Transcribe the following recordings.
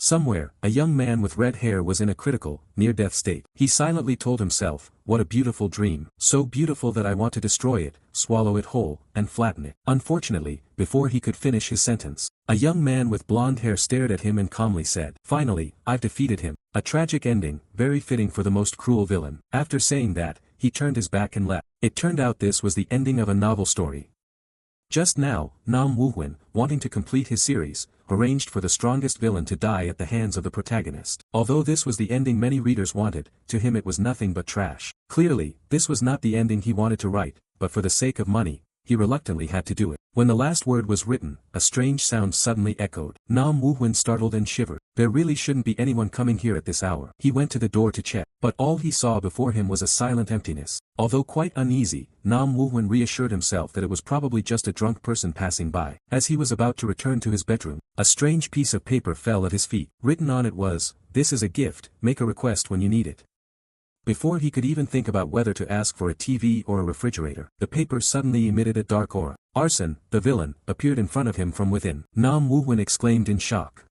Somewhere, a young man with red hair was in a critical, near-death state. He silently told himself, "What a beautiful dream. So beautiful that I want to destroy it, swallow it whole, and flatten it." Unfortunately, before he could finish his sentence, a young man with blonde hair stared at him and calmly said, "Finally, I've defeated him." A tragic ending, very fitting for the most cruel villain. After saying that, he turned his back and left. It turned out this was the ending of a novel story. Just now, Nam Woo-won, wanting to complete his series, arranged for the strongest villain to die at the hands of the protagonist. Although this was the ending many readers wanted, to him it was nothing but trash. Clearly, this was not the ending he wanted to write, but for the sake of money, he reluctantly had to do it. When the last word was written, a strange sound suddenly echoed. Nam Woo-won startled and shivered. There really shouldn't be anyone coming here at this hour. He went to the door to check, but all he saw before him was a silent emptiness. Although quite uneasy, Nam Woo-won reassured himself that it was probably just a drunk person passing by. As he was about to return to his bedroom, a strange piece of paper fell at his feet. Written on it was, "This is a gift, make a request when you need it." Before he could even think about whether to ask for a TV or a refrigerator, the paper suddenly emitted a dark aura. Arson, the villain, appeared in front of him from within. Nam Woo-won exclaimed in shock.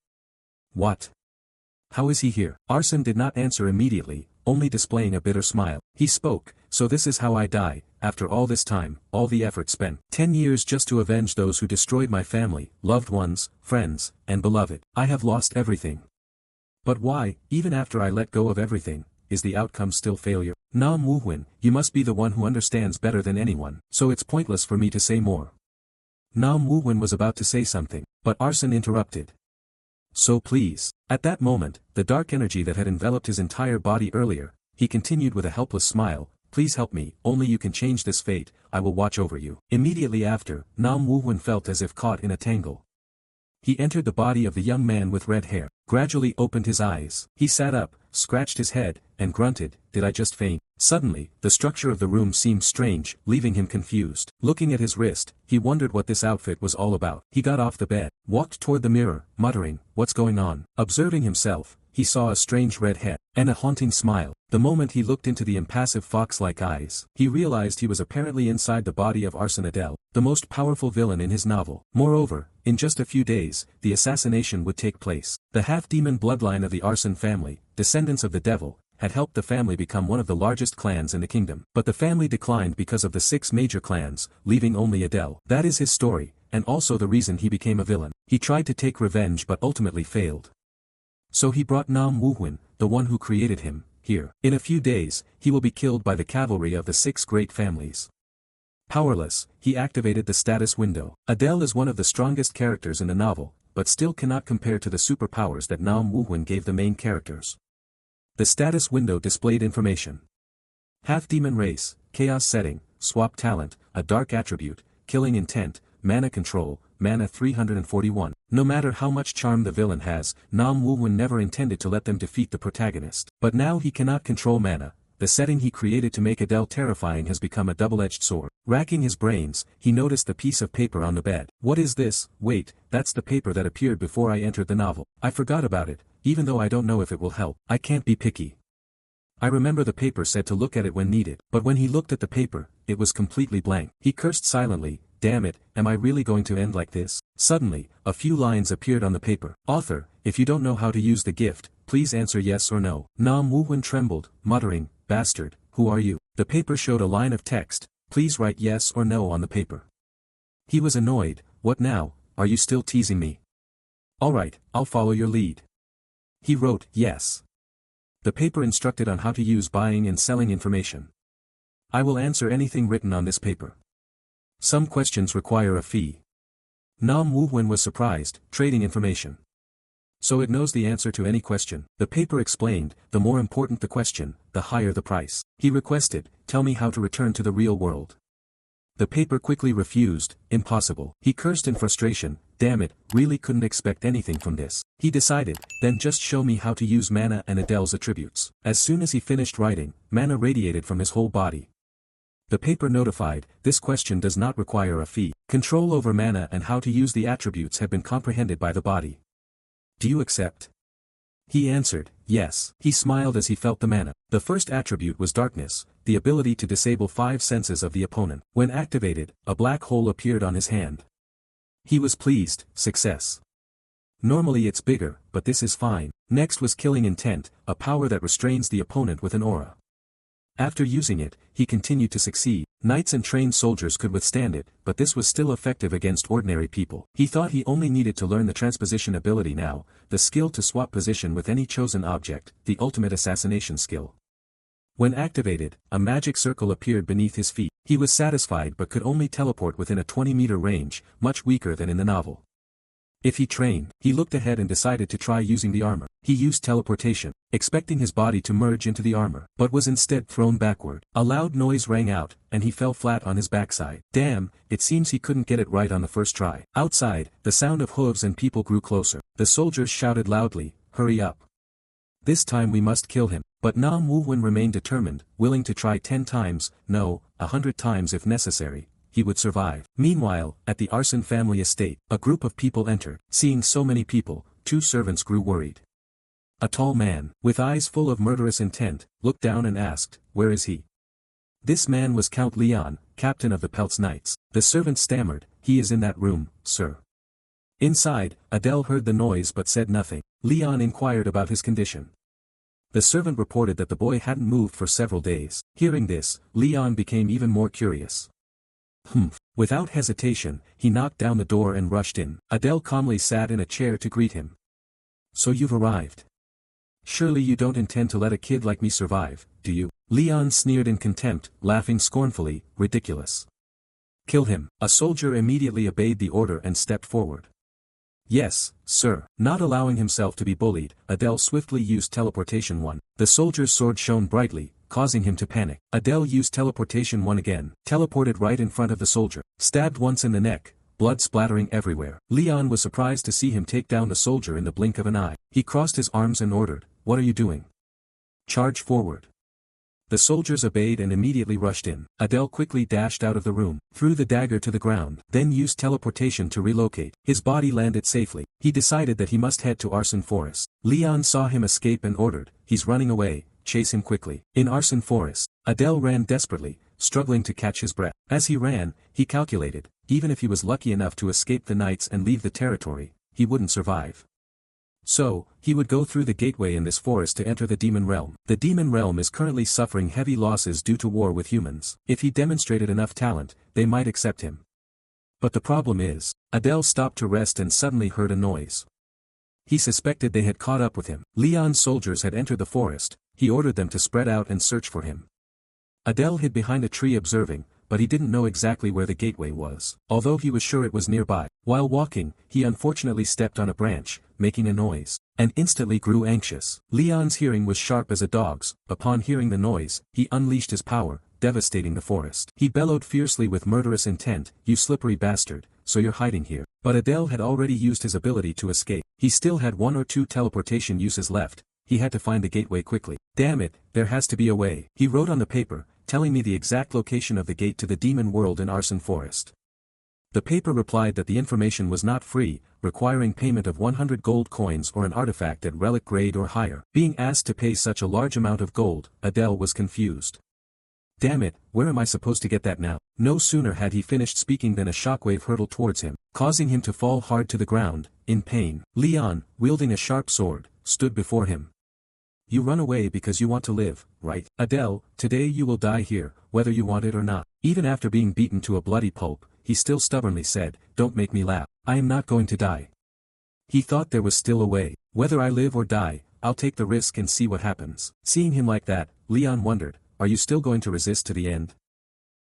"What? How is he here?" Arson did not answer immediately, only displaying a bitter smile. He spoke, "So this is how I die, after all this time, all the effort spent. 10 years just to avenge those who destroyed my family, loved ones, friends, and beloved. I have lost everything. But why, even after I let go of everything, is the outcome still failure? Nam Woo-won, you must be the one who understands better than anyone, so it's pointless for me to say more." Nam Woo-won was about to say something, but Arson interrupted. "So please." At that moment, the dark energy that had enveloped his entire body earlier, he continued with a helpless smile, "Please help me, only you can change this fate, I will watch over you." Immediately after, Nam Woo-won felt as if caught in a tangle. He entered the body of the young man with red hair, gradually opened his eyes. He sat up, scratched his head, and grunted, "Did I just faint?" Suddenly, the structure of the room seemed strange, leaving him confused. Looking at his wrist, he wondered what this outfit was all about. He got off the bed, walked toward the mirror, muttering, "What's going on?" Observing himself, he saw a strange red head, and a haunting smile. The moment he looked into the impassive fox-like eyes, he realized he was apparently inside the body of Arson Adele, the most powerful villain in his novel. Moreover, in just a few days, the assassination would take place. The half-demon bloodline of the Arson family, descendants of the devil, had helped the family become one of the largest clans in the kingdom. But the family declined because of the 6 major clans, leaving only Adele. That is his story, and also the reason he became a villain. He tried to take revenge but ultimately failed. So he brought Nam Woo-won, the one who created him, here. In a few days, he will be killed by the cavalry of the 6 great families. Powerless, he activated the status window. Adele is one of the strongest characters in the novel, but still cannot compare to the superpowers that Nam Woo-won gave the main characters. The status window displayed information. Half-demon race, chaos setting, swap talent, a dark attribute, killing intent, mana control, mana 341. No matter how much charm the villain has, Nam Woo-won never intended to let them defeat the protagonist. But now he cannot control mana. The setting he created to make Adele terrifying has become a double-edged sword. Racking his brains, he noticed the piece of paper on the bed. What is this? Wait, that's the paper that appeared before I entered the novel. I forgot about it, even though I don't know if it will help. I can't be picky. I remember the paper said to look at it when needed. But when he looked at the paper, it was completely blank. He cursed silently, "Damn it, am I really going to end like this?" Suddenly, a few lines appeared on the paper. "Author, if you don't know how to use the gift, please answer yes or no." Nam Woo-won trembled, muttering, "Bastard, who are you?" The paper showed a line of text, "Please write yes or no on the paper." He was annoyed. "What now, are you still teasing me?" "Alright, I'll follow your lead." He wrote, "Yes." The paper instructed on how to use buying and selling information. "I will answer anything written on this paper. Some questions require a fee." Nam Woo-won was surprised, trading information. So it knows the answer to any question. The paper explained, the more important the question, the higher the price. He requested, "Tell me how to return to the real world." The paper quickly refused, "Impossible." He cursed in frustration, "Damn it, really couldn't expect anything from this." He decided, "Then just show me how to use mana and Adele's attributes." As soon as he finished writing, mana radiated from his whole body. The paper notified, "This question does not require a fee. Control over mana and how to use the attributes have been comprehended by the body. Do you accept?" He answered, "Yes." He smiled as he felt the mana. The first attribute was darkness, the ability to disable 5 senses of the opponent. When activated, a black hole appeared on his hand. He was pleased, success. Normally it's bigger, but this is fine. Next was Killing Intent, a power that restrains the opponent with an aura. After using it, he continued to succeed. Knights and trained soldiers could withstand it, but this was still effective against ordinary people. He thought he only needed to learn the transposition ability now, the skill to swap position with any chosen object, the ultimate assassination skill. When activated, a magic circle appeared beneath his feet. He was satisfied but could only teleport within a 20-meter range, much weaker than in the novel. If he trained, he looked ahead and decided to try using the armor. He used teleportation, expecting his body to merge into the armor, but was instead thrown backward. A loud noise rang out, and he fell flat on his backside. Damn, it seems he couldn't get it right on the first try. Outside, the sound of hooves and people grew closer. The soldiers shouted loudly, "Hurry up. This time we must kill him." But Nam Wu-Wen remained determined, willing to try 10 times, no, 100 times if necessary. He would survive. Meanwhile, at the Arson family estate, a group of people entered. Seeing so many people, 2 servants grew worried. A tall man, with eyes full of murderous intent, looked down and asked, "Where is he?" This man was Count Leon, captain of the Peltz Knights. The servant stammered, "He is in that room, sir." Inside, Adele heard the noise but said nothing. Leon inquired about his condition. The servant reported that the boy hadn't moved for several days. Hearing this, Leon became even more curious. Without hesitation, he knocked down the door and rushed in. Adele calmly sat in a chair to greet him. "So you've arrived. Surely you don't intend to let a kid like me survive, do you?" Leon sneered in contempt, laughing scornfully, "Ridiculous. Kill him." A soldier immediately obeyed the order and stepped forward. "Yes, sir." Not allowing himself to be bullied, Adele swiftly used teleportation 1. The soldier's sword shone brightly, causing him to panic. Adele used teleportation 1 again, teleported right in front of the soldier, stabbed once in the neck, blood splattering everywhere. Leon was surprised to see him take down the soldier in the blink of an eye. He crossed his arms and ordered, "What are you doing? Charge forward." The soldiers obeyed and immediately rushed in. Adele quickly dashed out of the room, threw the dagger to the ground, then used teleportation to relocate. His body landed safely. He decided that he must head to Arson Forest. Leon saw him escape and ordered, "He's running away, chase him quickly." In Arson Forest, Adele ran desperately, struggling to catch his breath. As he ran, he calculated, even if he was lucky enough to escape the knights and leave the territory, he wouldn't survive. So, he would go through the gateway in this forest to enter the demon realm. The demon realm is currently suffering heavy losses due to war with humans. If he demonstrated enough talent, they might accept him. But the problem is, Adele stopped to rest and suddenly heard a noise. He suspected they had caught up with him. Leon's soldiers had entered the forest. He ordered them to spread out and search for him. Adele hid behind a tree observing, but he didn't know exactly where the gateway was, although he was sure it was nearby. While walking, he unfortunately stepped on a branch, making a noise, and instantly grew anxious. Leon's hearing was sharp as a dog's. Upon hearing the noise, he unleashed his power, devastating the forest. He bellowed fiercely with murderous intent, "You slippery bastard, so you're hiding here." But Adele had already used his ability to escape. He still had 1 or 2 teleportation uses left. He had to find the gateway quickly. "Damn it, there has to be a way." He wrote on the paper, telling me the exact location of the gate to the demon world in Arson Forest. The paper replied that the information was not free, requiring payment of 100 gold coins or an artifact at relic grade or higher. Being asked to pay such a large amount of gold, Adele was confused. "Damn it, where am I supposed to get that now?" No sooner had he finished speaking than a shockwave hurtled towards him, causing him to fall hard to the ground, in pain. Leon, wielding a sharp sword, stood before him. "You run away because you want to live, right? Adele, today you will die here, whether you want it or not." Even after being beaten to a bloody pulp, he still stubbornly said, "Don't make me laugh. I am not going to die." He thought there was still a way. "Whether I live or die, I'll take the risk and see what happens." Seeing him like that, Leon wondered, "Are you still going to resist to the end?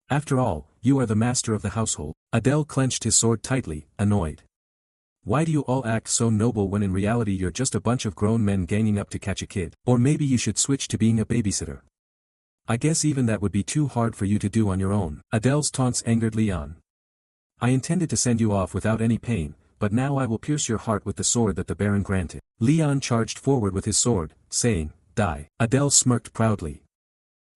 After all, you are the master of the household." Adele clenched his sword tightly, annoyed. "Why do you all act so noble when in reality you're just a bunch of grown men ganging up to catch a kid? Or maybe you should switch to being a babysitter. I guess even that would be too hard for you to do on your own." Adele's taunts angered Leon. "I intended to send you off without any pain, but now I will pierce your heart with the sword that the Baron granted." Leon charged forward with his sword, saying, "Die." Adele smirked proudly.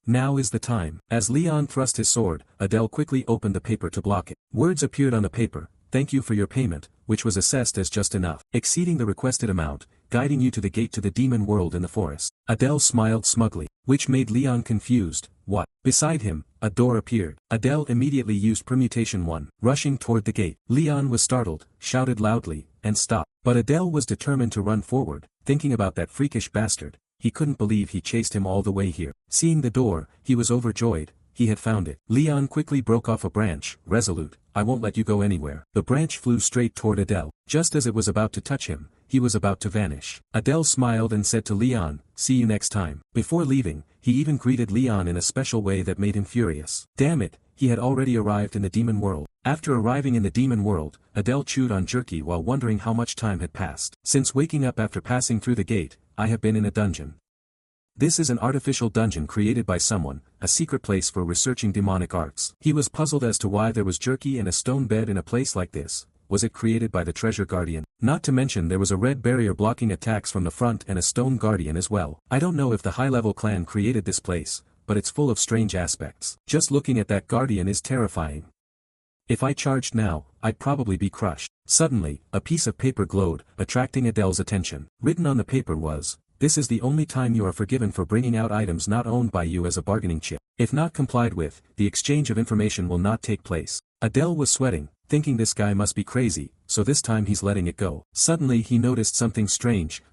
"Now is the time." As Leon thrust his sword, Adele quickly opened the paper to block it. Words appeared on the paper, "Thank you for your payment," which was assessed as just enough, exceeding the requested amount, guiding you to the gate to the demon world in the forest. Adele smiled smugly, which made Leon confused. What? Beside him, a door appeared. Adele immediately used permutation 1, rushing toward the gate. Leon was startled, shouted loudly, and stopped. But Adele was determined to run forward, thinking about that freakish bastard. He couldn't believe he chased him all the way here. Seeing the door, he was overjoyed. He had found it. Leon quickly broke off a branch, resolute. I won't let you go anywhere. The branch flew straight toward Adele. Just as it was about to touch him, he was about to vanish. Adele smiled and said to Leon, see you next time. Before leaving, he even greeted Leon in a special way that made him furious. Damn it, he had already arrived in the demon world. After arriving in the demon world, Adele chewed on jerky while wondering how much time had passed. Since waking up after passing through the gate, I have been in a dungeon. This is an artificial dungeon created by someone, a secret place for researching demonic arts. He was puzzled as to why there was jerky and a stone bed in a place like this. Was it created by the treasure guardian? Not to mention there was a red barrier blocking attacks from the front and a stone guardian as well. I don't know if the high-level clan created this place, but it's full of strange aspects. Just looking at that guardian is terrifying. If I charged now, I'd probably be crushed. Suddenly, a piece of paper glowed, attracting Adele's attention. Written on the paper was, this is the only time you are forgiven for bringing out items not owned by you as a bargaining chip. If not complied with, the exchange of information will not take place. Adele was sweating, thinking this guy must be crazy, so this time he's letting it go. Suddenly he noticed something strange.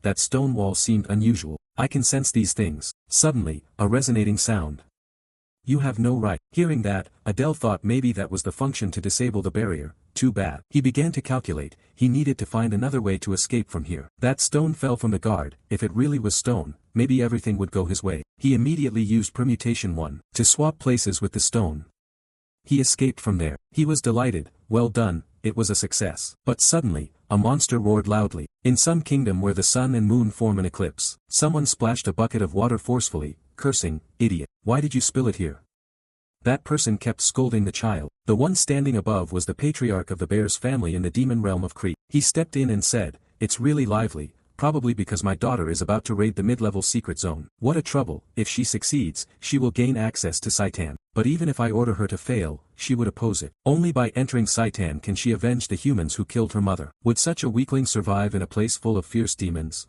That stone wall seemed unusual. I can sense these things. Suddenly, a resonating sound. You have no right. Hearing that, Adele thought maybe that was the function to disable the barrier. Too bad. He began to calculate. He needed to find another way to escape from here. That stone fell from the guard. If it really was stone, maybe everything would go his way. He immediately used permutation 1 to swap places with the stone. He escaped from there. He was delighted. Well done, it was a success. But suddenly, a monster roared loudly. In some kingdom where the sun and moon form an eclipse, someone splashed a bucket of water forcefully, cursing, idiot, why did you spill it here? That person kept scolding the child. The one standing above was the patriarch of the bear's family in the demon realm of Crete. He stepped in and said, it's really lively, probably because my daughter is about to raid the mid-level secret zone. What a trouble, if she succeeds, she will gain access to Saitan. But even if I order her to fail, she would oppose it. Only by entering Saitan can she avenge the humans who killed her mother. Would such a weakling survive in a place full of fierce demons?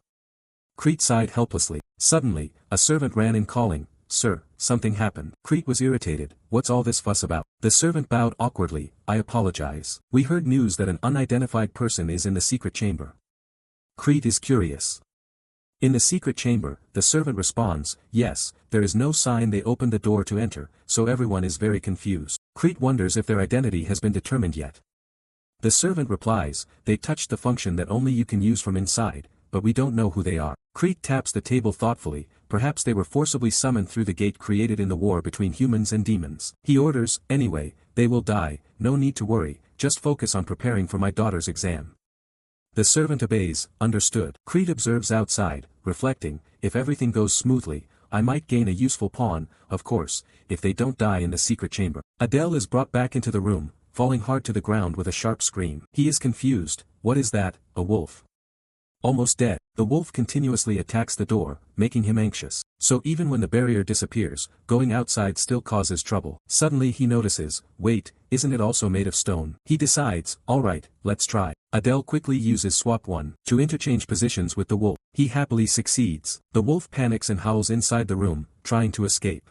Crete sighed helplessly. Suddenly, a servant ran in calling, Sir, something happened. Crete was irritated. What's all this fuss about? The servant bowed awkwardly. I apologize. We heard news that an unidentified person is in the secret chamber. Crete is curious. In the secret chamber, the servant responds, yes, there is no sign they opened the door to enter, so everyone is very confused. Crete wonders if their identity has been determined yet. The servant replies, they touched the function that only you can use from inside, but we don't know who they are. Crete taps the table thoughtfully, perhaps they were forcibly summoned through the gate created in the war between humans and demons. He orders, anyway, they will die, no need to worry, just focus on preparing for my daughter's exam. The servant obeys, understood. Crete observes outside, reflecting, if everything goes smoothly, I might gain a useful pawn, of course, if they don't die in the secret chamber. Adele is brought back into the room, falling hard to the ground with a sharp scream. He is confused, what is that, a wolf? Almost dead, the wolf continuously attacks the door, making him anxious. So even when the barrier disappears, going outside still causes trouble. Suddenly he notices, wait, isn't it also made of stone? He decides, alright, let's try. Adele quickly uses swap 1 to interchange positions with the wolf. He happily succeeds. The wolf panics and howls inside the room, trying to escape.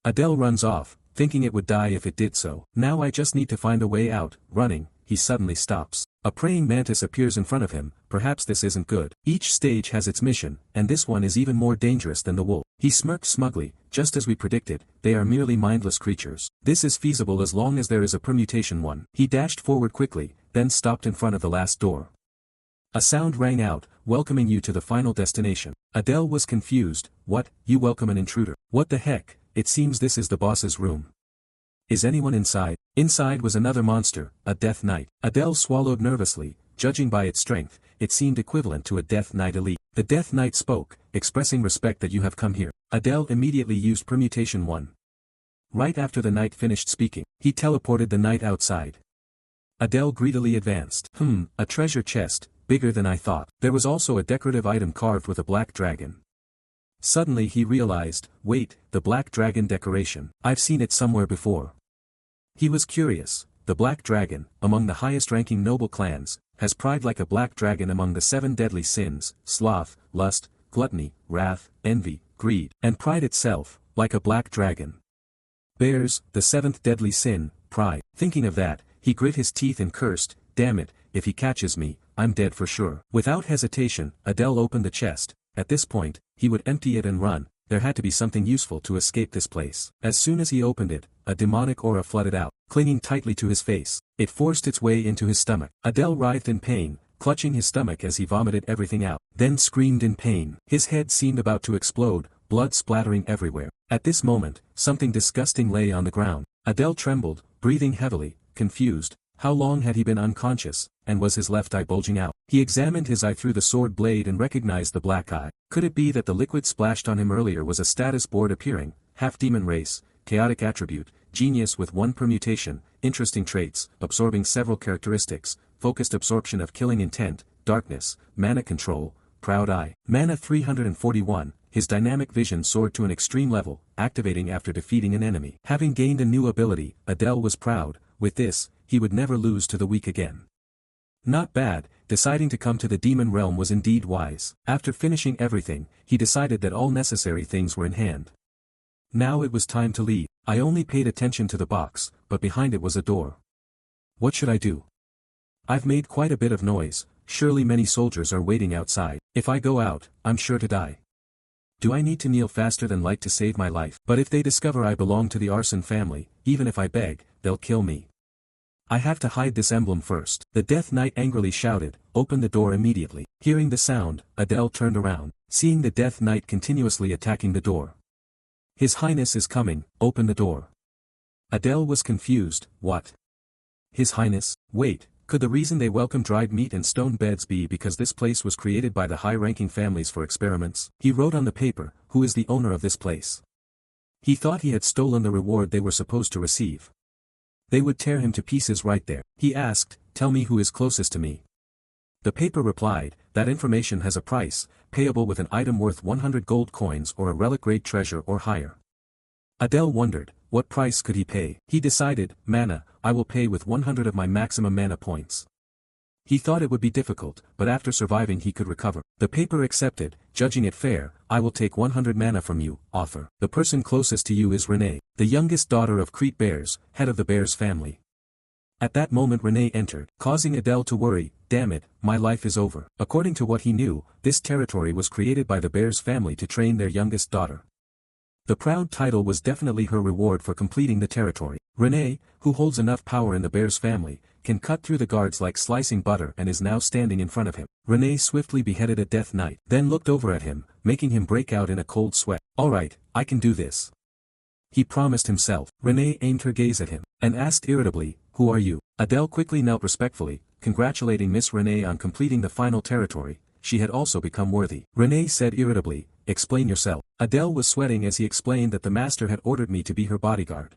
Adele runs off, thinking it would die if it did so. Now I just need to find a way out. Running, he suddenly stops. A praying mantis appears in front of him. Perhaps this isn't good. Each stage has its mission, and this one is even more dangerous than the wolf. He smirked smugly, just as we predicted, they are merely mindless creatures. This is feasible as long as there is a permutation 1. He dashed forward quickly, then stopped in front of the last door. A sound rang out, welcoming you to the final destination. Adele was confused, what, you welcome an intruder? What the heck, it seems this is the boss's room. Is anyone inside? Inside was another monster, a Death Knight. Adele swallowed nervously, judging by its strength, it seemed equivalent to a Death Knight elite. The Death Knight spoke, expressing respect that you have come here. Adele immediately used permutation 1. Right after the knight finished speaking, he teleported the knight outside. Adele greedily advanced. A treasure chest, bigger than I thought. There was also a decorative item carved with a black dragon. Suddenly he realized, wait, the black dragon decoration. I've seen it somewhere before. He was curious. The black dragon, among the highest-ranking noble clans, has pride like a black dragon among the 7 deadly sins, sloth, lust, gluttony, wrath, envy, greed, and pride itself, like a black dragon. Bears, the 7th deadly sin, pride. Thinking of that, he grit his teeth and cursed, damn it, if he catches me, I'm dead for sure. Without hesitation, Adele opened the chest. At this point, he would empty it and run. There had to be something useful to escape this place. As soon as he opened it, a demonic aura flooded out, clinging tightly to his face. It forced its way into his stomach. Adele writhed in pain, clutching his stomach as he vomited everything out, then screamed in pain. His head seemed about to explode, blood splattering everywhere. At this moment, something disgusting lay on the ground. Adele trembled, breathing heavily, confused. How long had he been unconscious, and was his left eye bulging out? He examined his eye through the sword blade and recognized the black eye. Could it be that the liquid splashed on him earlier was a status board appearing, half-demon race, chaotic attribute, genius with 1 permutation, interesting traits, absorbing several characteristics, focused absorption of killing intent, darkness, mana control, proud eye, mana 341, his dynamic vision soared to an extreme level, activating after defeating an enemy. Having gained a new ability, Adele was proud. With this, he would never lose to the weak again. Not bad, deciding to come to the demon realm was indeed wise. After finishing everything, he decided that all necessary things were in hand. Now it was time to leave. I only paid attention to the box, but behind it was a door. What should I do? I've made quite a bit of noise, surely many soldiers are waiting outside. If I go out, I'm sure to die. Do I need to kneel faster than light to save my life? But if they discover I belong to the arson family, even if I beg, they'll kill me. I have to hide this emblem first. The Death Knight angrily shouted, open the door immediately. Hearing the sound, Adele turned around, seeing the Death Knight continuously attacking the door. His Highness is coming, open the door. Adele was confused, what? His Highness? Wait, could the reason they welcome dried meat and stone beds be because this place was created by the high-ranking families for experiments? He wrote on the paper, who is the owner of this place? He thought he had stolen the reward they were supposed to receive. They would tear him to pieces right there. He asked, tell me who is closest to me. The paper replied, that information has a price, payable with an item worth 100 gold coins or a relic-grade treasure or higher. Adele wondered, what price could he pay? He decided, mana, I will pay with 100 of my maximum mana points. He thought it would be difficult, but after surviving he could recover. The paper accepted, judging it fair, I will take 100 mana from you, offer. The person closest to you is Renee, the youngest daughter of Crete Bears, head of the Bears family. At that moment Renee entered, causing Adele to worry, damn it, my life is over. According to what he knew, this territory was created by the Bears family to train their youngest daughter. The proud title was definitely her reward for completing the territory. Renee, who holds enough power in the Bears family, can cut through the guards like slicing butter and is now standing in front of him. Renee swiftly beheaded a Death Knight, then looked over at him, making him break out in a cold sweat. Alright, I can do this. He promised himself. Renee aimed her gaze at him, and asked irritably, who are you? Adele quickly knelt respectfully, congratulating Miss Renee on completing the final territory. She had also become worthy. Renee said irritably, explain yourself. Adele was sweating as he explained that the master had ordered me to be her bodyguard.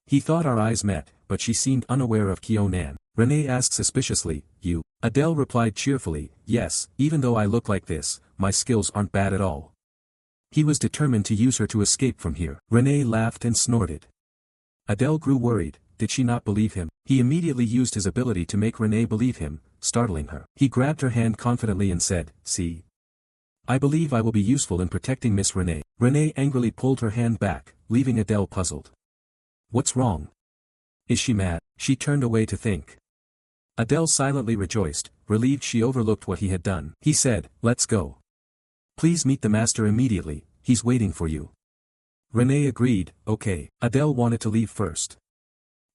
He thought our eyes met, but she seemed unaware of Kyo-nan. Renee asked suspiciously, you? Adele replied cheerfully, yes, even though I look like this, my skills aren't bad at all. He was determined to use her to escape from here. Renee laughed and snorted. Adele grew worried, did she not believe him? He immediately used his ability to make Renee believe him, startling her. He grabbed her hand confidently and said, see? I believe I will be useful in protecting Miss Renee. Renee angrily pulled her hand back, leaving Adele puzzled. What's wrong? Is she mad? She turned away to think. Adele silently rejoiced, relieved she overlooked what he had done. He said, let's go. Please meet the master immediately, he's waiting for you. Renee agreed, okay. Adele wanted to leave first.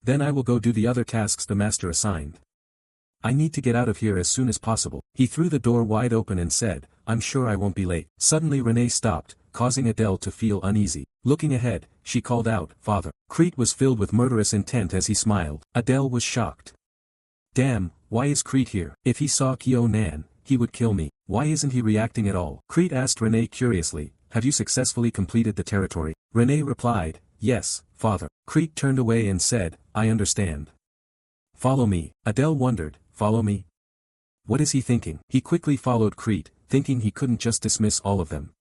Then I will go do the other tasks the master assigned. I need to get out of here as soon as possible. He threw the door wide open and said, I'm sure I won't be late. Suddenly Renee stopped, causing Adele to feel uneasy. Looking ahead, she called out, Father. Crete was filled with murderous intent as he smiled. Adele was shocked. Damn, why is Crete here? If he saw Kyo-nan, he would kill me. Why isn't he reacting at all? Crete asked Renee curiously, have you successfully completed the territory? Renee replied, yes, Father. Crete turned away and said, I understand. Follow me. Adele wondered, follow me? What is he thinking? He quickly followed Crete, thinking he couldn't just dismiss all of them.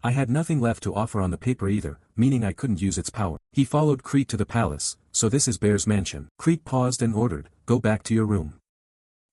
I had nothing left to offer on the paper either, meaning I couldn't use its power. He followed Crete to the palace, so this is Bear's mansion. Crete paused and ordered, go back to your room.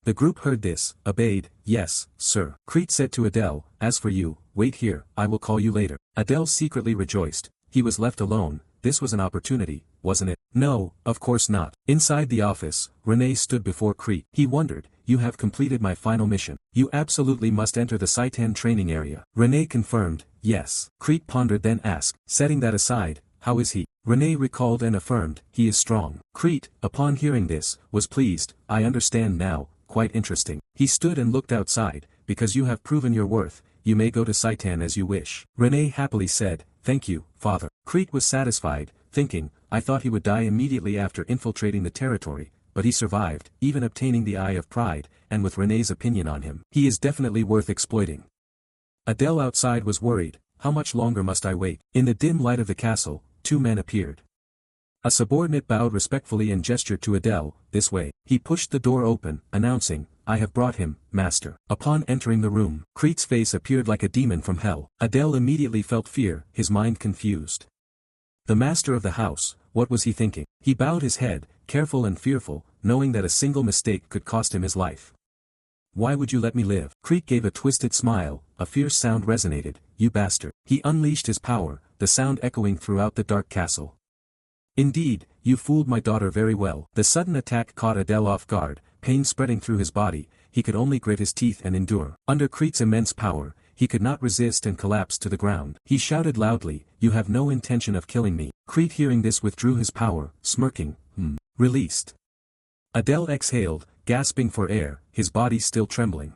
The group heard this, obeyed, yes, sir. Crete said to Adele, as for you, wait here, I will call you later. Adele secretly rejoiced, he was left alone, this was an opportunity, wasn't it? No, of course not. Inside the office, Renee stood before Crete. He wondered, you have completed my final mission. You absolutely must enter the Saitan training area. Renee confirmed, yes. Crete pondered then asked, setting that aside, how is he? Renee recalled and affirmed, he is strong. Crete, upon hearing this, was pleased, I understand now, quite interesting. He stood and looked outside, because you have proven your worth, you may go to Saitan as you wish. Renee happily said, thank you, father. Crete was satisfied, thinking, I thought he would die immediately after infiltrating the territory, but he survived, even obtaining the Eye of Pride, and with Renee's opinion on him. He is definitely worth exploiting. Adele outside was worried, how much longer must I wait? In the dim light of the castle, two men appeared. A subordinate bowed respectfully and gestured to Adele, this way. He pushed the door open, announcing, I have brought him, master. Upon entering the room, Crete's face appeared like a demon from hell. Adele immediately felt fear, his mind confused. The master of the house, what was he thinking? He bowed his head, careful and fearful, knowing that a single mistake could cost him his life. Why would you let me live? Crete gave a twisted smile, a fierce sound resonated, you bastard. He unleashed his power, the sound echoing throughout the dark castle. Indeed, you fooled my daughter very well. The sudden attack caught Adele off guard, pain spreading through his body, he could only grit his teeth and endure. Under Crete's immense power, he could not resist and collapsed to the ground. He shouted loudly, you have no intention of killing me. Crete hearing this withdrew his power, smirking, released. Adele exhaled, gasping for air, his body still trembling.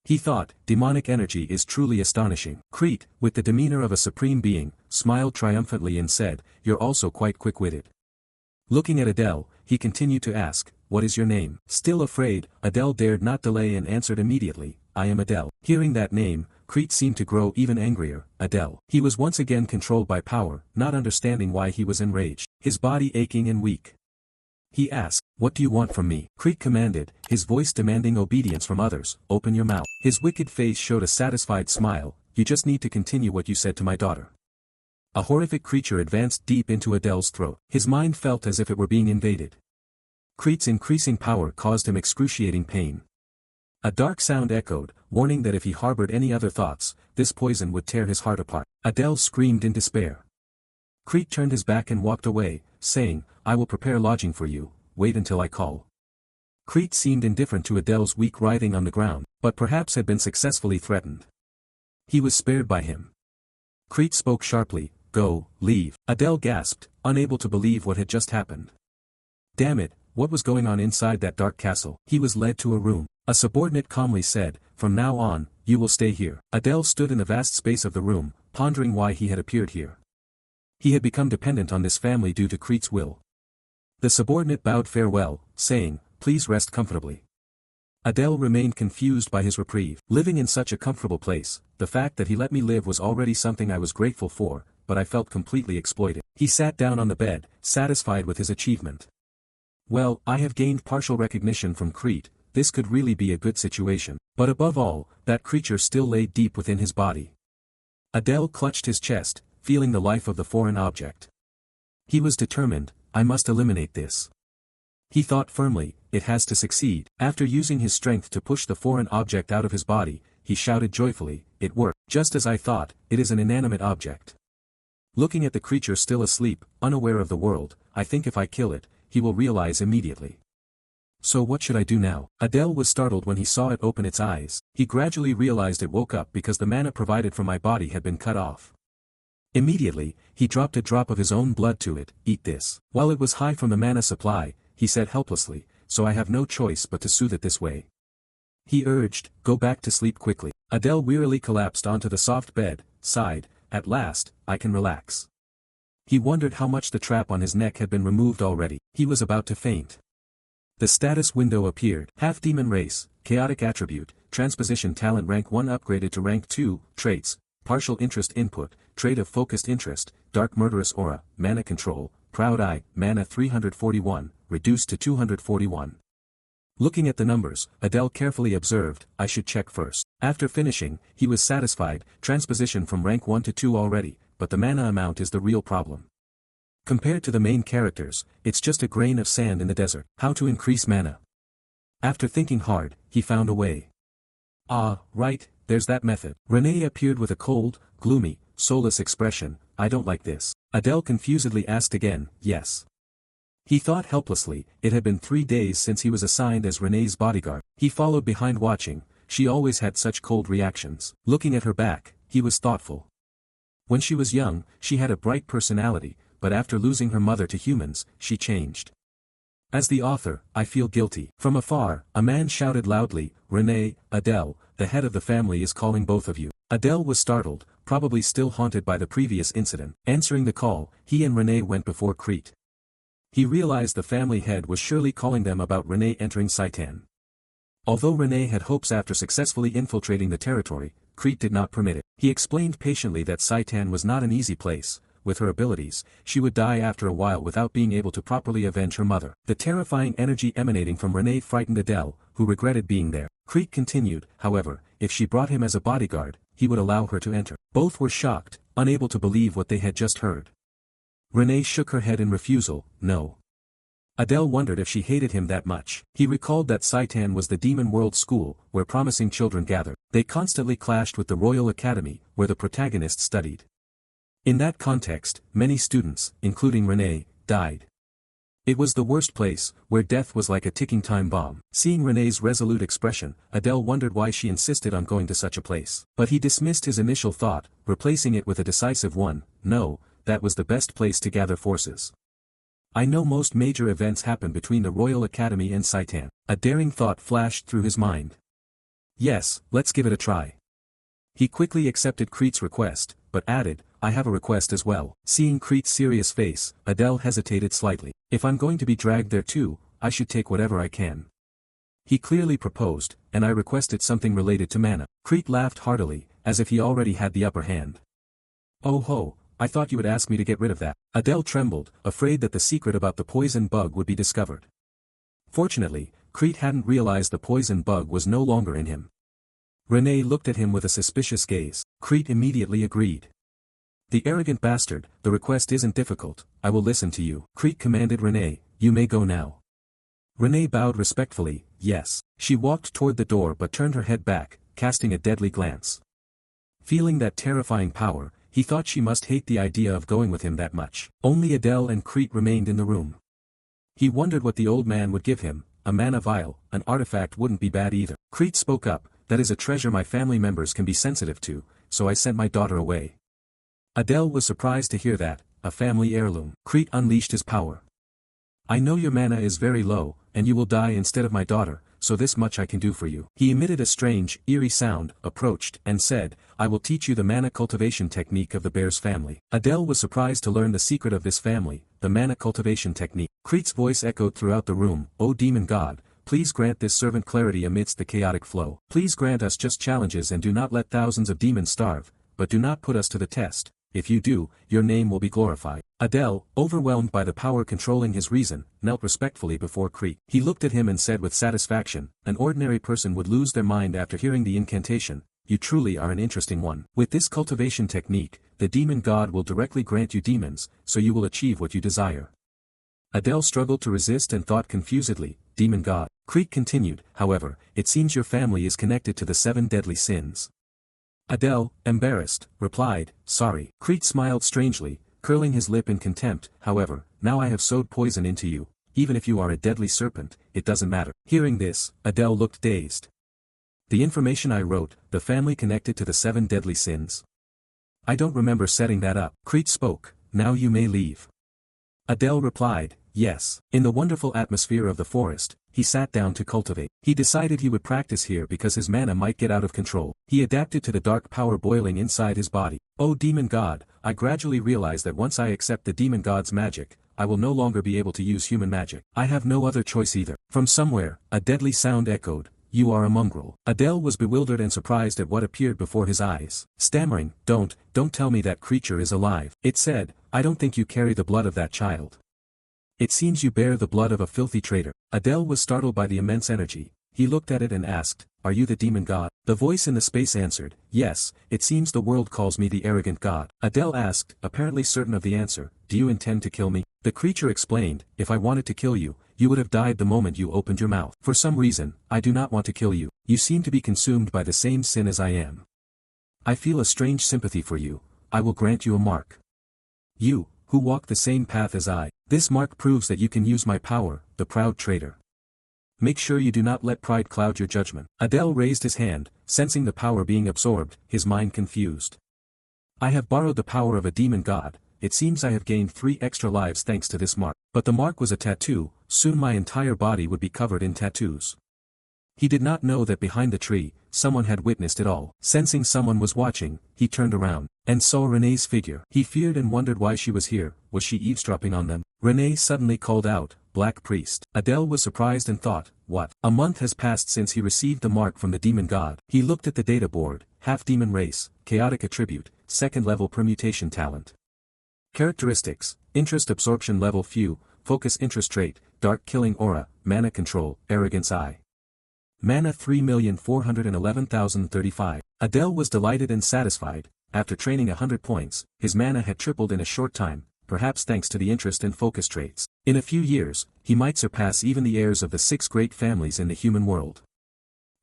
He thought, demonic energy is truly astonishing. Crete, with the demeanor of a supreme being, smiled triumphantly and said, you're also quite quick-witted. Looking at Adele, he continued to ask, what is your name? Still afraid, Adele dared not delay and answered immediately, I am Adele. Hearing that name, Crete seemed to grow even angrier, Adele. He was once again controlled by power, not understanding why he was enraged, his body aching and weak. He asked, what do you want from me? Crete commanded, his voice demanding obedience from others, open your mouth. His wicked face showed a satisfied smile, you just need to continue what you said to my daughter. A horrific creature advanced deep into Adele's throat. His mind felt as if it were being invaded. Crete's increasing power caused him excruciating pain. A dark sound echoed, warning that if he harbored any other thoughts, this poison would tear his heart apart. Adele screamed in despair. Crete turned his back and walked away, saying, I will prepare lodging for you, wait until I call. Crete seemed indifferent to Adele's weak writhing on the ground, but perhaps had been successfully threatened. He was spared by him. Crete spoke sharply, go, leave. Adele gasped, unable to believe what had just happened. Damn it, what was going on inside that dark castle? He was led to a room. A subordinate calmly said, from now on, you will stay here. Adele stood in the vast space of the room, pondering why he had appeared here. He had become dependent on this family due to Crete's will. The subordinate bowed farewell, saying, please rest comfortably. Adele remained confused by his reprieve. Living in such a comfortable place, the fact that he let me live was already something I was grateful for, but I felt completely exploited. He sat down on the bed, satisfied with his achievement. Well, I have gained partial recognition from Crete, this could really be a good situation. But above all, that creature still lay deep within his body. Adele clutched his chest, feeling the life of the foreign object. He was determined, I must eliminate this. He thought firmly, it has to succeed. After using his strength to push the foreign object out of his body, he shouted joyfully, it worked. Just as I thought, it is an inanimate object. Looking at the creature still asleep, unaware of the world, I think if I kill it, he will realize immediately. So what should I do now? Adele was startled when he saw it open its eyes. He gradually realized it woke up because the mana provided from my body had been cut off. Immediately, he dropped a drop of his own blood to it, eat this. While it was high from the mana supply, he said helplessly, so I have no choice but to soothe it this way. He urged, go back to sleep quickly. Adele wearily collapsed onto the soft bed, sighed, at last, I can relax. He wondered how much the trap on his neck had been removed already. He was about to faint. The status window appeared. Half-demon race, chaotic attribute, transposition talent rank 1 upgraded to rank 2, traits, partial interest input, trait of focused interest, dark murderous aura, mana control, proud eye, mana 341, reduced to 241. Looking at the numbers, Adele carefully observed, I should check first. After finishing, he was satisfied, transposition from rank 1 to 2 already, but the mana amount is the real problem. Compared to the main characters, it's just a grain of sand in the desert. How to increase mana? After thinking hard, he found a way. Ah, right, there's that method. Renee appeared with a cold, gloomy, soulless expression, I don't like this. Adele confusedly asked again, yes. He thought helplessly, it had been 3 days since he was assigned as Renee's bodyguard. He followed behind watching, she always had such cold reactions. Looking at her back, he was thoughtful. When she was young, she had a bright personality, but after losing her mother to humans, she changed. As the author, I feel guilty. From afar, a man shouted loudly, Renee, Adele, the head of the family is calling both of you. Adele was startled, probably still haunted by the previous incident. Answering the call, he and Renee went before Crete. He realized the family head was surely calling them about Renee entering Saitan. Although Renee had hopes after successfully infiltrating the territory, Crete did not permit it. He explained patiently that Saitan was not an easy place. With her abilities, she would die after a while without being able to properly avenge her mother. The terrifying energy emanating from Renee frightened Adele, who regretted being there. Crete continued, however, if she brought him as a bodyguard, he would allow her to enter. Both were shocked, unable to believe what they had just heard. Renee shook her head in refusal, no. Adele wondered if she hated him that much. He recalled that Saitan was the demon world school, where promising children gathered. They constantly clashed with the Royal Academy, where the protagonist studied. In that context, many students, including Renee, died. It was the worst place, where death was like a ticking time bomb. Seeing Renee's resolute expression, Adele wondered why she insisted on going to such a place. But he dismissed his initial thought, replacing it with a decisive one, no, that was the best place to gather forces. I know most major events happen between the Royal Academy and Saitan. A daring thought flashed through his mind. Yes, let's give it a try. He quickly accepted Crete's request, but added, I have a request as well. Seeing Crete's serious face, Adele hesitated slightly. If I'm going to be dragged there too, I should take whatever I can. He clearly proposed, and I requested something related to mana. Crete laughed heartily, as if he already had the upper hand. Oh ho, I thought you would ask me to get rid of that. Adele trembled, afraid that the secret about the poison bug would be discovered. Fortunately, Crete hadn't realized the poison bug was no longer in him. Renee looked at him with a suspicious gaze. Crete immediately agreed. The arrogant bastard, the request isn't difficult, I will listen to you. Crete commanded Renee, you may go now. Renee bowed respectfully, yes. She walked toward the door but turned her head back, casting a deadly glance. Feeling that terrifying power, he thought she must hate the idea of going with him that much. Only Adele and Crete remained in the room. He wondered what the old man would give him, a mana vial, an artifact wouldn't be bad either. Crete spoke up, that is a treasure my family members can be sensitive to, so I sent my daughter away. Adele was surprised to hear that, a family heirloom. Crete unleashed his power. I know your mana is very low, and you will die instead of my daughter, so this much I can do for you. He emitted a strange, eerie sound, approached, and said, I will teach you the mana cultivation technique of the bear's family. Adele was surprised to learn the secret of this family, the mana cultivation technique. Crete's voice echoed throughout the room, O demon god, please grant this servant clarity amidst the chaotic flow. Please grant us just challenges and do not let thousands of demons starve, but do not put us to the test. If you do, your name will be glorified. Adele, overwhelmed by the power controlling his reason, knelt respectfully before Crete. He looked at him and said with satisfaction, an ordinary person would lose their mind after hearing the incantation, you truly are an interesting one. With this cultivation technique, the demon god will directly grant you demons, so you will achieve what you desire. Adele struggled to resist and thought confusedly, demon god. Crete continued, however, it seems your family is connected to the 7 deadly sins. Adele, embarrassed, replied, sorry. Crete smiled strangely, curling his lip in contempt, however, now I have sowed poison into you, even if you are a deadly serpent, it doesn't matter. Hearing this, Adele looked dazed. The information I wrote, the family connected to the 7 deadly sins. I don't remember setting that up. Crete spoke, now you may leave. Adele replied, yes. In the wonderful atmosphere of the forest, he sat down to cultivate. He decided he would practice here because his mana might get out of control. He adapted to the dark power boiling inside his body. O demon god, I gradually realize that once I accept the demon god's magic, I will no longer be able to use human magic. I have no other choice either. From somewhere, a deadly sound echoed, you are a mongrel. Adele was bewildered and surprised at what appeared before his eyes. Stammering, don't tell me that creature is alive. It said, I don't think you carry the blood of that child. It seems you bear the blood of a filthy traitor. Adele was startled by the immense energy. He looked at it and asked, are you the demon god? The voice in the space answered, yes, it seems the world calls me the arrogant god. Adele asked, apparently certain of the answer, do you intend to kill me? The creature explained, if I wanted to kill you, you would have died the moment you opened your mouth. For some reason, I do not want to kill you. You seem to be consumed by the same sin as I am. I feel a strange sympathy for you. I will grant you a mark. You, who walk the same path as I. This mark proves that you can use my power, the proud traitor. Make sure you do not let pride cloud your judgment. Adele raised his hand, sensing the power being absorbed, his mind confused. I have borrowed the power of a demon god. It seems I have gained 3 extra lives thanks to this mark. But the mark was a tattoo, soon my entire body would be covered in tattoos. He did not know that behind the tree, someone had witnessed it all. Sensing someone was watching, he turned around, and saw Renee's figure. He feared and wondered why she was here. Was she eavesdropping on them? Renee suddenly called out, "Black Priest." Adele was surprised and thought, what? A month has passed since he received the mark from the demon god. He looked at the data board, half-demon race, chaotic attribute, second-level permutation talent. Characteristics, interest absorption level few, focus interest trait, dark killing aura, mana control, arrogance I. Mana 3,411,035. Adele was delighted and satisfied. After training 100 points, his mana had tripled in a short time, perhaps thanks to the interest and focus traits. In a few years, he might surpass even the heirs of the 6 great families in the human world.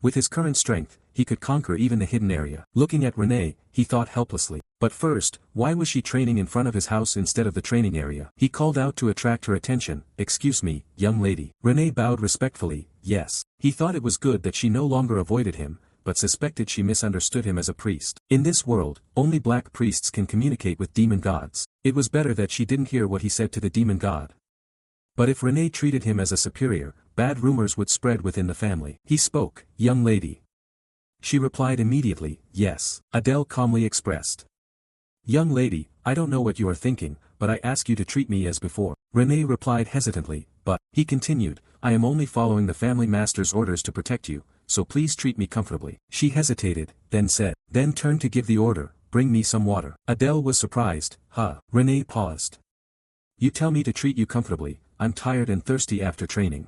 With his current strength, he could conquer even the hidden area. Looking at Renee, he thought helplessly. But first, why was she training in front of his house instead of the training area? He called out to attract her attention, "Excuse me, young lady." Renee bowed respectfully, yes. He thought it was good that she no longer avoided him, but suspected she misunderstood him as a priest. In this world, only black priests can communicate with demon gods. It was better that she didn't hear what he said to the demon god. But if Renee treated him as a superior, bad rumors would spread within the family. He spoke, "Young lady." She replied immediately, "Yes." Adele calmly expressed, "Young lady, I don't know what you are thinking, but I ask you to treat me as before." Renee replied hesitantly, "But," he continued, "I am only following the family master's orders to protect you, so please treat me comfortably." She hesitated, then turned to give the order, "Bring me some water." Adele was surprised, "Huh?" Renee paused. "You tell me to treat you comfortably, I'm tired and thirsty after training."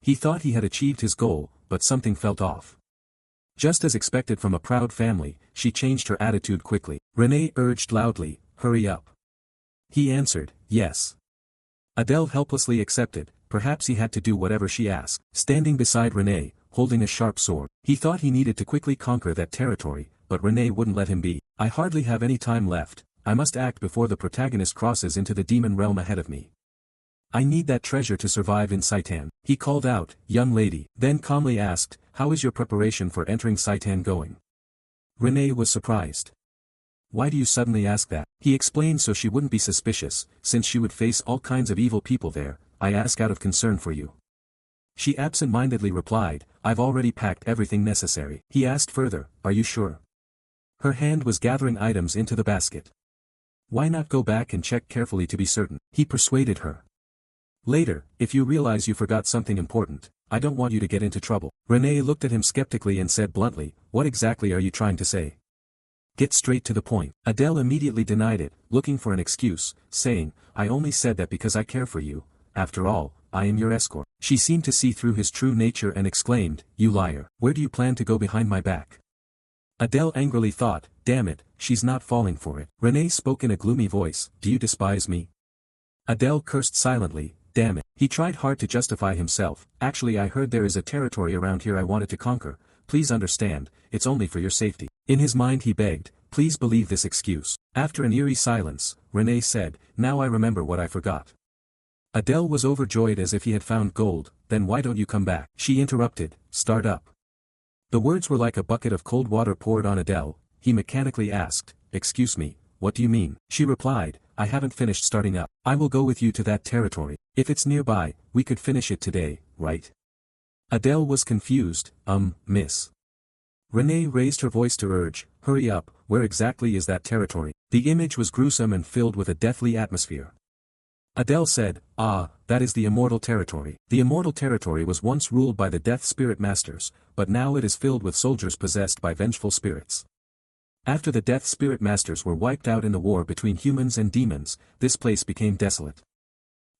He thought he had achieved his goal, but something felt off. Just as expected from a proud family, she changed her attitude quickly. Renee urged loudly, "Hurry up." He answered, "Yes." Adele helplessly accepted, perhaps he had to do whatever she asked. Standing beside Renee, holding a sharp sword, he thought he needed to quickly conquer that territory, but Renee wouldn't let him be. "I hardly have any time left, I must act before the protagonist crosses into the demon realm ahead of me. I need that treasure to survive in Saitan." He called out, "Young lady," then calmly asked, "How is your preparation for entering Saitan going?" Renee was surprised. "Why do you suddenly ask that?" He explained so she wouldn't be suspicious, since she would face all kinds of evil people there. "I ask out of concern for you." She absent-mindedly replied, "I've already packed everything necessary." He asked further, "Are you sure?" Her hand was gathering items into the basket. "Why not go back and check carefully to be certain?" He persuaded her. "Later, if you realize you forgot something important, I don't want you to get into trouble." Renee looked at him skeptically and said bluntly, "What exactly are you trying to say? Get straight to the point." Adele immediately denied it, looking for an excuse, saying, "I only said that because I care for you. After all, I am your escort." She seemed to see through his true nature and exclaimed, "You liar. Where do you plan to go behind my back?" Adele angrily thought, "Damn it, she's not falling for it." Renee spoke in a gloomy voice, "Do you despise me?" Adele cursed silently, "Damn it." He tried hard to justify himself, "Actually, I heard there is a territory around here I wanted to conquer. Please understand, it's only for your safety." In his mind he begged, "Please believe this excuse." After an eerie silence, Renee said, "Now I remember what I forgot." Adele was overjoyed as if he had found gold. "Then why don't you come back?" She interrupted, "Start up." The words were like a bucket of cold water poured on Adele. He mechanically asked, "Excuse me, what do you mean?" She replied, "I haven't finished starting up. I will go with you to that territory. If it's nearby, we could finish it today, right?" Adele was confused, Miss. Renee raised her voice to urge, "Hurry up, where exactly is that territory?" The image was gruesome and filled with a deathly atmosphere. Adele said, "Ah, that is the immortal territory." The immortal territory was once ruled by the Death Spirit Masters, but now it is filled with soldiers possessed by vengeful spirits. After the Death Spirit Masters were wiped out in the war between humans and demons, this place became desolate.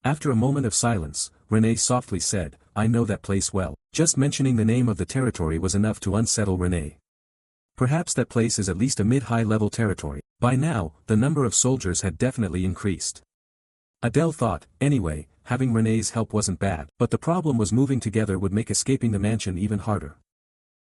After a moment of silence, Renee softly said, "I know that place well." Just mentioning the name of the territory was enough to unsettle Renee. Perhaps that place is at least a mid-high level territory. By now, the number of soldiers had definitely increased. Adele thought, anyway, having Renee's help wasn't bad, but the problem was moving together would make escaping the mansion even harder.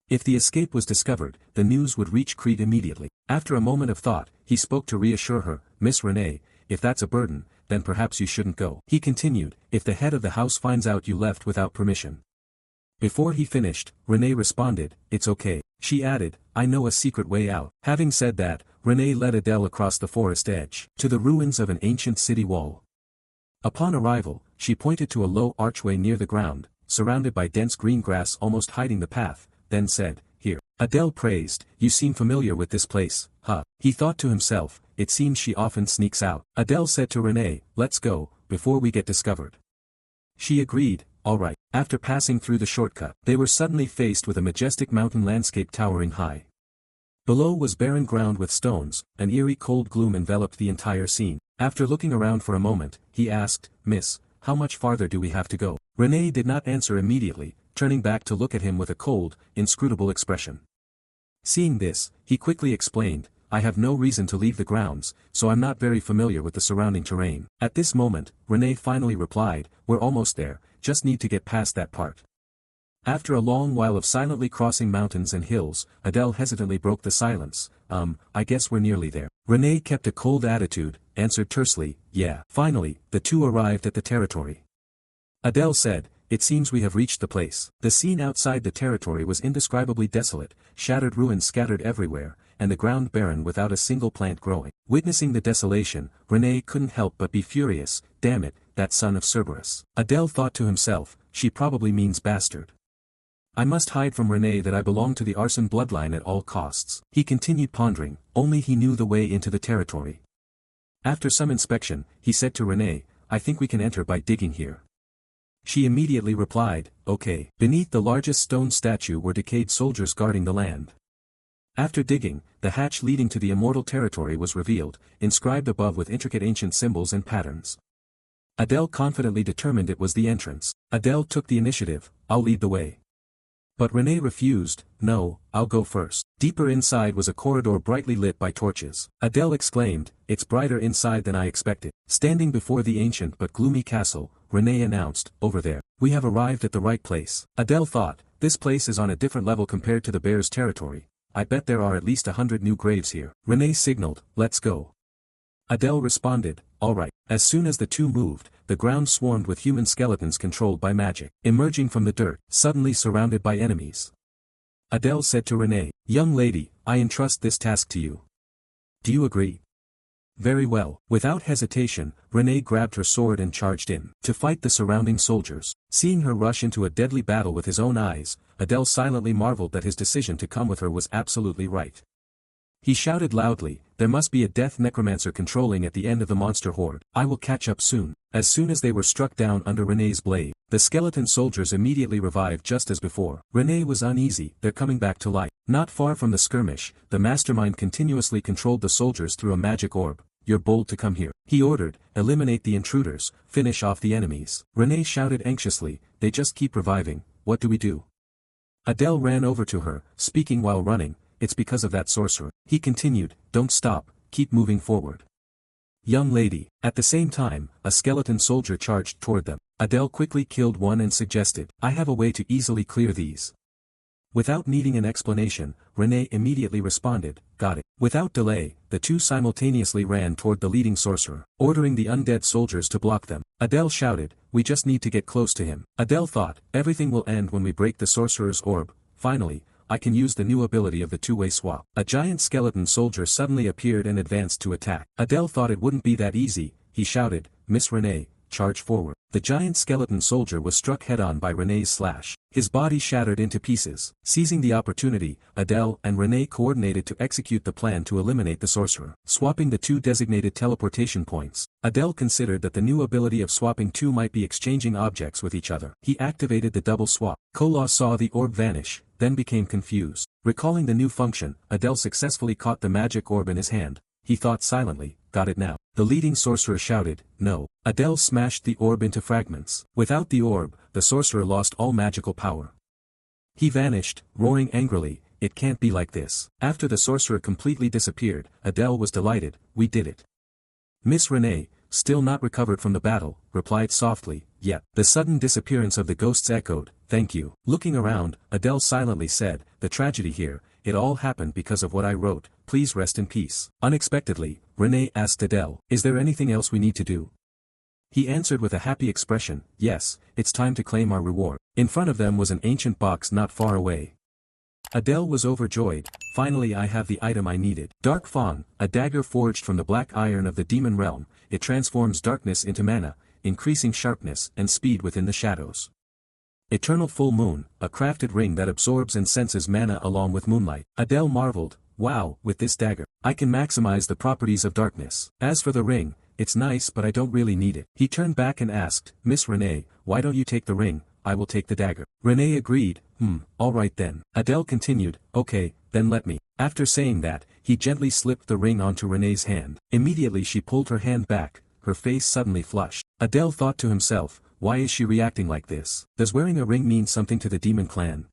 If the escape was discovered, the news would reach Crete immediately. After a moment of thought, he spoke to reassure her, "Miss Renee, if that's a burden, then perhaps you shouldn't go. He continued, if the head of the house finds out you left without permission. Before he finished, Renee responded, it's okay. She added, I know a secret way out. Having said that, Renee led Adele across the forest edge, to the ruins of an ancient city wall. Upon arrival, she pointed to a low archway near the ground, surrounded by dense green grass almost hiding the path, then said, here. Adele praised, you seem familiar with this place, huh? He thought to himself, it seems she often sneaks out. Adele said to Renee, let's go, before we get discovered. She agreed, all right. After passing through the shortcut, they were suddenly faced with a majestic mountain landscape towering high. Below was barren ground with stones, an eerie cold gloom enveloped the entire scene. After looking around for a moment, he asked, Miss, how much farther do we have to go? Renee did not answer immediately, turning back to look at him with a cold, inscrutable expression. Seeing this, he quickly explained, I have no reason to leave the grounds, so I'm not very familiar with the surrounding terrain. At this moment, Renee finally replied, we're almost there, just need to get past that part. After a long while of silently crossing mountains and hills, Adele hesitantly broke the silence, I guess we're nearly there. Renee kept a cold attitude, answered tersely, yeah. Finally, the two arrived at the territory. Adele said, it seems we have reached the place. The scene outside the territory was indescribably desolate, shattered ruins scattered everywhere, and the ground barren without a single plant growing. Witnessing the desolation, Renee couldn't help but be furious, damn it, that son of Cerberus. Adele thought to himself, she probably means bastard. I must hide from Renee that I belong to the arson bloodline at all costs. He continued pondering, only he knew the way into the territory. After some inspection, he said to Renee, I think we can enter by digging here. She immediately replied, okay. Beneath the largest stone statue were decayed soldiers guarding the land. After digging, the hatch leading to the immortal territory was revealed, inscribed above with intricate ancient symbols and patterns. Adele confidently determined it was the entrance. Adele took the initiative, I'll lead the way. But Renee refused, no, I'll go first. Deeper inside was a corridor brightly lit by torches. Adele exclaimed, it's brighter inside than I expected. Standing before the ancient but gloomy castle, Renee announced, over there. We have arrived at the right place. Adele thought, this place is on a different level compared to the bear's territory. I bet there are at least 100 new graves here. Renee signaled, let's go. Adele responded, all right. As soon as the two moved, the ground swarmed with human skeletons controlled by magic, emerging from the dirt, suddenly surrounded by enemies. Adele said to Renee, young lady, I entrust this task to you. Do you agree? Very well. Without hesitation, Renee grabbed her sword and charged in, to fight the surrounding soldiers. Seeing her rush into a deadly battle with his own eyes, Adele silently marveled that his decision to come with her was absolutely right. He shouted loudly, there must be a death necromancer controlling at the end of the monster horde. I will catch up soon. As soon as they were struck down under Renee's blade, the skeleton soldiers immediately revived just as before. Renee was uneasy, they're coming back to life. Not far from the skirmish, the mastermind continuously controlled the soldiers through a magic orb. You're bold to come here. He ordered, eliminate the intruders, finish off the enemies. Renee shouted anxiously, they just keep reviving, what do we do? Adele ran over to her, speaking while running, it's because of that sorcerer. He continued, don't stop, keep moving forward. Young lady. At the same time, a skeleton soldier charged toward them. Adele quickly killed one and suggested, I have a way to easily clear these. Without needing an explanation, Renee immediately responded, got it. Without delay, the two simultaneously ran toward the leading sorcerer, ordering the undead soldiers to block them. Adele shouted, we just need to get close to him. Adele thought, everything will end when we break the sorcerer's orb. Finally, I can use the new ability of the two-way swap. A giant skeleton soldier suddenly appeared and advanced to attack. Adele thought it wouldn't be that easy. He shouted, Miss Renee, charge forward. The giant skeleton soldier was struck head-on by Renee's slash. His body shattered into pieces. Seizing the opportunity, Adele and Renee coordinated to execute the plan to eliminate the sorcerer. Swapping the two designated teleportation points, Adele considered that the new ability of swapping two might be exchanging objects with each other. He activated the double swap. Kola saw the orb vanish, then became confused. Recalling the new function, Adele successfully caught the magic orb in his hand. He thought silently, got it now. The leading sorcerer shouted, no. Adele smashed the orb into fragments. Without the orb, the sorcerer lost all magical power. He vanished, roaring angrily, it can't be like this. After the sorcerer completely disappeared, Adele was delighted, we did it. Miss Renee, still not recovered from the battle, replied softly, yet. The sudden disappearance of the ghosts echoed, thank you. Looking around, Adele silently said, the tragedy here, it all happened because of what I wrote, please rest in peace. Unexpectedly, Renee asked Adele, is there anything else we need to do? He answered with a happy expression, yes, it's time to claim our reward. In front of them was an ancient box not far away. Adele was overjoyed, finally I have the item I needed. Dark Fang, a dagger forged from the black iron of the demon realm, it transforms darkness into mana, increasing sharpness and speed within the shadows. Eternal Full Moon, a crafted ring that absorbs and senses mana along with moonlight. Adele marveled, wow, with this dagger, I can maximize the properties of darkness. As for the ring, it's nice but I don't really need it. He turned back and asked, Miss Renee, why don't you take the ring, I will take the dagger. Renee agreed, alright then. Adele continued, okay, then let me. After saying that, he gently slipped the ring onto Renee's hand. Immediately she pulled her hand back, her face suddenly flushed. Adele thought to himself, why is she reacting like this? Does wearing a ring mean something to the demon clan?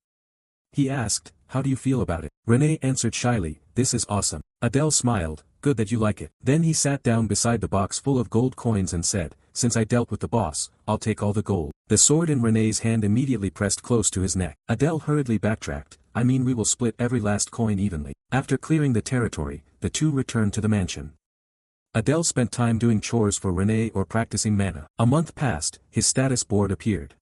He asked, how do you feel about it? Renee answered shyly, this is awesome. Adele smiled, good that you like it. Then he sat down beside the box full of gold coins and said, since I dealt with the boss, I'll take all the gold. The sword in Renee's hand immediately pressed close to his neck. Adele hurriedly backtracked, I mean we will split every last coin evenly. After clearing the territory, the two returned to the mansion. Adele spent time doing chores for Renee or practicing mana. A month passed, his status board appeared.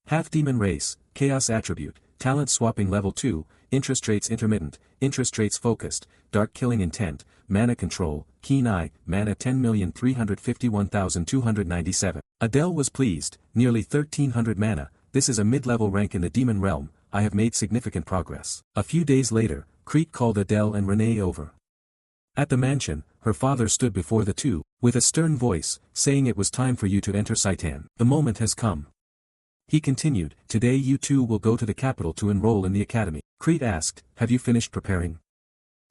Half-demon race, chaos attribute, talent swapping level 2, interest rates intermittent, interest rates focused, dark killing intent, mana control, keen eye, mana 10,351,297. Adele was pleased, nearly 1300 mana, this is a mid-level rank in the demon realm, I have made significant progress. A few days later, Crete called Adele and Renee over. At the mansion, her father stood before the two, with a stern voice, saying it was time for you to enter Saitan. The moment has come. He continued, today you two will go to the capital to enroll in the academy. Crete asked, have you finished preparing?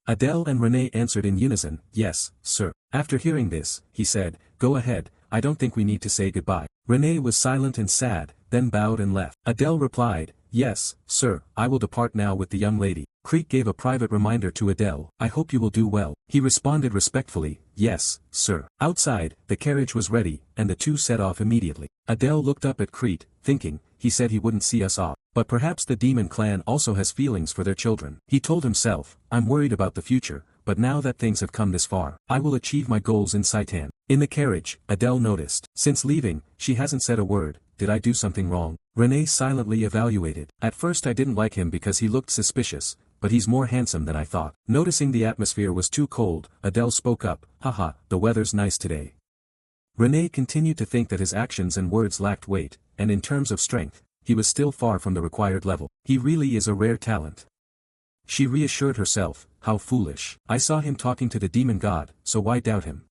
Adele and Renee answered in unison, yes, sir. After hearing this, he said, go ahead, I don't think we need to say goodbye. Renee was silent and sad, then bowed and left. Adele replied, yes, sir, I will depart now with the young lady. Crete gave a private reminder to Adele, I hope you will do well. He responded respectfully, yes, sir. Outside, the carriage was ready, and the two set off immediately. Adele looked up at Crete, thinking, he said he wouldn't see us off. But perhaps the demon clan also has feelings for their children. He told himself, I'm worried about the future, but now that things have come this far, I will achieve my goals in Saitan. In the carriage, Adele noticed, since leaving, she hasn't said a word, did I do something wrong? Renee silently evaluated. At first I didn't like him because he looked suspicious, but he's more handsome than I thought. Noticing the atmosphere was too cold, Adele spoke up, haha, the weather's nice today. Renee continued to think that his actions and words lacked weight, and in terms of strength, he was still far from the required level. He really is a rare talent. She reassured herself, how foolish. I saw him talking to the demon god, so why doubt him?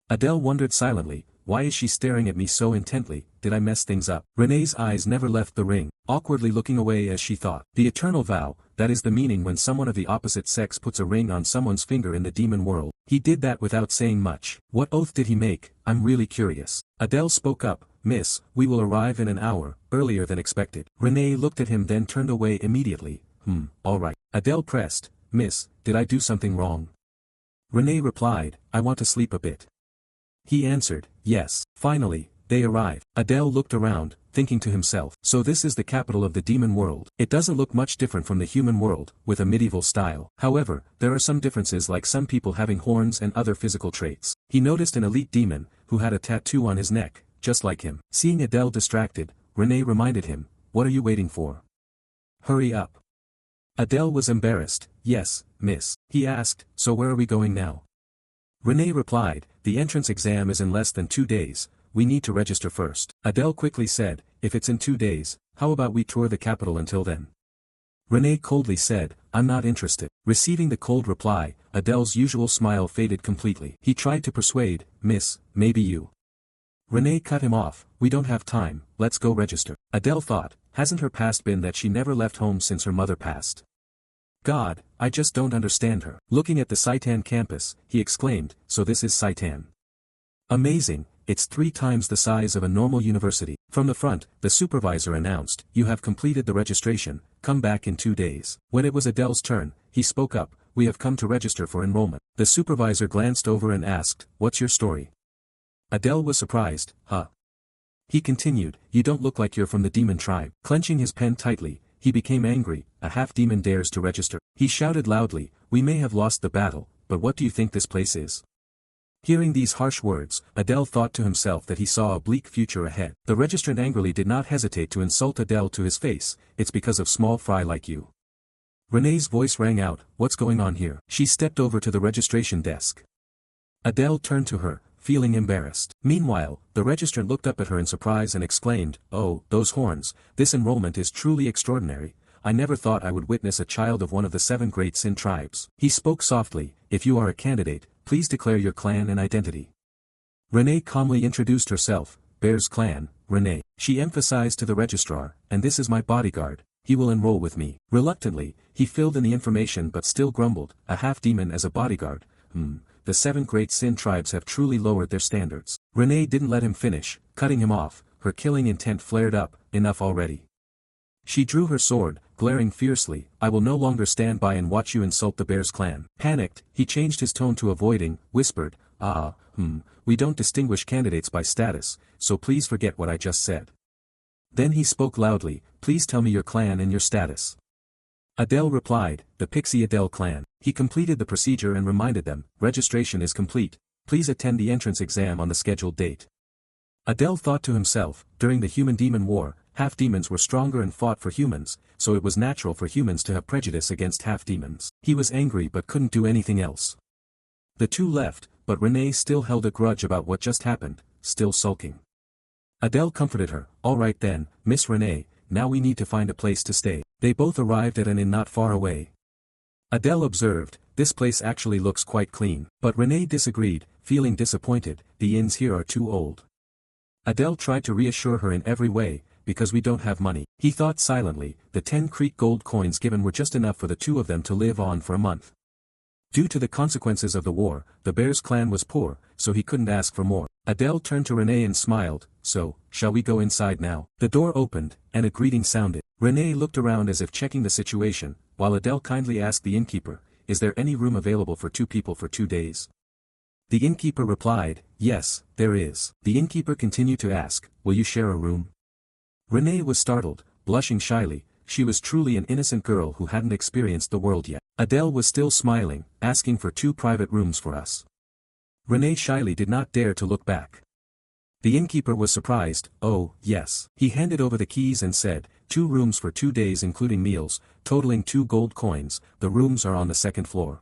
Adele wondered silently, why is she staring at me so intently, did I mess things up? Renee's eyes never left the ring, awkwardly looking away as she thought. The eternal vow, that is the meaning when someone of the opposite sex puts a ring on someone's finger in the demon world. He did that without saying much. What oath did he make? I'm really curious. Adele spoke up, Miss, we will arrive in an hour, earlier than expected. Renee looked at him then turned away immediately. Alright. Adele pressed, Miss, did I do something wrong? Renee replied, I want to sleep a bit. He answered, yes. Finally, they arrived. Adele looked around, thinking to himself, so this is the capital of the demon world. It doesn't look much different from the human world, with a medieval style. However, there are some differences like some people having horns and other physical traits. He noticed an elite demon, who had a tattoo on his neck, just like him. Seeing Adele distracted, Renee reminded him, what are you waiting for? Hurry up. Adele was embarrassed, yes, miss. He asked, so where are we going now? Renee replied, the entrance exam is in less than 2 days, we need to register first. Adele quickly said, if it's in 2 days, how about we tour the capital until then? Renee coldly said, I'm not interested. Receiving the cold reply, Adele's usual smile faded completely. He tried to persuade, Miss, maybe you. Renee cut him off, we don't have time, let's go register. Adele thought, hasn't her past been that she never left home since her mother passed? God, I just don't understand her. Looking at the Saitan campus, he exclaimed, so this is Saitan. Amazing, it's 3 times the size of a normal university. From the front, the supervisor announced, you have completed the registration, come back in 2 days. When it was Adele's turn, he spoke up, we have come to register for enrollment. The supervisor glanced over and asked, what's your story? Adele was surprised, huh? He continued, you don't look like you're from the demon tribe. Clenching his pen tightly, he became angry, a half-demon dares to register. He shouted loudly, we may have lost the battle, but what do you think this place is? Hearing these harsh words, Adele thought to himself that he saw a bleak future ahead. The registrant angrily did not hesitate to insult Adele to his face, "It's because of small fry like you." Renee's voice rang out, "What's going on here?" She stepped over to the registration desk. Adele turned to her, feeling embarrassed. Meanwhile, the registrant looked up at her in surprise and exclaimed, "Oh, those horns, this enrollment is truly extraordinary. I never thought I would witness a child of one of the 7 great Sin tribes." He spoke softly, "If you are a candidate, please declare your clan and identity." Renee calmly introduced herself, "Bear's clan, Renee." She emphasized to the registrar, "And this is my bodyguard, he will enroll with me." Reluctantly, he filled in the information but still grumbled, "A half-demon as a bodyguard, the 7 great Sin tribes have truly lowered their standards." Renee didn't let him finish, cutting him off, her killing intent flared up, "Enough already." She drew her sword, glaring fiercely, "I will no longer stand by and watch you insult the Bear's clan." Panicked, he changed his tone to avoiding, whispered, We don't distinguish candidates by status, so please forget what I just said." Then he spoke loudly, "Please tell me your clan and your status." Adele replied, "The Pixie Adele clan." He completed the procedure and reminded them, "Registration is complete, please attend the entrance exam on the scheduled date." Adele thought to himself, during the Human-Demon War, half-demons were stronger and fought for humans, so it was natural for humans to have prejudice against half-demons. He was angry but couldn't do anything else. The two left, but Renee still held a grudge about what just happened, still sulking. Adele comforted her, "All right then, Miss Renee, now we need to find a place to stay." They both arrived at an inn not far away. Adele observed, "This place actually looks quite clean." But Renee disagreed, feeling disappointed, "The inns here are too old." Adele tried to reassure her in every way, "Because we don't have money." He thought silently, the 10 Creek gold coins given were just enough for the two of them to live on for a month. Due to the consequences of the war, the Bear's clan was poor, so he couldn't ask for more. Adele turned to Renee and smiled, "So, shall we go inside now?" The door opened, and a greeting sounded. Renee looked around as if checking the situation, while Adele kindly asked the innkeeper, "Is there any room available for 2 people for 2 days?" The innkeeper replied, "Yes, there is." The innkeeper continued to ask, "Will you share a room?" Renee was startled, blushing shyly. She was truly an innocent girl who hadn't experienced the world yet. Adele was still smiling, asking for 2 private rooms for us. Renee shyly did not dare to look back. The innkeeper was surprised, "Oh, yes." He handed over the keys and said, 2 rooms for 2 days including meals, totaling 2 gold coins, the rooms are on the 2nd floor.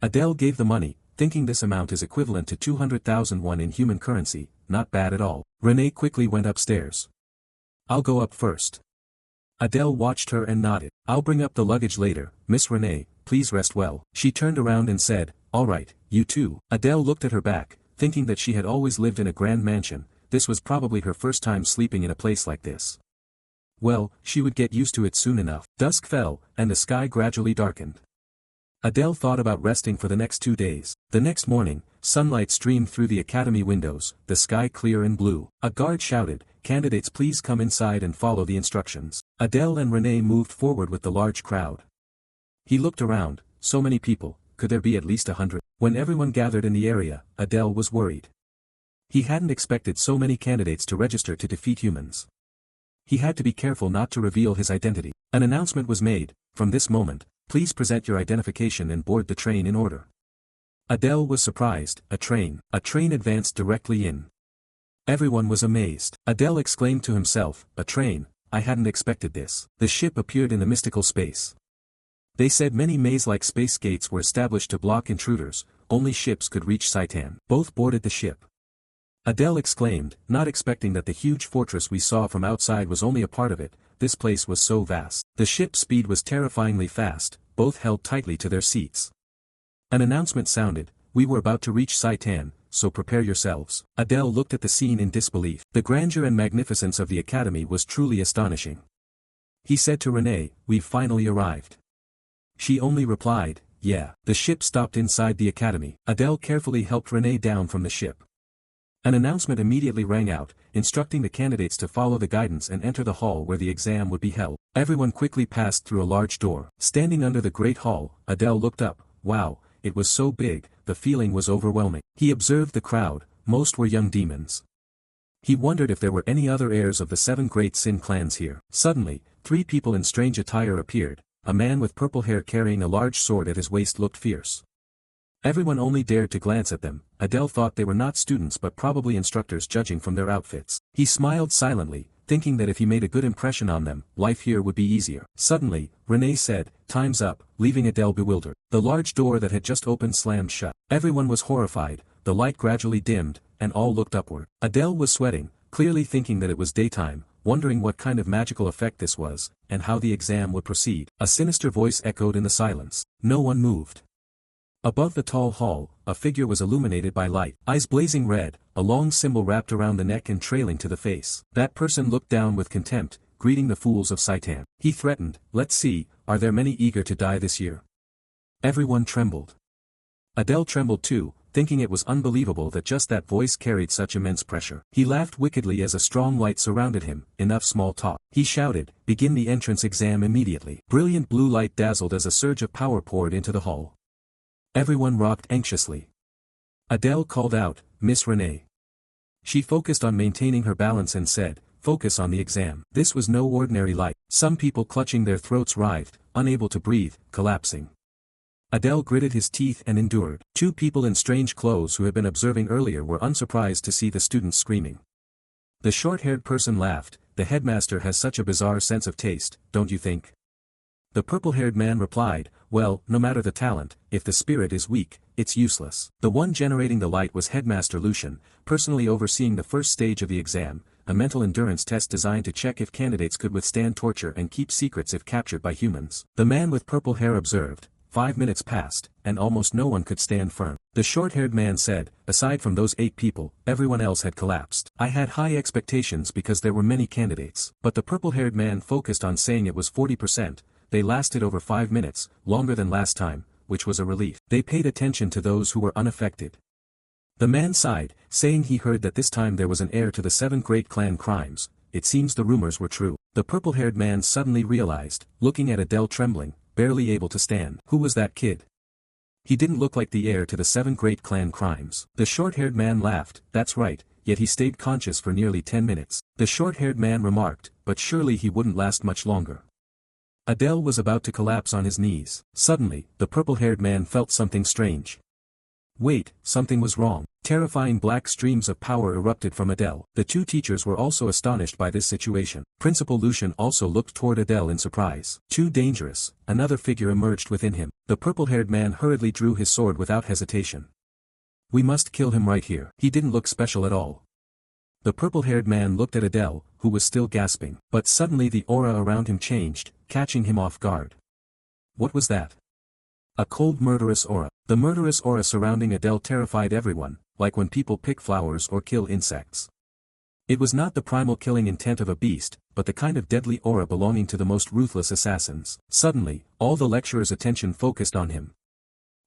Adele gave the money, thinking this amount is equivalent to 200,000 won in human currency, not bad at all. Renee quickly went upstairs. "I'll go up first." Adele watched her and nodded. "I'll bring up the luggage later, Miss Renee, please rest well." She turned around and said, "All right, you too." Adele looked at her back, thinking that she had always lived in a grand mansion. This was probably her first time sleeping in a place like this. Well, she would get used to it soon enough. Dusk fell, and the sky gradually darkened. Adele thought about resting for the next 2 days. The next morning, sunlight streamed through the academy windows, the sky clear and blue. A guard shouted, "Candidates please come inside and follow the instructions." Adele and Renee moved forward with the large crowd. He looked around, so many people, could there be at least 100? When everyone gathered in the area, Adele was worried. He hadn't expected so many candidates to register to defeat humans. He had to be careful not to reveal his identity. An announcement was made, "From this moment, please present your identification and board the train in order." Adele was surprised, a train advanced directly in. Everyone was amazed. Adele exclaimed to himself, "A train, I hadn't expected this." The ship appeared in the mystical space. They said many maze-like space gates were established to block intruders, only ships could reach Saitan. Both boarded the ship. Adele exclaimed, not expecting that the huge fortress we saw from outside was only a part of it, this place was so vast. The ship's speed was terrifyingly fast, both held tightly to their seats. An announcement sounded, "We were about to reach Saitan, so prepare yourselves." Adele looked at the scene in disbelief. The grandeur and magnificence of the academy was truly astonishing. He said to Renee, "We've finally arrived." She only replied, "Yeah." The ship stopped inside the academy. Adele carefully helped Renee down from the ship. An announcement immediately rang out, instructing the candidates to follow the guidance and enter the hall where the exam would be held. Everyone quickly passed through a large door. Standing under the great hall, Adele looked up. Wow, it was so big, the feeling was overwhelming. He observed the crowd, most were young demons. He wondered if there were any other heirs of the 7 great Sin clans here. Suddenly, 3 people in strange attire appeared. A man with purple hair carrying a large sword at his waist looked fierce. Everyone only dared to glance at them. Adele thought they were not students but probably instructors judging from their outfits. He smiled silently, thinking that if he made a good impression on them, life here would be easier. Suddenly, Renee said, "Time's up," leaving Adele bewildered. The large door that had just opened slammed shut. Everyone was horrified, the light gradually dimmed, and all looked upward. Adele was sweating, clearly thinking that it was daytime, wondering what kind of magical effect this was, and how the exam would proceed. A sinister voice echoed in the silence. No one moved. Above the tall hall, a figure was illuminated by light, eyes blazing red, a long symbol wrapped around the neck and trailing to the face. That person looked down with contempt, greeting the fools of Saitan. He threatened, "Let's see, are there many eager to die this year?" Everyone trembled. Adele trembled too, thinking it was unbelievable that just that voice carried such immense pressure. He laughed wickedly as a strong light surrounded him. Enough small talk. He shouted, "Begin the entrance exam immediately." Brilliant blue light dazzled as a surge of power poured into the hall. Everyone rocked anxiously. Adele called out, "Miss Renee." She focused on maintaining her balance and said, "Focus on the exam." This was no ordinary light. Some people clutching their throats writhed, unable to breathe, collapsing. Adele gritted his teeth and endured. Two people in strange clothes who had been observing earlier were unsurprised to see the students screaming. The short-haired person laughed, "The headmaster has such a bizarre sense of taste, don't you think?" The purple-haired man replied, "Well, no matter the talent, if the spirit is weak, it's useless." The one generating the light was Headmaster Lucian, personally overseeing the first stage of the exam, a mental endurance test designed to check if candidates could withstand torture and keep secrets if captured by humans. The man with purple hair observed. 5 minutes passed, and almost no one could stand firm. The short-haired man said, "Aside from those 8 people, everyone else had collapsed. I had high expectations because there were many candidates." But the purple-haired man focused on saying it was 40%, they lasted over 5 minutes, longer than last time, which was a relief. They paid attention to those who were unaffected. The man sighed, saying he heard that this time there was an heir to the 7 great clan crimes. It seems the rumors were true. The purple-haired man suddenly realized, looking at Adele trembling, barely able to stand. Who was that kid? He didn't look like the heir to the 7 great clan crimes. The short-haired man laughed, "That's right, yet he stayed conscious for nearly 10 minutes. The short-haired man remarked, "But surely he wouldn't last much longer." Adele was about to collapse on his knees. Suddenly, the purple-haired man felt something strange. Wait, something was wrong. Terrifying black streams of power erupted from Adele. The 2 teachers were also astonished by this situation. Principal Lucian also looked toward Adele in surprise. Too dangerous, another figure emerged within him. The purple-haired man hurriedly drew his sword without hesitation. "We must kill him right here." He didn't look special at all. The purple-haired man looked at Adele, who was still gasping. But suddenly the aura around him changed, catching him off guard. What was that? A cold murderous aura. The murderous aura surrounding Adele terrified everyone, like when people pick flowers or kill insects. It was not the primal killing intent of a beast, but the kind of deadly aura belonging to the most ruthless assassins. Suddenly, all the lecturer's attention focused on him.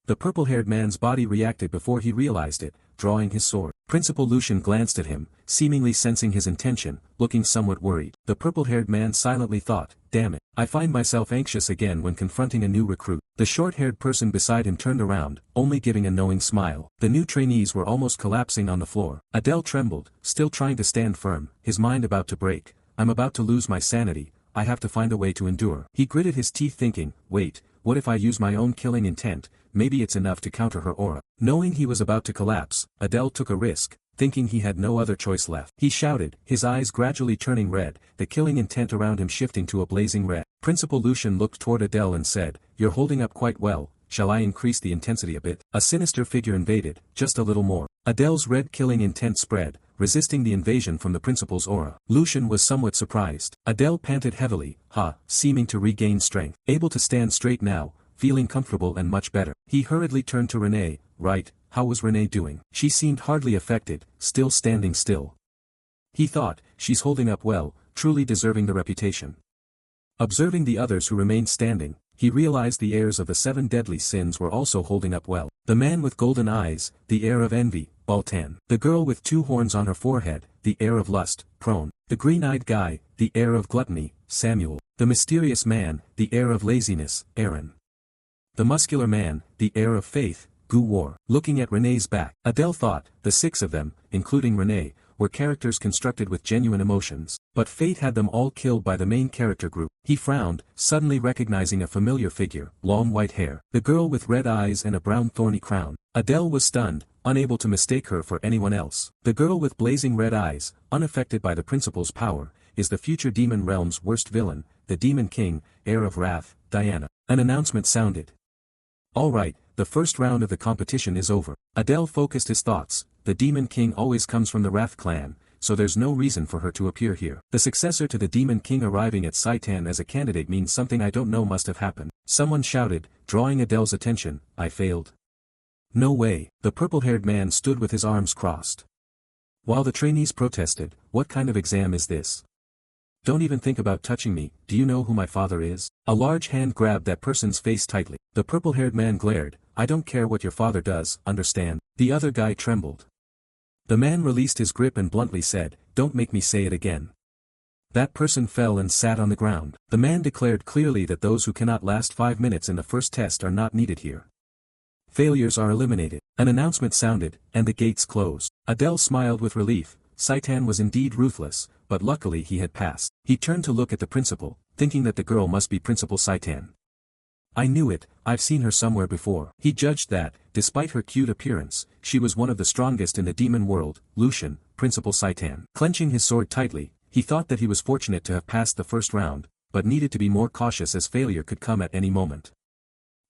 The purple-haired man's body reacted before he realized it, drawing his sword. Principal Lucian glanced at him, seemingly sensing his intention, looking somewhat worried. The purple-haired man silently thought, "Damn it, I find myself anxious again when confronting a new recruit." The short-haired person beside him turned around, only giving a knowing smile. The new trainees were almost collapsing on the floor. Adele trembled, still trying to stand firm, his mind about to break. "I'm about to lose my sanity, I have to find a way to endure." He gritted his teeth thinking, "Wait, what if I use my own killing intent? Maybe it's enough to counter her aura." Knowing he was about to collapse, Adele took a risk, thinking he had no other choice left. He shouted, his eyes gradually turning red, the killing intent around him shifting to a blazing red. Principal Lucian looked toward Adele and said, "You're holding up quite well, shall I increase the intensity a bit?" A sinister figure invaded, just a little more. Adele's red killing intent spread, resisting the invasion from the principal's aura. Lucian was somewhat surprised. Adele panted heavily, seeming to regain strength. Able to stand straight now, feeling comfortable and much better. He hurriedly turned to Renee, "Right, how was Renee doing?" She seemed hardly affected, still standing still. He thought, "She's holding up well, truly deserving the reputation." Observing the others who remained standing, he realized the heirs of the 7 deadly sins were also holding up well. The man with golden eyes, the heir of envy, Baltan. The girl with 2 horns on her forehead, the heir of lust, Prone. The green-eyed guy, the heir of gluttony, Samuel. The mysterious man, the heir of laziness, Aaron. The muscular man, the heir of faith, Gu War. Looking at Renee's back, Adele thought, the 6 of them, including Renee, were characters constructed with genuine emotions. But fate had them all killed by the main character group. He frowned, suddenly recognizing a familiar figure, long white hair. The girl with red eyes and a brown thorny crown. Adele was stunned, unable to mistake her for anyone else. The girl with blazing red eyes, unaffected by the principal's power, is the future demon realm's worst villain, the Demon King, heir of wrath, Diana. An announcement sounded. All right, the first round of the competition is over. Adele focused his thoughts. The Demon King always comes from the Wrath clan, so there's no reason for her to appear here. The successor to the Demon King arriving at Saitan as a candidate means something I don't know must have happened. Someone shouted, drawing Adele's attention. I failed. No way. The purple-haired man stood with his arms crossed. While the trainees protested, what kind of exam is this? Don't even think about touching me. Do you know who my father is? A large hand grabbed that person's face tightly. The purple-haired man glared. I don't care what your father does, understand? The other guy trembled. The man released his grip and bluntly said, don't make me say it again. That person fell and sat on the ground. The man declared clearly that those who cannot last 5 minutes in the first test are not needed here. Failures are eliminated. An announcement sounded, and the gates closed. Adele smiled with relief. Saitan was indeed ruthless, but luckily he had passed. He turned to look at the principal, thinking that the girl must be Principal Saitan. I knew it, I've seen her somewhere before. He judged that, despite her cute appearance, she was one of the strongest in the demon world. Lucian, Principal Saitan. Clenching his sword tightly, he thought that he was fortunate to have passed the first round, but needed to be more cautious as failure could come at any moment.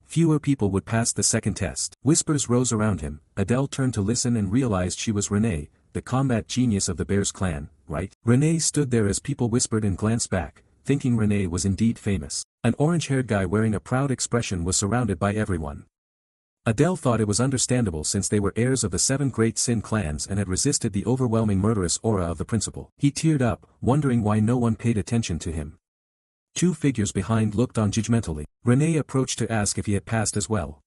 Fewer people would pass the second test. Whispers rose around him. Adele turned to listen and realized she was Renee, the combat genius of the Bears clan, right? Renee stood there as people whispered and glanced back, thinking Renee was indeed famous. An orange-haired guy wearing a proud expression was surrounded by everyone. Adele thought it was understandable since they were heirs of the 7 great Sin clans and had resisted the overwhelming murderous aura of the principal. He teared up, wondering why no one paid attention to him. 2 figures behind looked on judgmentally. Renee approached to ask if he had passed as well.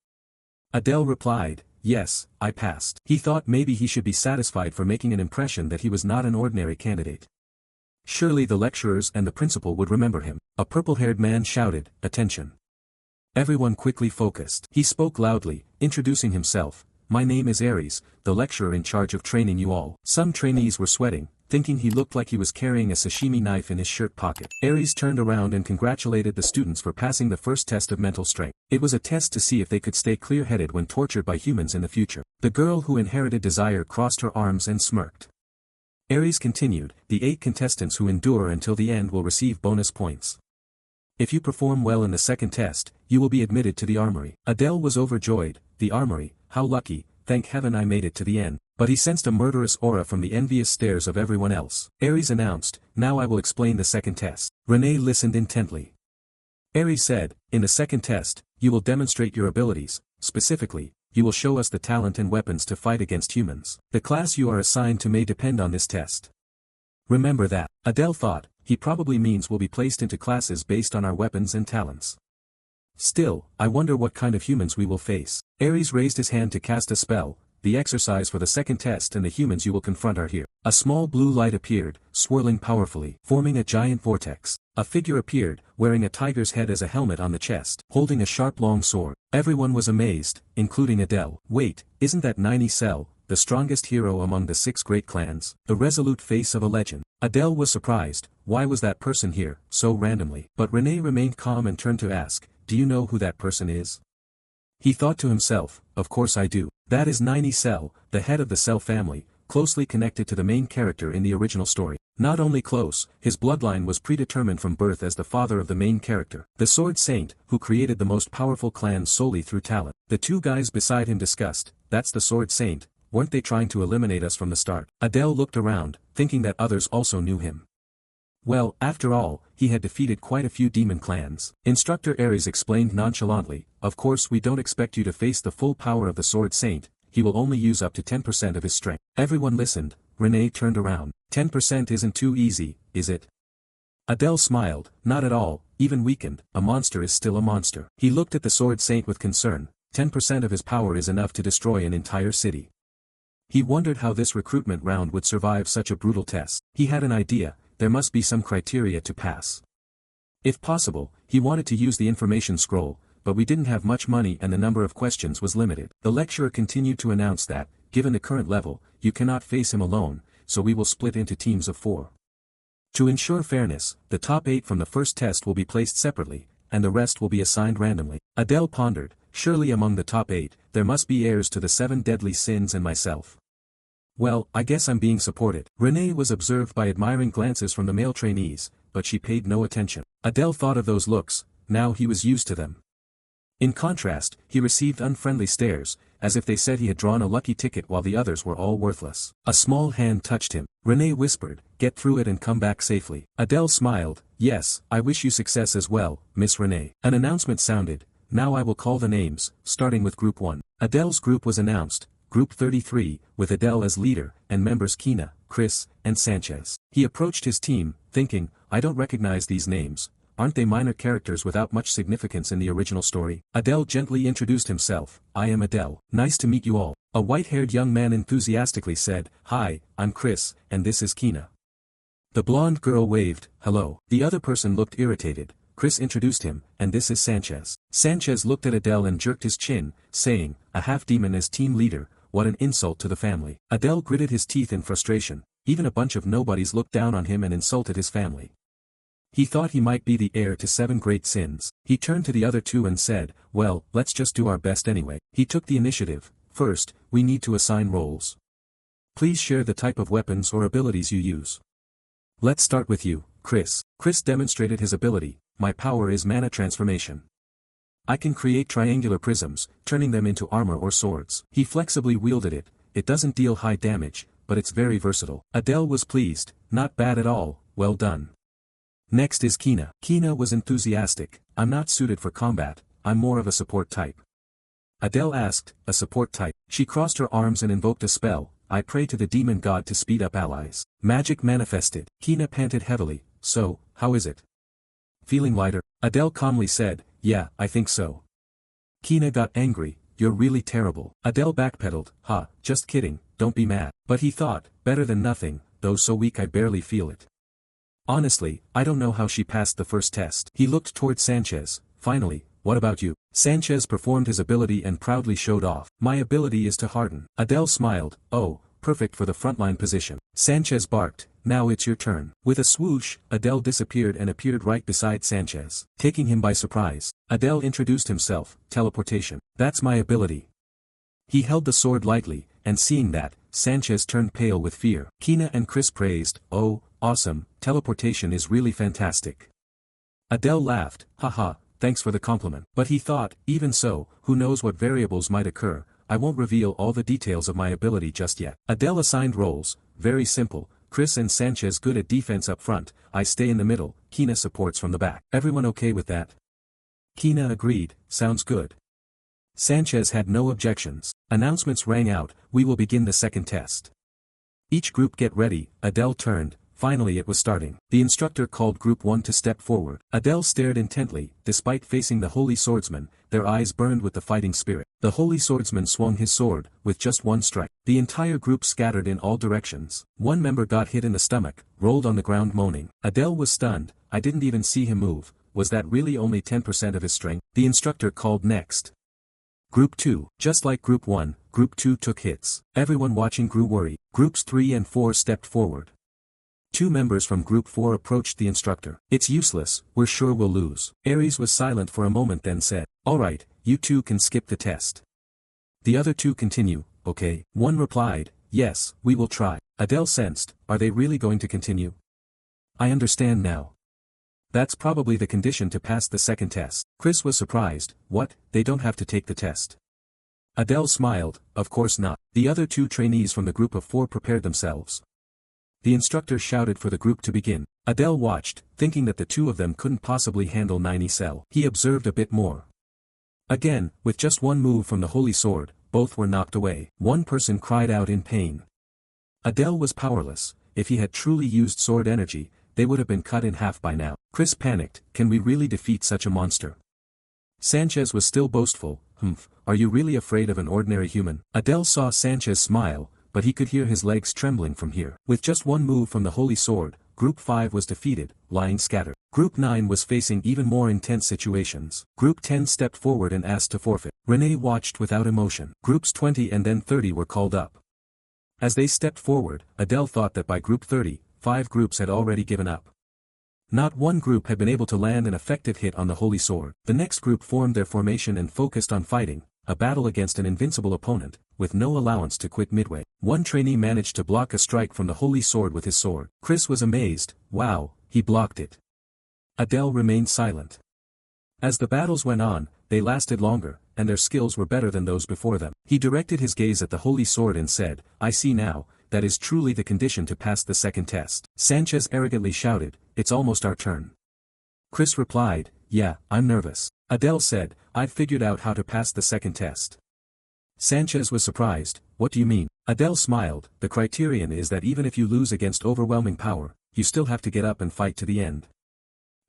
Adele replied, yes, I passed. He thought maybe he should be satisfied for making an impression that he was not an ordinary candidate. Surely the lecturers and the principal would remember him. A purple-haired man shouted, attention. Everyone quickly focused. He spoke loudly, introducing himself. My name is Ares, the lecturer in charge of training you all. Some trainees were sweating, thinking he looked like he was carrying a sashimi knife in his shirt pocket. Ares turned around and congratulated the students for passing the first test of mental strength. It was a test to see if they could stay clear-headed when tortured by humans in the future. The girl who inherited desire crossed her arms and smirked. Ares continued, the 8 contestants who endure until the end will receive bonus points. If you perform well in the second test, you will be admitted to the armory. Adele was overjoyed. The armory, how lucky, thank heaven I made it to the end. But he sensed a murderous aura from the envious stares of everyone else. Ares announced, now I will explain the second test. Renee listened intently. Ares said, in the second test, you will demonstrate your abilities. Specifically, you will show us the talent and weapons to fight against humans. The class you are assigned to may depend on this test. Remember that. Adele thought, he probably means we'll be placed into classes based on our weapons and talents. Still, I wonder what kind of humans we will face. Ares raised his hand to cast a spell. The exercise for the second test and the humans you will confront are here. A small blue light appeared, swirling powerfully, forming a giant vortex. A figure appeared, wearing a tiger's head as a helmet on the chest, holding a sharp long sword. Everyone was amazed, including Adele. Wait, isn't that Nini Cell, the strongest hero among the 6 great clans? The resolute face of a legend. Adele was surprised, why was that person here, so randomly? But Renee remained calm and turned to ask, do you know who that person is? He thought to himself, of course I do. That is Nini Cell, the head of the Cell family, closely connected to the main character in the original story. Not only close, his bloodline was predetermined from birth as the father of the main character, the Sword Saint, who created the most powerful clan solely through talent. The 2 guys beside him discussed, that's the Sword Saint, weren't they trying to eliminate us from the start? Adele looked around, thinking that others also knew him. Well, after all, he had defeated quite a few demon clans. Instructor Ares explained nonchalantly, of course we don't expect you to face the full power of the Sword Saint, he will only use up to 10% of his strength. Everyone listened. Renee turned around. 10% isn't too easy, is it? Adele smiled, not at all, even weakened, a monster is still a monster. He looked at the Sword Saint with concern. 10% of his power is enough to destroy an entire city. He wondered how this recruitment round would survive such a brutal test. He had an idea, there must be some criteria to pass. If possible, he wanted to use the information scroll, but we didn't have much money and the number of questions was limited. The lecturer continued to announce that, given the current level, you cannot face him alone, so we will split into teams of 4. To ensure fairness, the top 8 from the first test will be placed separately, and the rest will be assigned randomly. Adele pondered, surely among the top 8, there must be heirs to the 7 deadly sins and myself. Well, I guess I'm being supported. Renee was observed by admiring glances from the male trainees, but she paid no attention. Adele thought of those looks, now he was used to them. In contrast, he received unfriendly stares, as if they said he had drawn a lucky ticket while the others were all worthless. A small hand touched him. Renee whispered, "Get through it and come back safely." Adele smiled, "Yes, I wish you success as well, Miss Renee." An announcement sounded, "Now I will call the names, starting with Group 1. Adele's group was announced, Group 33, with Adele as leader, and members Kina, Chris, and Sanchez. He approached his team, thinking, I don't recognize these names. Aren't they minor characters without much significance in the original story? Adele gently introduced himself, "I am Adele. Nice to meet you all." A white-haired young man enthusiastically said, "Hi, I'm Chris, and this is Kina." The blonde girl waved, "Hello." The other person looked irritated. Chris introduced him, "And this is Sanchez." Sanchez looked at Adele and jerked his chin, saying, "A half-demon as team leader, what an insult to the family." Adele gritted his teeth in frustration. Even a bunch of nobodies looked down on him and insulted his family. He thought he might be the heir to 7 great sins. He turned to the other 2 and said, "Well, let's just do our best anyway." He took the initiative. "First, we need to assign roles. Please share the type of weapons or abilities you use. Let's start with you, Chris." Chris demonstrated his ability. "My power is mana transformation. I can create triangular prisms, turning them into armor or swords." He flexibly wielded it. It doesn't deal high damage, but it's very versatile. Adele was pleased. "Not bad at all, well done." Next is Kina. Kina was enthusiastic. "I'm not suited for combat, I'm more of a support type." Adele asked, "A support type?" She crossed her arms and invoked a spell, "I pray to the demon god to speed up allies." Magic manifested. Kina panted heavily, "So, how is it? Feeling lighter?" Adele calmly said, "Yeah, I think so." Kina got angry, "You're really terrible." Adele backpedaled, "Ha, just kidding, don't be mad." But he thought, better than nothing, though so weak I barely feel it. Honestly, I don't know how she passed the first test. He looked toward Sanchez. "Finally, what about you?" Sanchez performed his ability and proudly showed off. "My ability is to harden." Adele smiled, "Oh, perfect for the frontline position." Sanchez barked, "Now it's your turn." With a swoosh, Adele disappeared and appeared right beside Sanchez, taking him by surprise. Adele introduced himself, "Teleportation. That's my ability." He held the sword lightly, and seeing that, Sanchez turned pale with fear. Kina and Chris praised, "Oh, awesome, teleportation is really fantastic." Adele laughed, "Haha, thanks for the compliment." But he thought, even so, who knows what variables might occur, I won't reveal all the details of my ability just yet. Adele assigned roles, very simple, Chris and Sanchez good at defense up front, I stay in the middle, Kina supports from the back. Everyone okay with that? Kina agreed, "Sounds good." Sanchez had no objections. Announcements rang out, "We will begin the second test. Each group get ready." Adele turned. Finally it was starting. The instructor called Group 1 to step forward. Adele stared intently. Despite facing the Holy Swordsman, their eyes burned with the fighting spirit. The Holy Swordsman swung his sword, with just one strike. The entire group scattered in all directions. One member got hit in the stomach, rolled on the ground moaning. Adele was stunned. "I didn't even see him move. Was that really only 10% of his strength?" The instructor called next. Group 2. Just like Group 1, Group 2 took hits. Everyone watching grew worried. Groups 3 and 4 stepped forward. 2 members from Group 4 approached the instructor. "It's useless, we're sure we'll lose." Aries was silent for a moment then said, "Alright, you 2 can skip the test." The other 2 continue, "Okay." One replied, "Yes, we will try." Adele sensed, are they really going to continue? I understand now. That's probably the condition to pass the second test. Chris was surprised, "What, they don't have to take the test?" Adele smiled, "Of course not." The other 2 trainees from the group of 4 prepared themselves. The instructor shouted for the group to begin. Adele watched, thinking that the 2 of them couldn't possibly handle 9 cell. He observed a bit more. Again, with just one move from the holy sword, both were knocked away. One person cried out in pain. Adele was powerless. If he had truly used sword energy, they would have been cut in half by now. Chris panicked, "Can we really defeat such a monster?" Sanchez was still boastful, "Humph, are you really afraid of an ordinary human?" Adele saw Sanchez smile, but he could hear his legs trembling from here. With just one move from the holy sword, Group 5 was defeated, lying scattered. Group 9 was facing even more intense situations. Group 10 stepped forward and asked to forfeit. Renee watched without emotion. Groups 20 and then 30 were called up. As they stepped forward, Adele thought that by group 30, 5 groups had already given up. Not one group had been able to land an effective hit on the holy sword. The next group formed their formation and focused on fighting, a battle against an invincible opponent, with no allowance to quit midway. One trainee managed to block a strike from the holy sword with his sword. Chris was amazed. Wow, he blocked it. Adele remained silent. As the battles went on, they lasted longer, and their skills were better than those before them. He directed his gaze at the holy sword and said, I see now, that is truly the condition to pass the second test. Sanchez arrogantly shouted, it's almost our turn. Chris replied, yeah, I'm nervous. Adele said, I've figured out how to pass the second test. Sanchez was surprised, what do you mean? Adele smiled, the criterion is that even if you lose against overwhelming power, you still have to get up and fight to the end.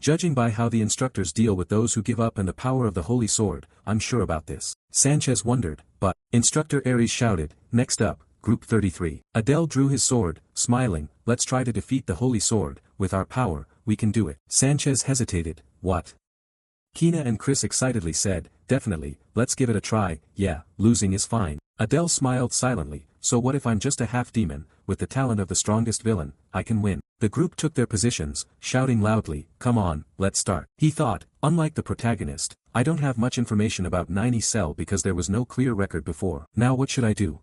Judging by how the instructors deal with those who give up and the power of the holy sword, I'm sure about this. Sanchez wondered, but, Instructor Aries shouted, next up, Group 33. Adele drew his sword, smiling, let's try to defeat the holy sword, with our power, we can do it. Sanchez hesitated, what? Kina and Chris excitedly said, definitely, let's give it a try, yeah, losing is fine. Adele smiled silently, so what if I'm just a half-demon, with the talent of the strongest villain, I can win. The group took their positions, shouting loudly, come on, let's start. He thought, unlike the protagonist, I don't have much information about 90 Cell because there was no clear record before. Now what should I do?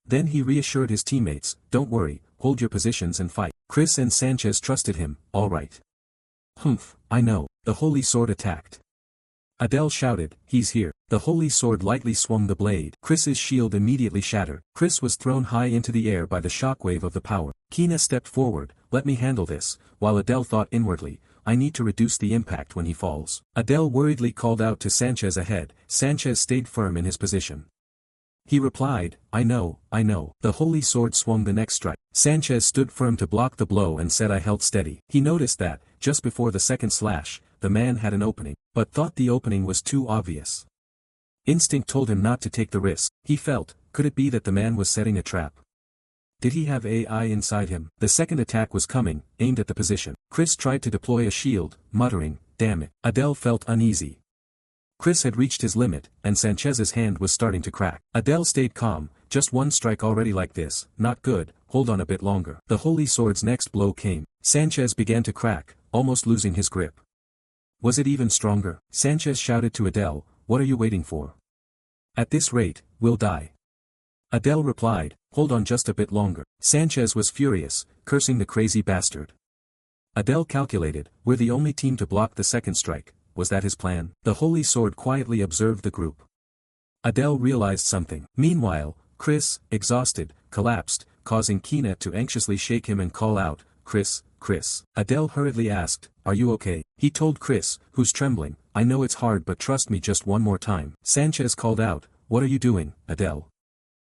Then he reassured his teammates, don't worry, hold your positions and fight. Chris and Sanchez trusted him, alright. Humph, I know, the holy sword attacked. Adele shouted, he's here. The holy sword lightly swung the blade. Chris's shield immediately shattered. Chris was thrown high into the air by the shockwave of the power. Kina stepped forward, let me handle this, while Adele thought inwardly, I need to reduce the impact when he falls. Adele worriedly called out to Sanchez ahead. Sanchez stayed firm in his position. He replied, I know. The holy sword swung the next strike. Sanchez stood firm to block the blow and said I held steady. He noticed that, just before the second slash, the man had an opening, but thought the opening was too obvious. Instinct told him not to take the risk. He felt, could it be that the man was setting a trap? Did he have AI inside him? The second attack was coming, aimed at the position. Chris tried to deploy a shield, muttering, damn it. Adele felt uneasy. Chris had reached his limit, and Sanchez's hand was starting to crack. Adele stayed calm, just one strike already like this, not good, hold on a bit longer. The holy sword's next blow came. Sanchez began to crack, almost losing his grip. Was it even stronger? Sanchez shouted to Adele, what are you waiting for? At this rate, we'll die. Adele replied, hold on just a bit longer. Sanchez was furious, cursing the crazy bastard. Adele calculated, we're the only team to block the second strike. Was that his plan? The holy sword quietly observed the group. Adele realized something. Meanwhile, Chris, exhausted, collapsed, causing Kina to anxiously shake him and call out, Chris. Adele hurriedly asked, are you okay? He told Chris, who's trembling, I know it's hard but trust me just one more time. Sanchez called out, what are you doing, Adele?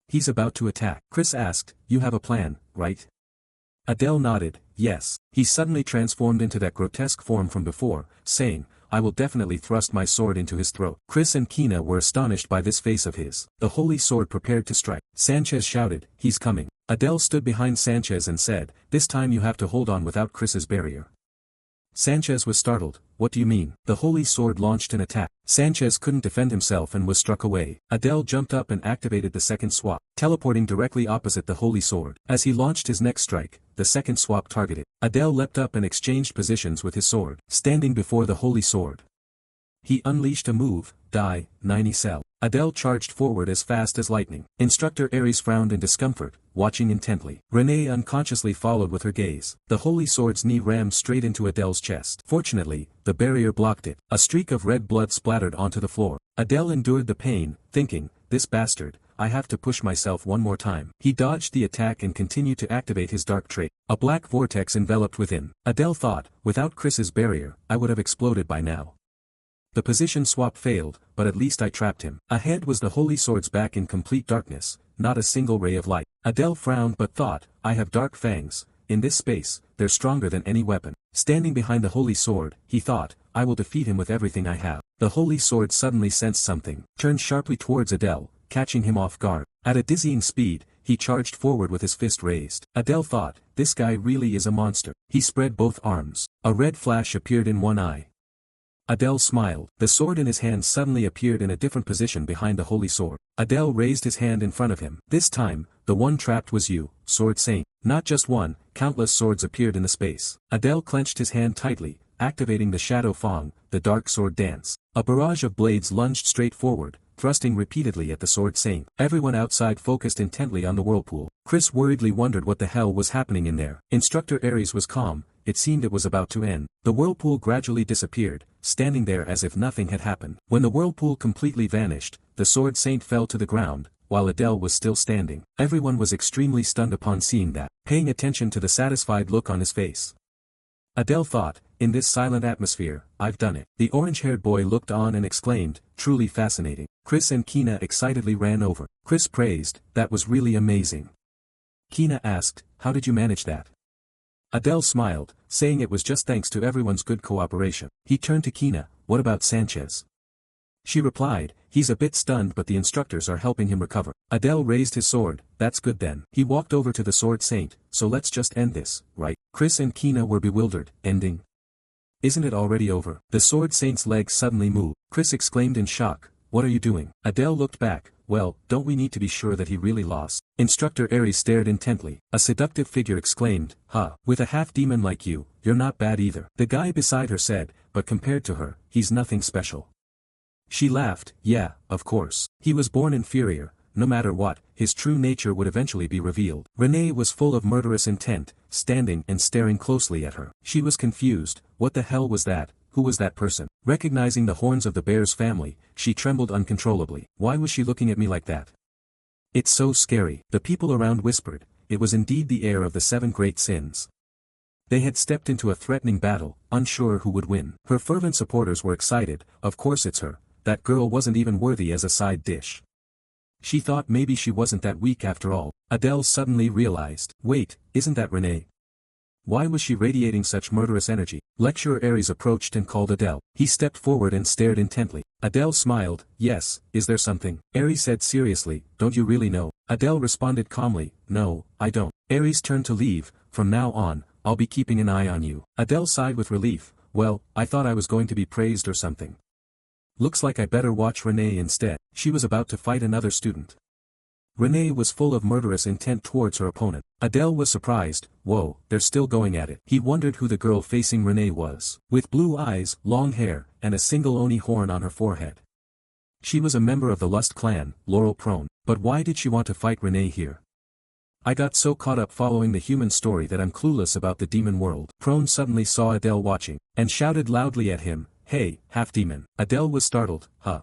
He's about to attack. Chris asked, you have a plan, right? Adele nodded, yes. He suddenly transformed into that grotesque form from before, saying, I will definitely thrust my sword into his throat. Chris and Kina were astonished by this face of his. The holy sword prepared to strike. Sanchez shouted, he's coming. Adele stood behind Sanchez and said, this time you have to hold on without Chris's barrier. Sanchez was startled, what do you mean? The holy sword launched an attack. Sanchez couldn't defend himself and was struck away. Adele jumped up and activated the second swap, teleporting directly opposite the holy sword. As he launched his next strike, the second swap targeted. Adele leapt up and exchanged positions with his sword, standing before the holy sword. He unleashed a move, die, 90 Cell. Adele charged forward as fast as lightning. Instructor Aries frowned in discomfort, watching intently. Renee unconsciously followed with her gaze. The holy sword's knee rammed straight into Adele's chest. Fortunately, the barrier blocked it. A streak of red blood splattered onto the floor. Adele endured the pain, thinking, this bastard, I have to push myself one more time. He dodged the attack and continued to activate his dark trait. A black vortex enveloped within. Adele thought, without Chris's barrier, I would have exploded by now. The position swap failed, but at least I trapped him. Ahead was the holy sword's back in complete darkness, not a single ray of light. Adele frowned but thought, I have dark fangs, in this space, they're stronger than any weapon. Standing behind the holy sword, he thought, I will defeat him with everything I have. The holy sword suddenly sensed something, turned sharply towards Adele, catching him off guard. At a dizzying speed, he charged forward with his fist raised. Adele thought, this guy really is a monster. He spread both arms. A red flash appeared in one eye. Adele smiled. The sword in his hand suddenly appeared in a different position behind the holy sword. Adele raised his hand in front of him. This time, the one trapped was you, Sword Saint. Not just one, countless swords appeared in the space. Adele clenched his hand tightly, activating the Shadow Fong, the dark sword dance. A barrage of blades lunged straight forward, thrusting repeatedly at the Sword Saint. Everyone outside focused intently on the whirlpool. Chris worriedly wondered what the hell was happening in there. Instructor Aries was calm. It seemed it was about to end. The whirlpool gradually disappeared, standing there as if nothing had happened. When the whirlpool completely vanished, the Sword Saint fell to the ground, while Adele was still standing. Everyone was extremely stunned upon seeing that, paying attention to the satisfied look on his face. Adele thought, in this silent atmosphere, I've done it. The orange-haired boy looked on and exclaimed, truly fascinating. Chris and Kina excitedly ran over. Chris praised, that was really amazing. Kina asked, how did you manage that? Adele smiled, saying it was just thanks to everyone's good cooperation. He turned to Kina, what about Sanchez? She replied, he's a bit stunned but the instructors are helping him recover. Adele raised his sword, that's good then. He walked over to the Sword Saint, so let's just end this, right? Chris and Kina were bewildered, ending? Isn't it already over? The Sword Saint's legs suddenly moved. Chris exclaimed in shock, what are you doing? Adele looked back, well, don't we need to be sure that he really lost? Instructor Aries stared intently. A seductive figure exclaimed, huh, with a half-demon like you, you're not bad either. The guy beside her said, but compared to her, he's nothing special. She laughed, yeah, of course. He was born inferior, no matter what, his true nature would eventually be revealed. Renee was full of murderous intent, standing and staring closely at her. She was confused, what the hell was that? Who was that person? Recognizing the horns of the bear's family, she trembled uncontrollably. Why was she looking at me like that? It's so scary. The people around whispered, it was indeed the heir of the 7 great sins. They had stepped into a threatening battle, unsure who would win. Her fervent supporters were excited, of course it's her, that girl wasn't even worthy as a side dish. She thought maybe she wasn't that weak after all. Adele suddenly realized, wait, isn't that Renee? Why was she radiating such murderous energy? Lecturer Aries approached and called Adele. He stepped forward and stared intently. Adele smiled, yes, is there something? Aries said seriously, don't you really know? Adele responded calmly, no, I don't. Aries turned to leave, from now on, I'll be keeping an eye on you. Adele sighed with relief, well, I thought I was going to be praised or something. Looks like I better watch Renee instead. She was about to fight another student. Renee was full of murderous intent towards her opponent. Adele was surprised, whoa, they're still going at it. He wondered who the girl facing Renee was. With blue eyes, long hair, and a single oni horn on her forehead. She was a member of the Lust clan, Laurel Prone. But why did she want to fight Renee here? I got so caught up following the human story that I'm clueless about the demon world. Prone suddenly saw Adele watching, and shouted loudly at him, hey, half-demon. Adele was startled, huh?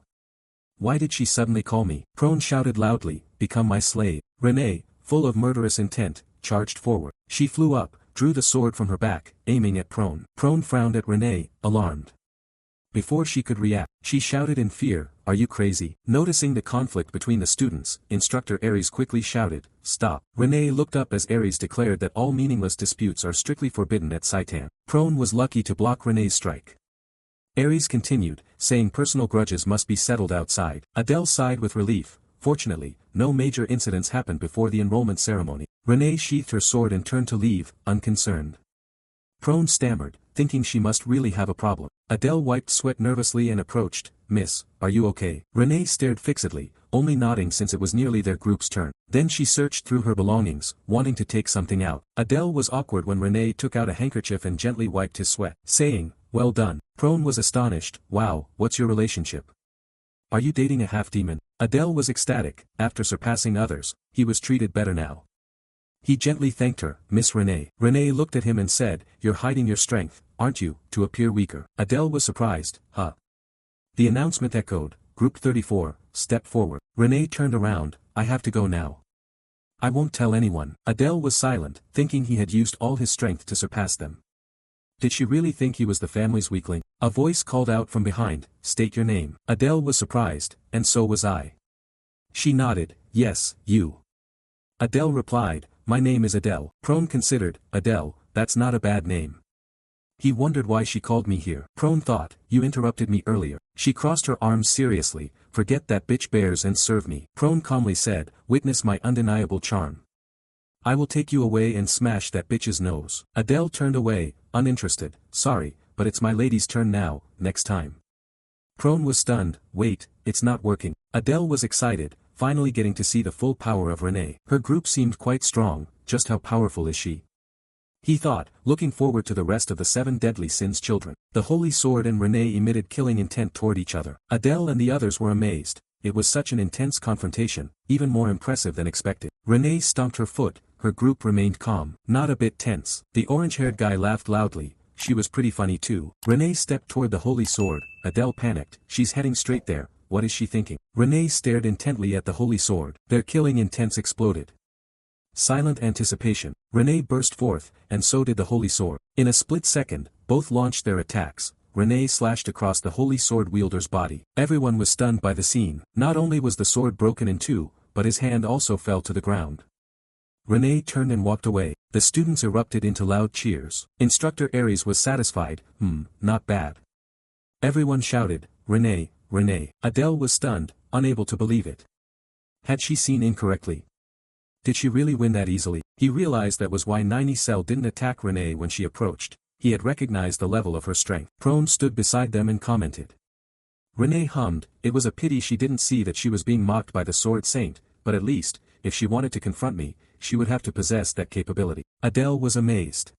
Why did she suddenly call me? Prone shouted loudly, become my slave. Renee, full of murderous intent, charged forward. She flew up, drew the sword from her back, aiming at Prone. Prone frowned at Renee, alarmed. Before she could react, she shouted in fear, are you crazy? Noticing the conflict between the students, Instructor Aries quickly shouted, stop. Renee looked up as Aries declared that all meaningless disputes are strictly forbidden at Saitan. Prone was lucky to block Renee's strike. Aries continued, saying personal grudges must be settled outside. Adele sighed with relief. Fortunately, no major incidents happened before the enrollment ceremony. Renee sheathed her sword and turned to leave, unconcerned. Prone stammered, thinking she must really have a problem. Adele wiped sweat nervously and approached, Miss, are you okay? Renee stared fixedly, only nodding since it was nearly their group's turn. Then she searched through her belongings, wanting to take something out. Adele was awkward when Renee took out a handkerchief and gently wiped his sweat, saying, well done. Prone was astonished, wow, what's your relationship? Are you dating a half-demon? Adele was ecstatic, after surpassing others, he was treated better now. He gently thanked her, Miss Renee. Renee looked at him and said, you're hiding your strength, aren't you, to appear weaker? Adele was surprised, huh? The announcement echoed, Group 34, step forward. Renee turned around, I have to go now. I won't tell anyone. Adele was silent, thinking he had used all his strength to surpass them. Did she really think he was the family's weakling? A voice called out from behind, state your name. Adele was surprised, and so was I. She nodded, yes, you. Adele replied, my name is Adele. Prone considered, Adele, that's not a bad name. He wondered why she called me here. Prone thought, you interrupted me earlier. She crossed her arms seriously, forget that bitch bears and serve me. Prone calmly said, witness my undeniable charm. I will take you away and smash that bitch's nose. Adele turned away, uninterested, sorry, but it's my lady's turn now, next time. Prone was stunned. Wait, it's not working. Adele was excited, finally getting to see the full power of Renee. Her group seemed quite strong, just how powerful is she? He thought, looking forward to the rest of the 7 deadly sins children. The holy sword and Renee emitted killing intent toward each other. Adele and the others were amazed. It was such an intense confrontation, even more impressive than expected. Renee stomped her foot, her group remained calm, not a bit tense. The orange-haired guy laughed loudly. She was pretty funny too. Renee stepped toward the holy sword. Adele panicked. She's heading straight there. What is she thinking? Renee stared intently at the holy sword. Their killing intents exploded. Silent anticipation. Renee burst forth, and so did the holy sword. In a split second, both launched their attacks. Renee slashed across the holy sword wielder's body. Everyone was stunned by the scene. Not only was the sword broken in two, but his hand also fell to the ground. Renee turned and walked away. The students erupted into loud cheers. Instructor Aries was satisfied. Not bad. Everyone shouted, Renee, Renee. Adele was stunned, unable to believe it. Had she seen incorrectly? Did she really win that easily? He realized that was why Nini Cell didn't attack Renee when she approached. He had recognized the level of her strength. Prone stood beside them and commented. Renee hummed. It was a pity she didn't see that she was being mocked by the Sword Saint, but at least, if she wanted to confront me, she would have to possess that capability. Adele was amazed.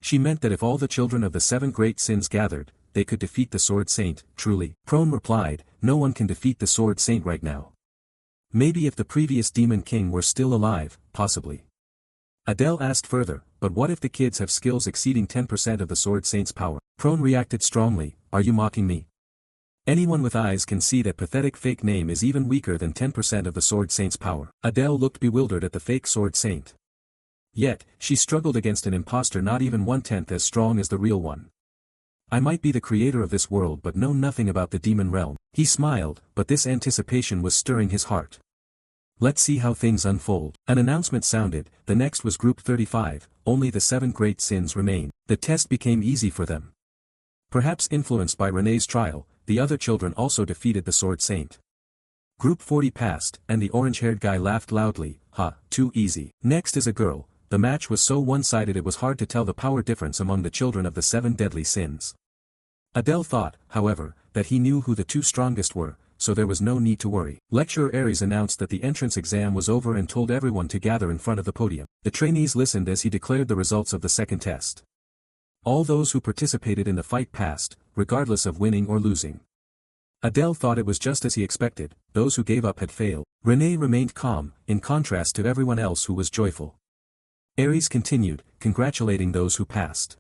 She meant that if all the children of the 7 great sins gathered, they could defeat the Sword Saint. Truly. Prone replied, no one can defeat the Sword Saint right now. Maybe if the previous Demon King were still alive, possibly. Adele asked further, but what if the kids have skills exceeding 10% of the Sword Saint's power? Prone reacted strongly, are you mocking me? Anyone with eyes can see that pathetic fake name is even weaker than 10% of the Sword Saint's power. Adele looked bewildered at the fake Sword Saint. Yet, she struggled against an imposter not even 1/10 as strong as the real one. I might be the creator of this world but know nothing about the demon realm. He smiled, but this anticipation was stirring his heart. Let's see how things unfold. An announcement sounded. The next was Group 35, only the 7 great sins remain. The test became easy for them. Perhaps influenced by Renee's trial, the other children also defeated the Sword Saint. Group 40 passed, and the orange-haired guy laughed loudly. Too easy. Next is a girl. The match was so one-sided it was hard to tell the power difference among the children of the 7 deadly sins. Adele thought, however, that he knew who the 2 strongest were, so there was no need to worry. Lecturer Aries announced that the entrance exam was over and told everyone to gather in front of the podium. The trainees listened as he declared the results of the second test. All those who participated in the fight passed, regardless of winning or losing. Adele thought it was just as he expected. Those who gave up had failed. Renee remained calm, in contrast to everyone else who was joyful. Aries continued, congratulating those who passed.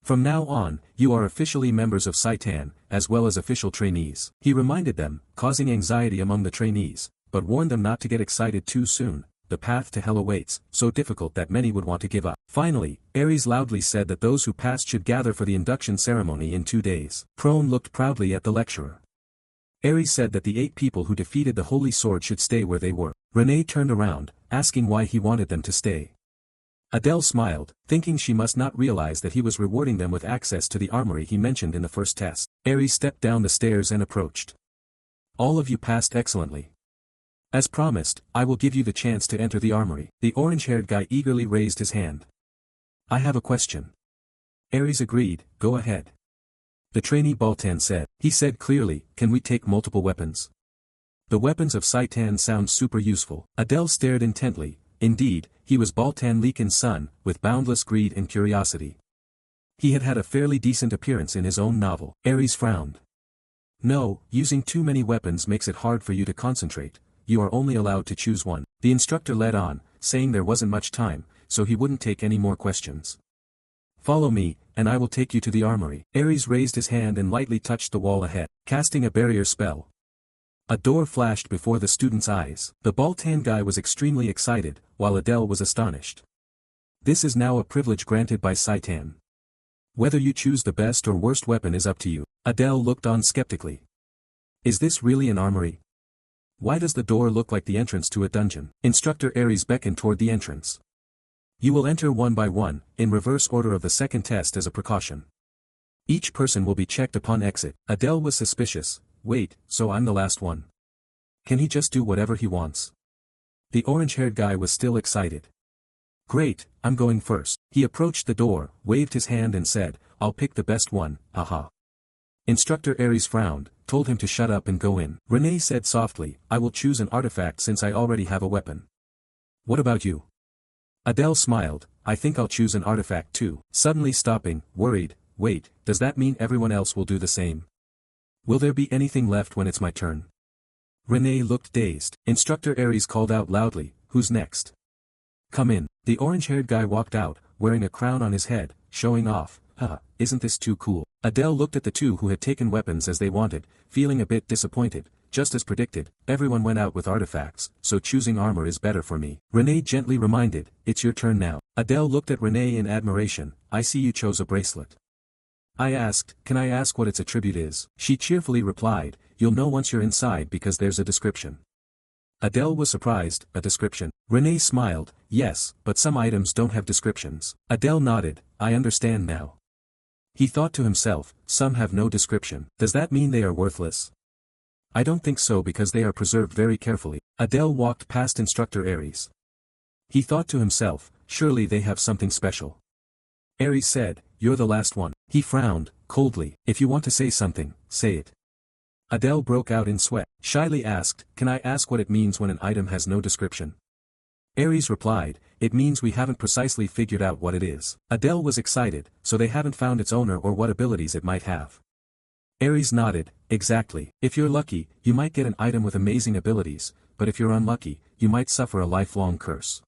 From now on, you are officially members of Saitan, as well as official trainees. He reminded them, causing anxiety among the trainees, but warned them not to get excited too soon. The path to hell awaits, so difficult that many would want to give up. Finally, Aries loudly said that those who passed should gather for the induction ceremony in 2 days. Prone looked proudly at the lecturer. Aries said that the 8 people who defeated the Holy Sword should stay where they were. Renee turned around, asking why he wanted them to stay. Adele smiled, thinking she must not realize that he was rewarding them with access to the armory he mentioned in the first test. Aries stepped down the stairs and approached. All of you passed excellently. As promised, I will give you the chance to enter the armory. The orange-haired guy eagerly raised his hand. I have a question. Aries agreed, go ahead. The trainee Baltan said. He said clearly, can we take multiple weapons? The weapons of Saitan sound super useful. Adele stared intently. Indeed, he was Baltan Leekin's son, with boundless greed and curiosity. He had had a fairly decent appearance in his own novel. Aries frowned. No, using too many weapons makes it hard for you to concentrate. You are only allowed to choose one. The instructor led on, saying there wasn't much time, so he wouldn't take any more questions. Follow me, and I will take you to the armory. Aries raised his hand and lightly touched the wall ahead, casting a barrier spell. A door flashed before the student's eyes. The Baltan guy was extremely excited, while Adele was astonished. This is now a privilege granted by Saitan. Whether you choose the best or worst weapon is up to you. Adele looked on skeptically. Is this really an armory? Why does the door look like the entrance to a dungeon? Instructor Aries beckoned toward the entrance. You will enter one by one, in reverse order of the second test as a precaution. Each person will be checked upon exit. Adele was suspicious. Wait, so I'm the last one. Can he just do whatever he wants? The orange-haired guy was still excited. Great, I'm going first. He approached the door, waved his hand and said, I'll pick the best one, haha. Instructor Aries frowned, told him to shut up and go in. Renee said softly, I will choose an artifact since I already have a weapon. What about you? Adele smiled, I think I'll choose an artifact too. Suddenly stopping, worried, wait, does that mean everyone else will do the same? Will there be anything left when it's my turn? Renee looked dazed. Instructor Aries called out loudly, who's next? Come in. The orange-haired guy walked out, wearing a crown on his head, showing off. Haha, isn't this too cool? Adele looked at the two who had taken weapons as they wanted, feeling a bit disappointed. Just as predicted, everyone went out with artifacts, so choosing armor is better for me. Renee gently reminded, it's your turn now. Adele looked at Renee in admiration, I see you chose a bracelet. I asked, can I ask what its attribute is? She cheerfully replied, you'll know once you're inside because there's a description. Adele was surprised, a description. Renee smiled, yes, but some items don't have descriptions. Adele nodded, I understand now. He thought to himself, some have no description. Does that mean they are worthless? I don't think so because they are preserved very carefully. Adele walked past Instructor Aries. He thought to himself, surely they have something special. Aries said, you're the last one. He frowned, coldly, if you want to say something, say it. Adele broke out in sweat, shyly asked, can I ask what it means when an item has no description? Aries replied, it means we haven't precisely figured out what it is. Adele was excited, so they haven't found its owner or what abilities it might have. Aries nodded, exactly. If you're lucky, you might get an item with amazing abilities, but if you're unlucky, you might suffer a lifelong curse.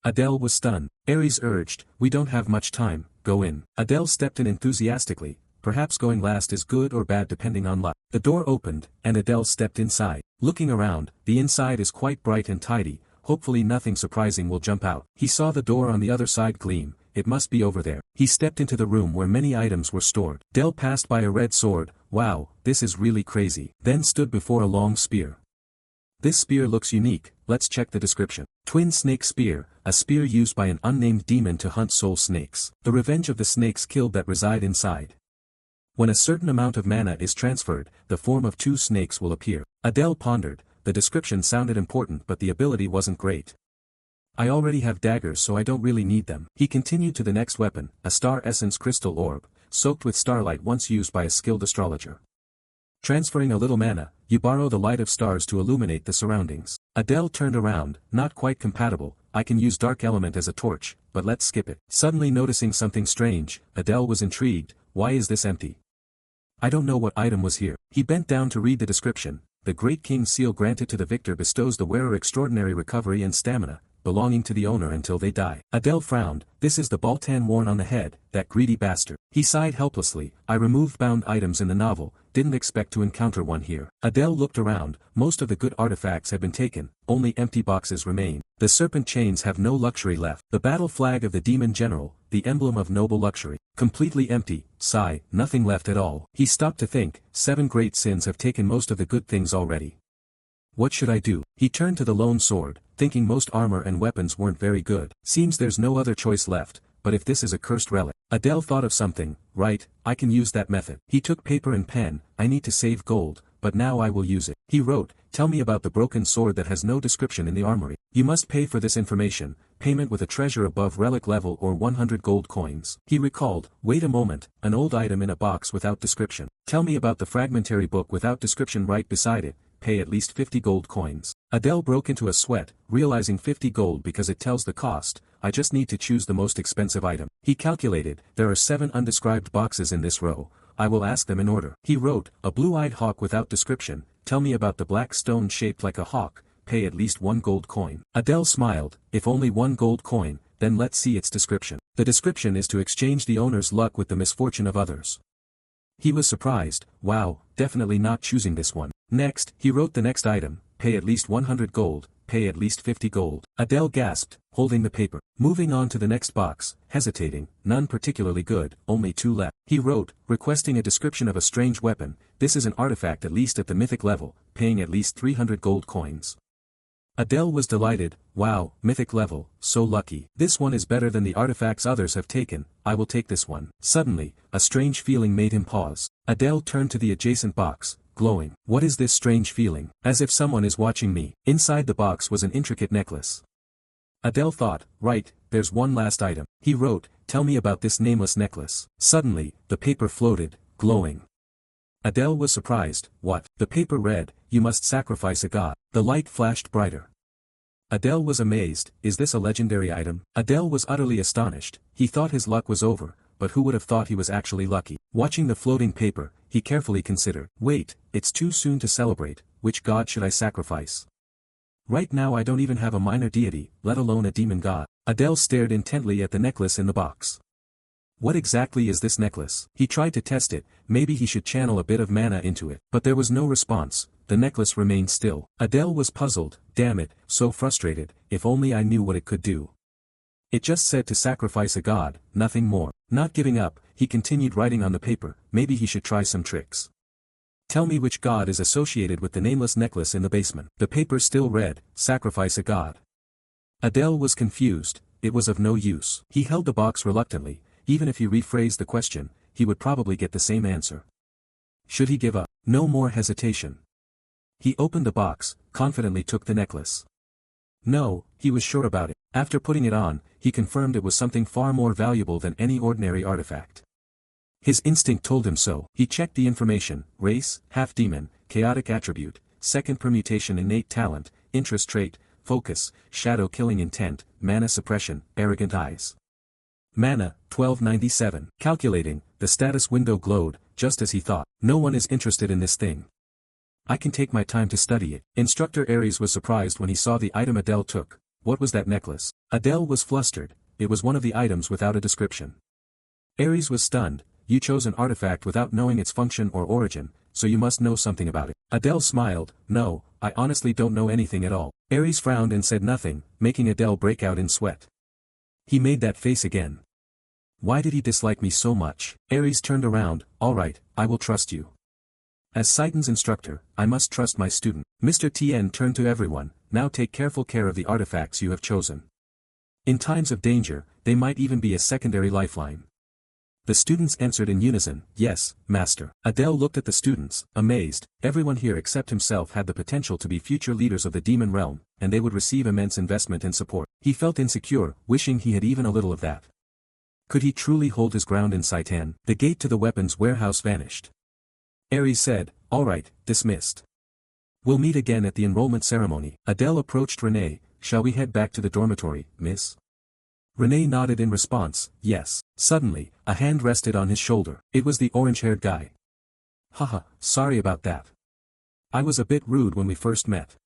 Adele was stunned. Aries urged, we don't have much time, go in. Adele stepped in enthusiastically, perhaps going last is good or bad depending on luck. The door opened, and Adele stepped inside. Looking around, the inside is quite bright and tidy, hopefully nothing surprising will jump out. He saw the door on the other side gleam, it must be over there. He stepped into the room where many items were stored. Adele passed by a red sword, wow, this is really crazy. Then stood before a long spear. This spear looks unique, let's check the description. Twin Snake Spear, a spear used by an unnamed demon to hunt soul snakes. The revenge of the snakes killed that reside inside. When a certain amount of mana is transferred, the form of two snakes will appear. Adele pondered, the description sounded important but the ability wasn't great. I already have daggers so I don't really need them. He continued to the next weapon, a star essence crystal orb, soaked with starlight once used by a skilled astrologer. Transferring a little mana, you borrow the light of stars to illuminate the surroundings. Adele turned around, not quite compatible, I can use dark element as a torch, but let's skip it. Suddenly noticing something strange, Adele was intrigued, why is this empty? I don't know what item was here. He bent down to read the description, the Great King's seal granted to the victor bestows the wearer extraordinary recovery and stamina, belonging to the owner until they die. Adele frowned, this is the Baltan worn on the head, that greedy bastard. He sighed helplessly, I removed bound items in the novel, didn't expect to encounter one here. Adele looked around, most of the good artifacts have been taken, only empty boxes remain. The serpent chains have no luxury left. The battle flag of the demon general, the emblem of noble luxury, completely empty, sigh, nothing left at all. He stopped to think, 7 great sins have taken most of the good things already. What should I do? He turned to the lone sword, thinking most armor and weapons weren't very good. Seems there's no other choice left, but if this is a cursed relic. Adele thought of something, right, I can use that method. He took paper and pen, I need to save gold, but now I will use it. He wrote, tell me about the broken sword that has no description in the armory. You must pay for this information, payment with a treasure above relic level or 100 gold coins. He recalled, wait a moment, an old item in a box without description. Tell me about the fragmentary book without description right beside it. Pay at least 50 gold coins. Adele broke into a sweat, realizing 50 gold because it tells the cost, I just need to choose the most expensive item. He calculated, there are 7 undescribed boxes in this row, I will ask them in order. He wrote, a blue-eyed hawk without description, tell me about the black stone shaped like a hawk, pay at least 1 gold coin. Adele smiled, if only 1 gold coin, then let's see its description. The description is to exchange the owner's luck with the misfortune of others. He was surprised, wow, definitely not choosing this one. Next, he wrote the next item, pay at least 100 gold, pay at least 50 gold. Adele gasped, holding the paper. Moving on to the next box, hesitating, none particularly good, only 2 left. He wrote, requesting a description of a strange weapon, this is an artifact at least at the mythic level, paying at least 300 gold coins. Adele was delighted, wow, mythic level, so lucky. This one is better than the artifacts others have taken, I will take this one. Suddenly, a strange feeling made him pause. Adele turned to the adjacent box, glowing. What is this strange feeling? As if someone is watching me. Inside the box was an intricate necklace. Adele thought, right, there's one last item. He wrote, tell me about this nameless necklace. Suddenly, the paper floated, glowing. Adele was surprised. What? The paper read, you must sacrifice a god. The light flashed brighter. Adele was amazed. Is this a legendary item? Adele was utterly astonished. He thought his luck was over, but who would have thought he was actually lucky? Watching the floating paper, he carefully considered. Wait, it's too soon to celebrate. Which god should I sacrifice? Right now I don't even have a minor deity, let alone a demon god. Adele stared intently at the necklace in the box. What exactly is this necklace? He tried to test it, maybe he should channel a bit of mana into it. But there was no response, the necklace remained still. Adele was puzzled, damn it, so frustrated, if only I knew what it could do. It just said to sacrifice a god, nothing more. Not giving up, he continued writing on the paper, maybe he should try some tricks. Tell me which god is associated with the nameless necklace in the basement. The paper still read, sacrifice a god. Adele was confused, it was of no use. He held the box reluctantly, even if he rephrased the question, he would probably get the same answer. Should he give up? No more hesitation. He opened the box, confidently took the necklace. No, he was sure about it. After putting it on, he confirmed it was something far more valuable than any ordinary artifact. His instinct told him so. He checked the information, race, half-demon, chaotic attribute, second permutation innate talent, interest trait, focus, shadow killing intent, mana suppression, arrogant eyes. Mana, 1297. Calculating, the status window glowed, just as he thought. No one is interested in this thing. I can take my time to study it. Instructor Aries was surprised when he saw the item Adele took. What was that necklace? Adele was flustered, it was one of the items without a description. Aries was stunned, you chose an artifact without knowing its function or origin, so you must know something about it. Adele smiled, no, I honestly don't know anything at all. Aries frowned and said nothing, making Adele break out in sweat. He made that face again. Why did he dislike me so much? Aries turned around, alright, I will trust you. As Saiten's instructor, I must trust my student. Mr. Tien turned to everyone, now take careful care of the artifacts you have chosen. In times of danger, they might even be a secondary lifeline. The students answered in unison, yes, master. Adele looked at the students, amazed, everyone here except himself had the potential to be future leaders of the demon realm, and they would receive immense investment and support. He felt insecure, wishing he had even a little of that. Could he truly hold his ground in Saiten? The gate to the weapons warehouse vanished. Aries said, alright, dismissed. We'll meet again at the enrollment ceremony. Adele approached Renee, shall we head back to the dormitory, miss? Renee nodded in response, yes. Suddenly, a hand rested on his shoulder. It was the orange-haired guy. Haha, sorry about that. I was a bit rude when we first met.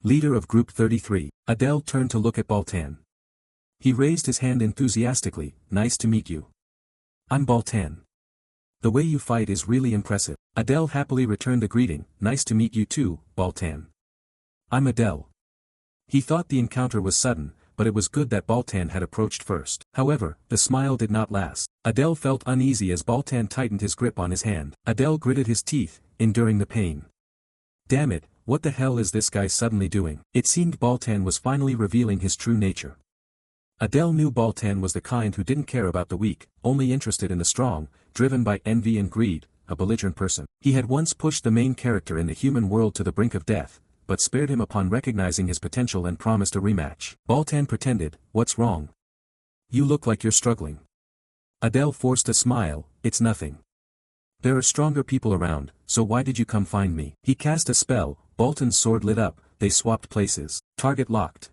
Leader of Group 33. Adele turned to look at Baltan. He raised his hand enthusiastically, nice to meet you. I'm Baltan. The way you fight is really impressive. Adele happily returned the greeting, nice to meet you too, Baltan. I'm Adele. He thought the encounter was sudden, but it was good that Baltan had approached first. However, the smile did not last. Adele felt uneasy as Baltan tightened his grip on his hand. Adele gritted his teeth, enduring the pain. Damn it, what the hell is this guy suddenly doing? It seemed Baltan was finally revealing his true nature. Adele knew Baltan was the kind who didn't care about the weak, only interested in the strong, driven by envy and greed, a belligerent person. He had once pushed the main character in the human world to the brink of death, but spared him upon recognizing his potential and promised a rematch. Baltan pretended, what's wrong? You look like you're struggling. Adele forced a smile, it's nothing. There are stronger people around, so why did you come find me? He cast a spell, Baltan's sword lit up, they swapped places. Target locked.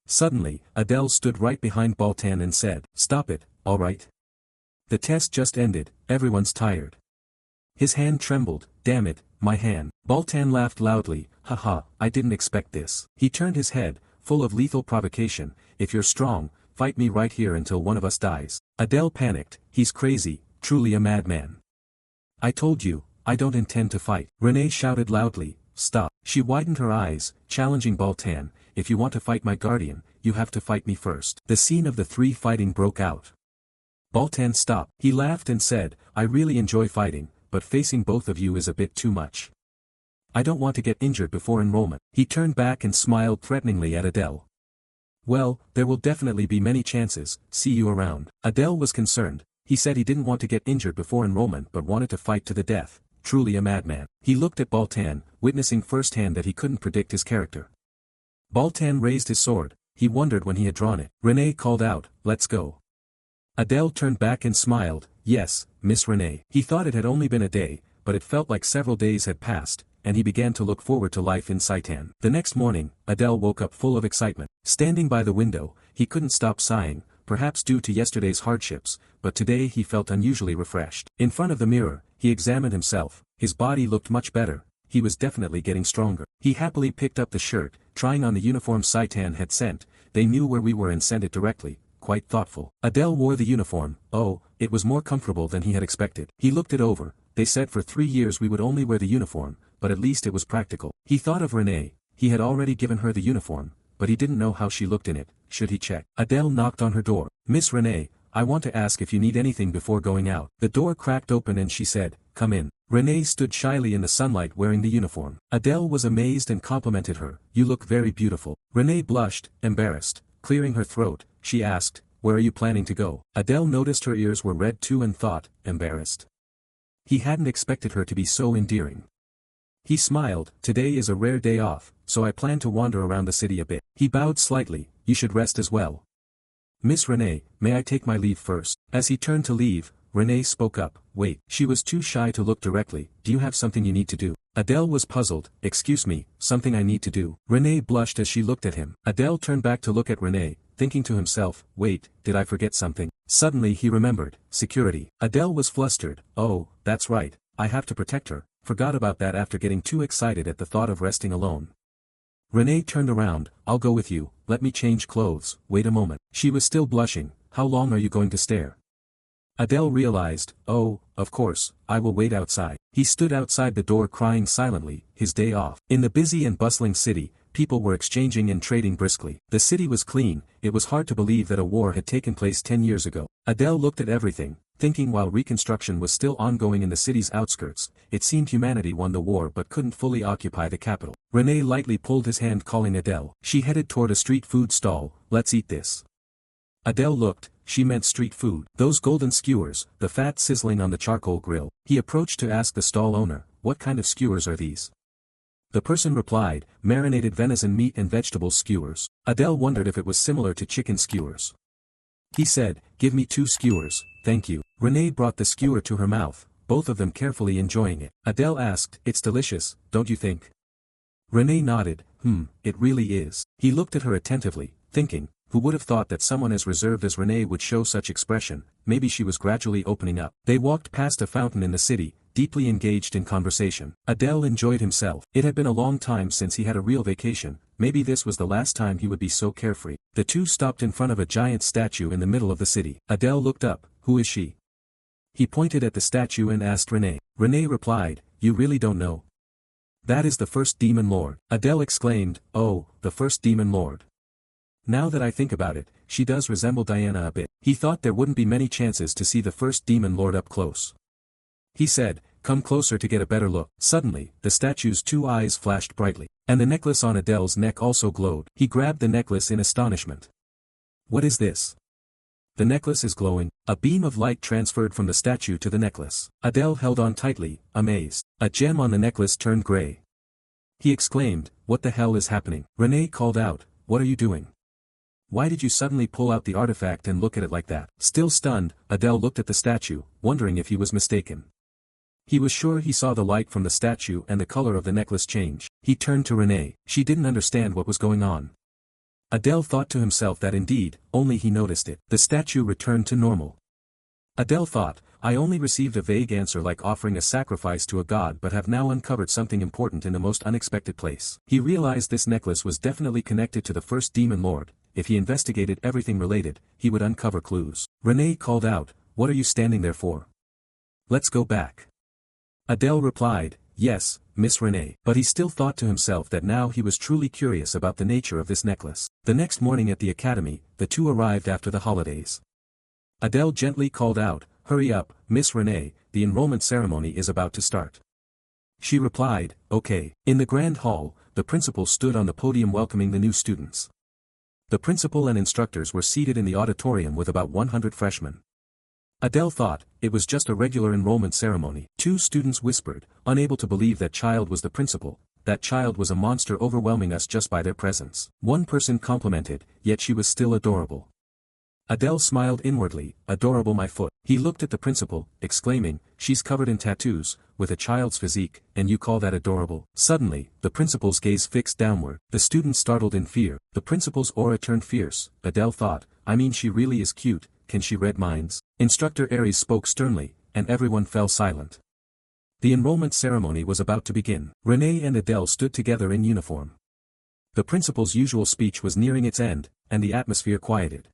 Suddenly, Adele stood right behind Baltan and said, stop it, alright? The test just ended, everyone's tired. His hand trembled, damn it, my hand. Baltan laughed loudly, haha, I didn't expect this. He turned his head, full of lethal provocation, if you're strong, fight me right here until one of us dies. Adele panicked, he's crazy, truly a madman. I told you, I don't intend to fight. Renee shouted loudly, stop. She widened her eyes, challenging Baltan, if you want to fight my guardian, you have to fight me first. The scene of the three fighting broke out. Baltan stopped. He laughed and said, I really enjoy fighting, but facing both of you is a bit too much. I don't want to get injured before enrollment. He turned back and smiled threateningly at Adele. Well, there will definitely be many chances, see you around. Adele was concerned. He said he didn't want to get injured before enrollment but wanted to fight to the death, truly a madman. He looked at Baltan, witnessing firsthand that he couldn't predict his character. Baltan raised his sword, he wondered when he had drawn it. Renee called out, "Let's go." Adele turned back and smiled, "Yes, Miss Renee." He thought it had only been a day, but it felt like several days had passed, and he began to look forward to life in Saitan. The next morning, Adele woke up full of excitement. Standing by the window, he couldn't stop sighing, perhaps due to yesterday's hardships, but today he felt unusually refreshed. In front of the mirror, he examined himself. His body looked much better. He was definitely getting stronger. He happily picked up the shirt, trying on the uniform Saitan had sent. They knew where we were and sent it directly, quite thoughtful. Adele wore the uniform. Oh, it was more comfortable than he had expected. He looked it over. They said for 3 years we would only wear the uniform, but at least it was practical. He thought of Renee. He had already given her the uniform, but he didn't know how she looked in it. Should he check? Adele knocked on her door. "Miss Renee, I want to ask if you need anything before going out." The door cracked open and she said, "Come in." Renee stood shyly in the sunlight wearing the uniform. Adele was amazed and complimented her. "You look very beautiful." Renee blushed, embarrassed. Clearing her throat, she asked, "Where are you planning to go?" Adele noticed her ears were red too and thought, embarrassed. He hadn't expected her to be so endearing. He smiled. "Today is a rare day off, so I plan to wander around the city a bit." He bowed slightly. "You should rest as well." "Miss Renee, may I take my leave first?" As he turned to leave, Renee spoke up. "Wait." She was too shy to look directly. "Do you have something you need to do?" Adele was puzzled. "Excuse me, something I need to do." Renee blushed as she looked at him. Adele turned back to look at Renee, thinking to himself, "Wait, did I forget something?" Suddenly he remembered, security. Adele was flustered. "Oh, that's right, I have to protect her. Forgot about that after getting too excited at the thought of resting alone." Renee turned around. "I'll go with you, let me change clothes." "Wait a moment." She was still blushing. "How long are you going to stare?" Adele realized, "Oh, of course, I will wait outside." He stood outside the door crying silently, his day off. In the busy and bustling city, people were exchanging and trading briskly. The city was clean. It was hard to believe that a war had taken place 10 years ago. Adele looked at everything, thinking while reconstruction was still ongoing in the city's outskirts, it seemed humanity won the war but couldn't fully occupy the capital. Renee lightly pulled his hand calling Adele. She headed toward a street food stall. "Let's eat this." Adele looked. She meant street food. Those golden skewers, the fat sizzling on the charcoal grill. He approached to ask the stall owner, "What kind of skewers are these?" The person replied, "Marinated venison meat and vegetable skewers." Adele wondered if it was similar to chicken skewers. He said, "Give me 2 skewers, thank you." Renee brought the skewer to her mouth, both of them carefully enjoying it. Adele asked, "It's delicious, don't you think?" Renee nodded. It really is." He looked at her attentively, thinking, who would have thought that someone as reserved as Renee would show such expression? Maybe she was gradually opening up. They walked past a fountain in the city, deeply engaged in conversation. Adele enjoyed himself. It had been a long time since he had a real vacation. Maybe this was the last time he would be so carefree. The two stopped in front of a giant statue in the middle of the city. Adele looked up. "Who is she?" He pointed at the statue and asked Renee. Renee replied, "You really don't know?" "That is the first demon lord." Adele exclaimed, "Oh, the first demon lord. Now that I think about it, she does resemble Diana a bit." He thought there wouldn't be many chances to see the first demon lord up close. He said, "Come closer to get a better look." Suddenly, the statue's 2 eyes flashed brightly, and the necklace on Adele's neck also glowed. He grabbed the necklace in astonishment. "What is this?" "The necklace is glowing." A beam of light transferred from the statue to the necklace. Adele held on tightly, amazed. A gem on the necklace turned gray. He exclaimed, "What the hell is happening?" Renee called out, "What are you doing? Why did you suddenly pull out the artifact and look at it like that?" Still stunned, Adele looked at the statue, wondering if he was mistaken. He was sure he saw the light from the statue and the color of the necklace change. He turned to Renee. She didn't understand what was going on. Adele thought to himself that indeed, only he noticed it. The statue returned to normal. Adele thought, "I only received a vague answer like offering a sacrifice to a god but have now uncovered something important in the most unexpected place." He realized this necklace was definitely connected to the first demon lord. If he investigated everything related, he would uncover clues. Renee called out, "What are you standing there for? Let's go back." Adele replied, "Yes, Miss Renee." But he still thought to himself that now he was truly curious about the nature of this necklace. The next morning at the academy, the two arrived after the holidays. Adele gently called out, "Hurry up, Miss Renee, the enrollment ceremony is about to start." She replied, "Okay." In the grand hall, the principal stood on the podium welcoming the new students. The principal and instructors were seated in the auditorium with about 100 freshmen. Adele thought, it was just a regular enrollment ceremony. 2 students whispered, unable to believe that child was the principal. that child was a monster overwhelming us just by their presence. One person complimented, yet she was still adorable. Adele smiled inwardly, adorable my foot. He looked at the principal, exclaiming, she's covered in tattoos, with a child's physique, and you call that adorable? Suddenly, the principal's gaze fixed downward. The students startled in fear. The principal's aura turned fierce. Adele thought, I mean she really is cute, can she read minds? Instructor Aries spoke sternly, and everyone fell silent. The enrollment ceremony was about to begin. Renee and Adele stood together in uniform. The principal's usual speech was nearing its end, and the atmosphere quieted.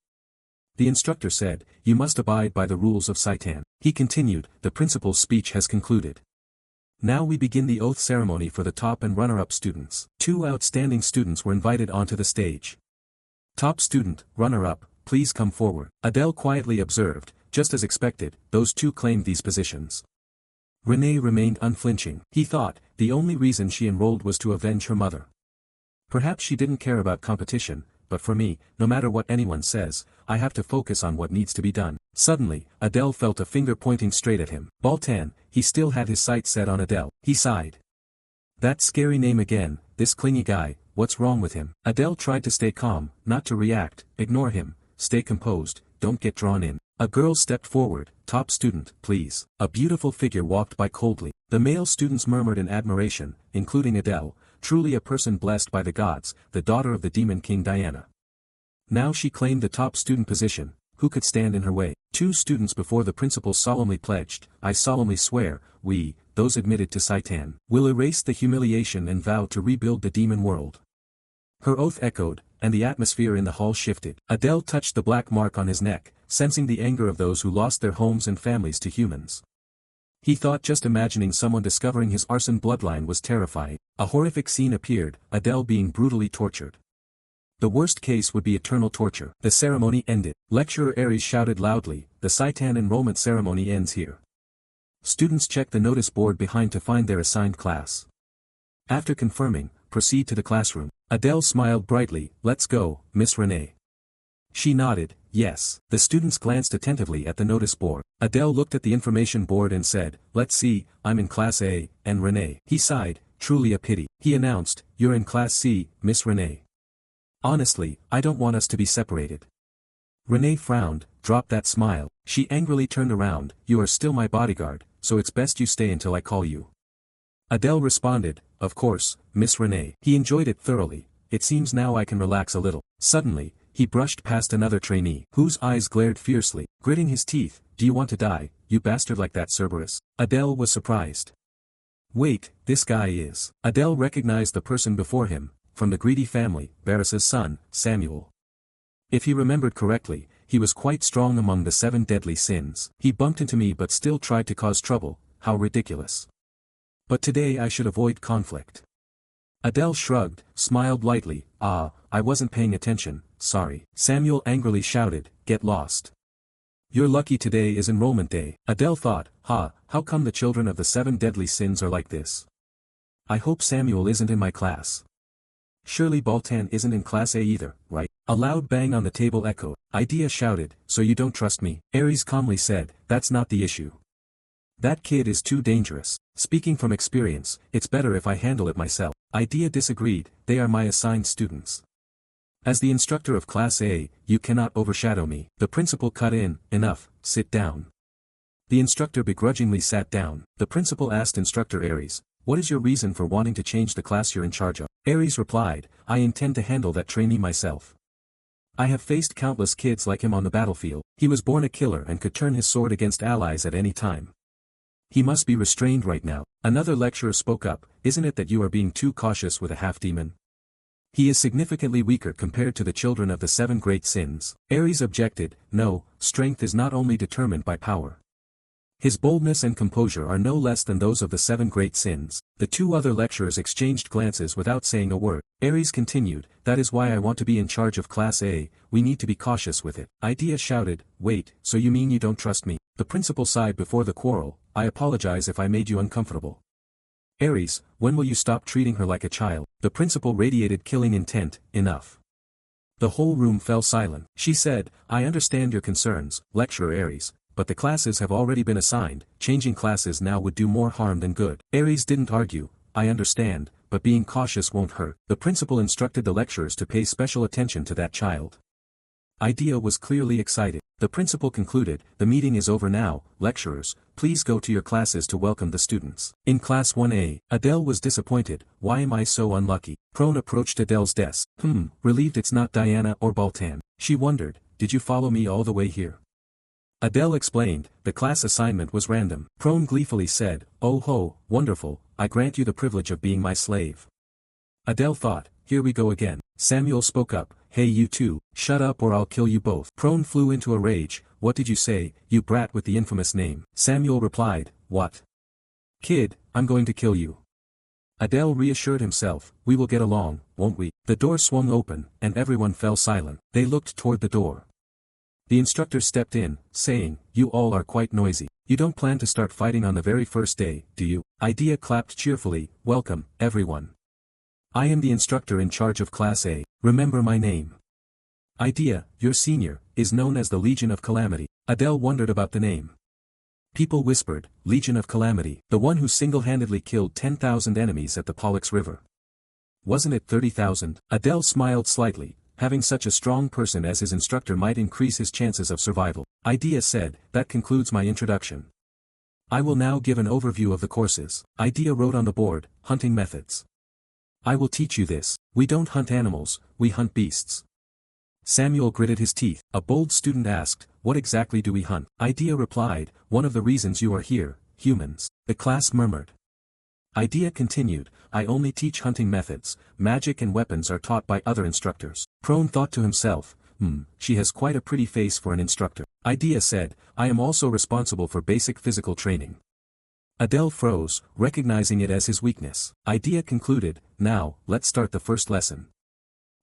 The instructor said, you must abide by the rules of Saitan. He continued, the principal's speech has concluded. Now we begin the oath ceremony for the top and runner-up students. 2 outstanding students were invited onto the stage. Top student, runner-up, please come forward. Adele quietly observed, just as expected, those 2 claimed these positions. Renee remained unflinching. He thought, the only reason she enrolled was to avenge her mother. Perhaps she didn't care about competition, but for me, no matter what anyone says, I have to focus on what needs to be done. Suddenly, Adele felt a finger pointing straight at him. Baltan, he still had his sights set on Adele. He sighed. That scary name again, this clingy guy, what's wrong with him? Adele tried to stay calm, not to react, ignore him, stay composed, don't get drawn in. A girl stepped forward, top student, please. A beautiful figure walked by coldly. The male students murmured in admiration, including Adele, truly a person blessed by the gods, the daughter of the demon king Diana. Now she claimed the top student position, who could stand in her way? 2 students before the principal solemnly pledged, I solemnly swear, we, those admitted to Saitan, will erase the humiliation and vow to rebuild the demon world. Her oath echoed, and the atmosphere in the hall shifted. Adele touched the black mark on his neck, sensing the anger of those who lost their homes and families to humans. He thought just imagining someone discovering his arson bloodline was terrifying. A horrific scene appeared, Adele being brutally tortured. The worst case would be eternal torture. The ceremony ended. Lecturer Aries shouted loudly, the Saitan enrollment ceremony ends here. Students check the notice board behind to find their assigned class. After confirming, proceed to the classroom. Adele smiled brightly, let's go, Miss Renee. She nodded, yes. The students glanced attentively at the notice board. Adele looked at the information board and said, let's see, I'm in Class A, and Renee. He sighed, truly a pity. He announced, you're in Class C, Miss Renee. Honestly, I don't want us to be separated. Renee frowned, dropped that smile. She angrily turned around, you are still my bodyguard, so it's best you stay until I call you. Adele responded, of course, Miss Renee. He enjoyed it thoroughly. It seems now I can relax a little. Suddenly, he brushed past another trainee, whose eyes glared fiercely, gritting his teeth, do you want to die, you bastard like that Cerberus? Adele was surprised. Wait, this guy is. Adele recognized the person before him, from the greedy family, Varus's son, Samuel. If he remembered correctly, he was quite strong among the 7 deadly sins. He bumped into me but still tried to cause trouble, how ridiculous. But today I should avoid conflict. Adele shrugged, smiled lightly, I wasn't paying attention, sorry. Samuel angrily shouted, get lost. You're lucky today is enrollment day. Adele thought, how come the children of the 7 deadly sins are like this? I hope Samuel isn't in my class. Surely Baltan isn't in Class A either, right? A loud bang on the table echoed. Idea shouted, so you don't trust me? Aries calmly said, that's not the issue. That kid is too dangerous. Speaking from experience, it's better if I handle it myself. Idea disagreed, they are my assigned students. As the instructor of Class A, you cannot overshadow me. The principal cut in, enough, sit down. The instructor begrudgingly sat down. The principal asked Instructor Aries, what is your reason for wanting to change the class you're in charge of? Aries replied, I intend to handle that trainee myself. I have faced countless kids like him on the battlefield. He was born a killer and could turn his sword against allies at any time. He must be restrained right now. Another lecturer spoke up, isn't it that you are being too cautious with a half-demon? He is significantly weaker compared to the children of the 7 great sins. Aries objected, no, strength is not only determined by power. His boldness and composure are no less than those of the 7 great sins. The 2 other lecturers exchanged glances without saying a word. Aries continued, that is why I want to be in charge of Class A, we need to be cautious with it. Idea shouted, wait, so you mean you don't trust me? The principal sighed before the quarrel, I apologize if I made you uncomfortable. Aries, when will you stop treating her like a child? The principal radiated killing intent, enough. The whole room fell silent. She said, I understand your concerns, Lecturer Aries, but the classes have already been assigned, changing classes now would do more harm than good. Aries didn't argue, I understand, but being cautious won't hurt. The principal instructed the lecturers to pay special attention to that child. Idea was clearly excited. The principal concluded, "The meeting is over now, lecturers, please go to your classes to welcome the students." In class 1A, Adele was disappointed. "Why am I so unlucky?" Prone approached Adele's desk. Relieved it's not Diana or Baltan. She wondered, "Did you follow me all the way here?" Adele explained, "The class assignment was random." Prone gleefully said, "Oh ho, wonderful, I grant you the privilege of being my slave." Adele thought, "Here we go again." Samuel spoke up, "Hey you two, shut up or I'll kill you both." Prone flew into a rage. "What did you say, you brat with the infamous name?" Samuel replied, "What? Kid, I'm going to kill you." Adele reassured himself, "We will get along, won't we?" The door swung open, and everyone fell silent. They looked toward the door. The instructor stepped in, saying, "You all are quite noisy. You don't plan to start fighting on the very first day, do you?" Idea clapped cheerfully, "Welcome, everyone. I am the instructor in charge of Class A, remember my name." Idea, your senior, is known as the Legion of Calamity. Adele wondered about the name. People whispered, "Legion of Calamity, the one who single-handedly killed 10,000 enemies at the Pollux River. Wasn't it 30,000? Adele smiled slightly. Having such a strong person as his instructor might increase his chances of survival. Idea said, "That concludes my introduction. I will now give an overview of the courses." Idea wrote on the board, "Hunting methods. I will teach you this. We don't hunt animals, we hunt beasts." Samuel gritted his teeth. A bold student asked, "What exactly do we hunt?" Idea replied, "One of the reasons you are here, humans." The class murmured. Idea continued, "I only teach hunting methods, magic and weapons are taught by other instructors." Prone thought to himself, she has quite a pretty face for an instructor. Idea said, "I am also responsible for basic physical training." Adele froze, recognizing it as his weakness. Idea concluded, "Now, let's start the first lesson.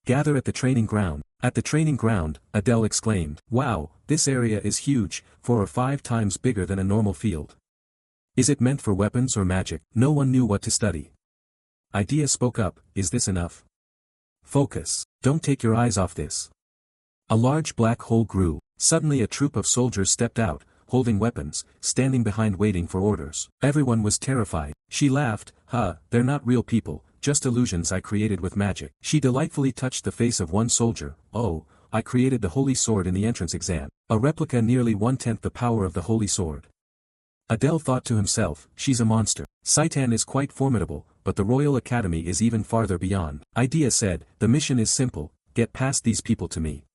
Gather at the training ground." At the training ground, Adele exclaimed, "Wow, this area is huge, 4 or 5 times bigger than a normal field. Is it meant for weapons or magic?" No one knew what to study. Idea spoke up, "Is this enough? Focus. Don't take your eyes off this." A large black hole grew. Suddenly a troop of soldiers stepped out, holding weapons, standing behind waiting for orders. Everyone was terrified. She laughed, "They're not real people, just illusions I created with magic." She delightfully touched the face of one soldier. "Oh, I created the holy sword in the entrance exam. A replica nearly 1/10 the power of the holy sword." Adele thought to himself, "She's a monster. Saitan is quite formidable, but the Royal Academy is even farther beyond." Idea said, "The mission is simple, get past these people to me."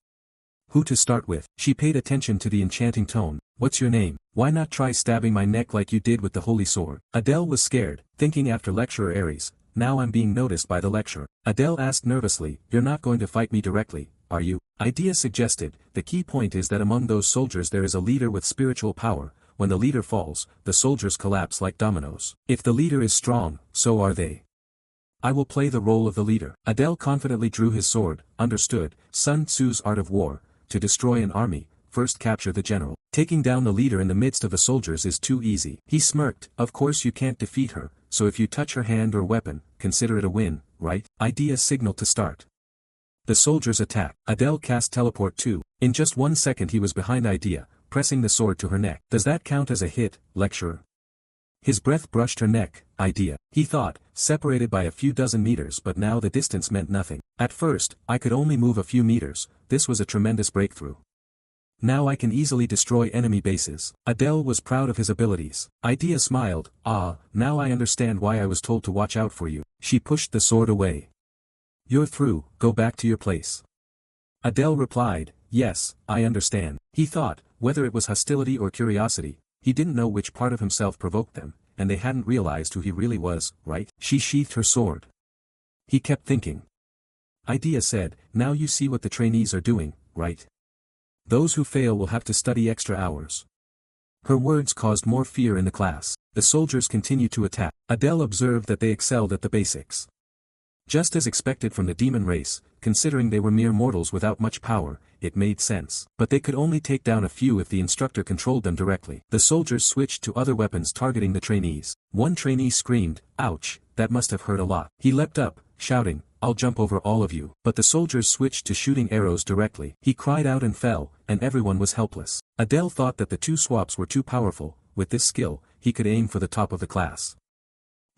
Who to start with? She paid attention to the enchanting tone. "What's your name? Why not try stabbing my neck like you did with the holy sword?" Adele was scared, thinking after lecturer Aries, "Now I'm being noticed by the lecturer." Adele asked nervously, "You're not going to fight me directly, are you?" Idea suggested, "The key point is that among those soldiers there is a leader with spiritual power. When the leader falls, the soldiers collapse like dominoes. If the leader is strong, so are they. I will play the role of the leader." Adele confidently drew his sword. "Understood, Sun Tzu's art of war. To destroy an army, first capture the general. Taking down the leader in the midst of the soldiers is too easy." He smirked, "Of course you can't defeat her, so if you touch her hand or weapon, consider it a win, right?" Idea signaled to start. The soldiers attacked. Adele cast teleport too. In just 1 second he was behind Idea, pressing the sword to her neck. "Does that count as a hit, lecturer?" His breath brushed her neck. Idea. He thought, separated by a few dozen meters, but now the distance meant nothing. "At first, I could only move a few meters, this was a tremendous breakthrough. Now I can easily destroy enemy bases." Adele was proud of his abilities. Idea smiled, "Now I understand why I was told to watch out for you." She pushed the sword away. "You're through, go back to your place." Adele replied, "Yes, I understand." He thought, whether it was hostility or curiosity, he didn't know which part of himself provoked them, and they hadn't realized who he really was, right? She sheathed her sword. He kept thinking. Idea said, "Now you see what the trainees are doing, right? Those who fail will have to study extra hours." Her words caused more fear in the class. The soldiers continued to attack. Adele observed that they excelled at the basics. Just as expected from the demon race, considering they were mere mortals without much power, it made sense. But they could only take down a few if the instructor controlled them directly. The soldiers switched to other weapons targeting the trainees. One trainee screamed, "Ouch, that must have hurt a lot." He leapt up, shouting, "I'll jump over all of you." But the soldiers switched to shooting arrows directly. He cried out and fell, and everyone was helpless. Adele thought that the two swaps were too powerful. With this skill, he could aim for the top of the class.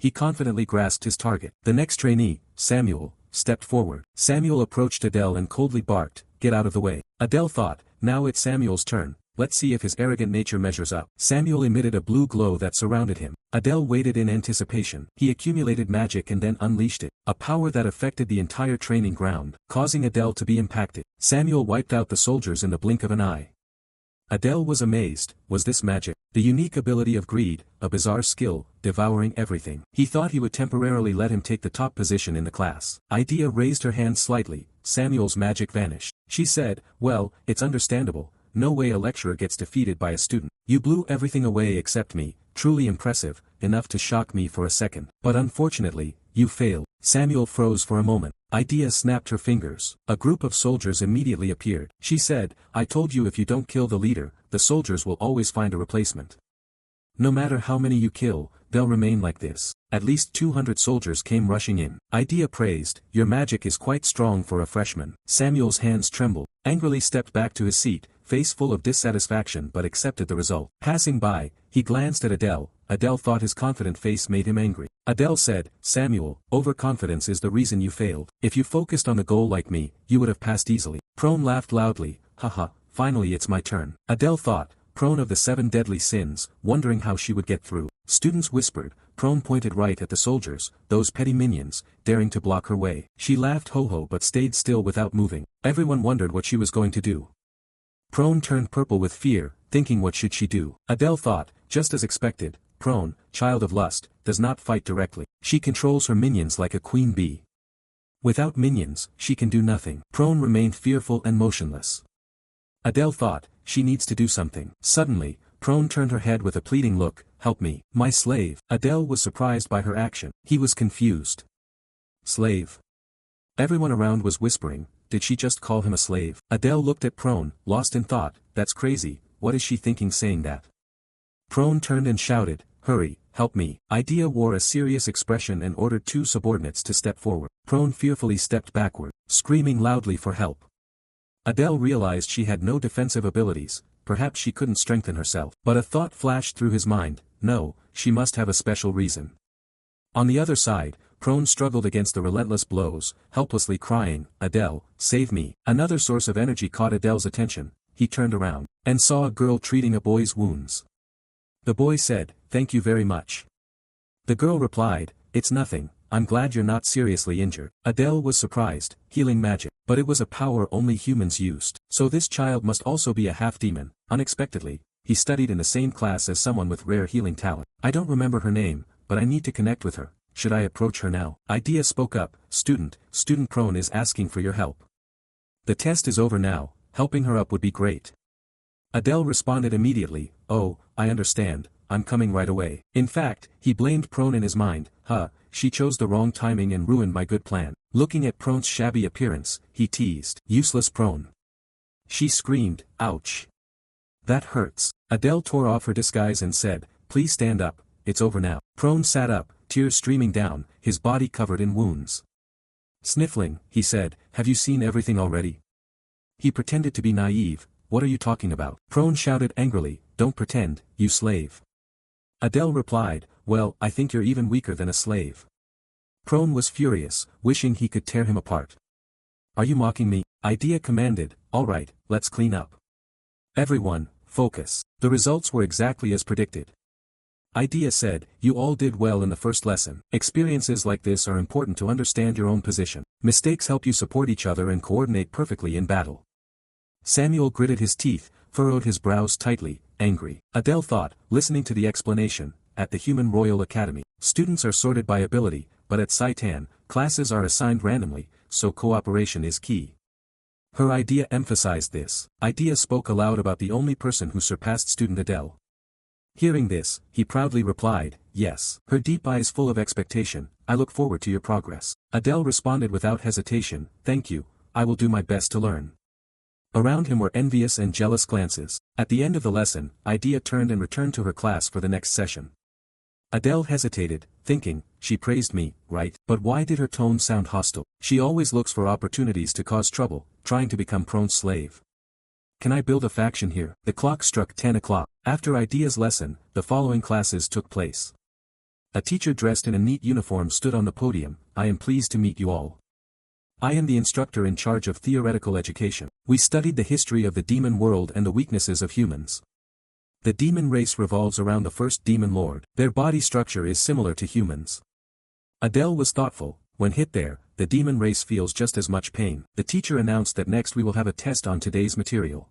he confidently grasped his target. The next trainee, Samuel, stepped forward. Samuel approached Adele and coldly barked, "Get out of the way." Adele thought, now it's Samuel's turn, let's see if his arrogant nature measures up. Samuel emitted a blue glow that surrounded him. Adele waited in anticipation. He accumulated magic and then unleashed it, a power that affected the entire training ground, causing Adele to be impacted. Samuel wiped out the soldiers in the blink of an eye. Adele was amazed. Was this magic? The unique ability of greed, a bizarre skill, devouring everything. He thought he would temporarily let him take the top position in the class. Idea raised her hand slightly. Samuel's magic vanished. She said, "Well, it's understandable. No way a lecturer gets defeated by a student. You blew everything away except me, truly impressive, enough to shock me for a second. But unfortunately, you failed." Samuel froze for a moment. Idea snapped her fingers. A group of soldiers immediately appeared. She said, "I told you if you don't kill the leader, the soldiers will always find a replacement. No matter how many you kill, they'll remain like this." At least 200 soldiers came rushing in. Idea praised, "Your magic is quite strong for a freshman." Samuel's hands trembled. Angrily stepped back to his seat, face full of dissatisfaction but accepted the result. Passing by, he glanced at Adele. Adele thought his confident face made him angry. Adele said, "Samuel, overconfidence is the reason you failed. If you focused on the goal like me, you would have passed easily." Prone laughed loudly, "Haha, finally it's my turn." Adele thought, Prone of the 7 deadly sins, wondering how she would get through. Students whispered. Prone pointed right at the soldiers, those petty minions, daring to block her way. She laughed ho-ho but stayed still without moving. Everyone wondered what she was going to do. Prone turned purple with fear, thinking what should she do. Adele thought, just as expected, Prone, child of lust, does not fight directly. She controls her minions like a queen bee. Without minions, she can do nothing. Prone remained fearful and motionless. Adele thought, she needs to do something. Suddenly, Prone turned her head with a pleading look, "Help me, my slave." Adele was surprised by her action. He was confused. Slave? Everyone around was whispering, did she just call him a slave? Adele looked at Prone, lost in thought, that's crazy, what is she thinking saying that? Prone turned and shouted, "Hurry, help me." Idea wore a serious expression and ordered 2 subordinates to step forward. Prone fearfully stepped backward, screaming loudly for help. Adele realized she had no defensive abilities, perhaps she couldn't strengthen herself. But a thought flashed through his mind, no, she must have a special reason. On the other side, Prone struggled against the relentless blows, helplessly crying, "Adele, save me." Another source of energy caught Adele's attention. He turned around, and saw a girl treating a boy's wounds. The boy said, "Thank you very much." The girl replied, "It's nothing, I'm glad you're not seriously injured." Adele was surprised, healing magic. But it was a power only humans used. So this child must also be a half-demon. Unexpectedly, he studied in the same class as someone with rare healing talent. "I don't remember her name, but I need to connect with her. Should I approach her now?" Idea spoke up, Student Prone is asking for your help. The test is over now, helping her up would be great." Adele responded immediately, "Oh, I understand, I'm coming right away." In fact, he blamed Prone in his mind, she chose the wrong timing and ruined my good plan." Looking at Prone's shabby appearance, he teased, "Useless Prone." She screamed, "Ouch. That hurts." Adele tore off her disguise and said, "Please stand up, it's over now." Prone sat up, tears streaming down, his body covered in wounds. Sniffling, he said, "Have you seen everything already?" He pretended to be naive, "What are you talking about?" Prone shouted angrily, "Don't pretend, you slave." Adele replied, "Well, I think you're even weaker than a slave." Prone was furious, wishing he could tear him apart. "Are you mocking me?" Idea commanded, "All right, let's clean up. Everyone, focus." The results were exactly as predicted. Idea said, "You all did well in the first lesson. Experiences like this are important to understand your own position. Mistakes help you support each other and coordinate perfectly in battle." Samuel gritted his teeth, furrowed his brows tightly, angry. Adele thought, listening to the explanation, at the Human Royal Academy, students are sorted by ability, but at Saitan, classes are assigned randomly, so cooperation is key. Her idea emphasized this. Idea spoke aloud about the only person who surpassed student Adele. Hearing this, he proudly replied, "Yes." Her deep eyes full of expectation, "I look forward to your progress." Adele responded without hesitation, "Thank you, I will do my best to learn." Around him were envious and jealous glances. At the end of the lesson, Idea turned and returned to her class for the next session. Adele hesitated, thinking, she praised me, right? But why did her tone sound hostile? She always looks for opportunities to cause trouble, trying to become Prone's slave. Can I build a faction here? The clock struck 10 o'clock. After Idea's lesson, the following classes took place. A teacher dressed in a neat uniform stood on the podium. I am pleased to meet you all. I am the instructor in charge of theoretical education. We studied the history of the demon world and the weaknesses of humans. The demon race revolves around the first demon lord. Their body structure is similar to humans. Adele was thoughtful. When hit there, the demon race feels just as much pain. The teacher announced that next we will have a test on today's material.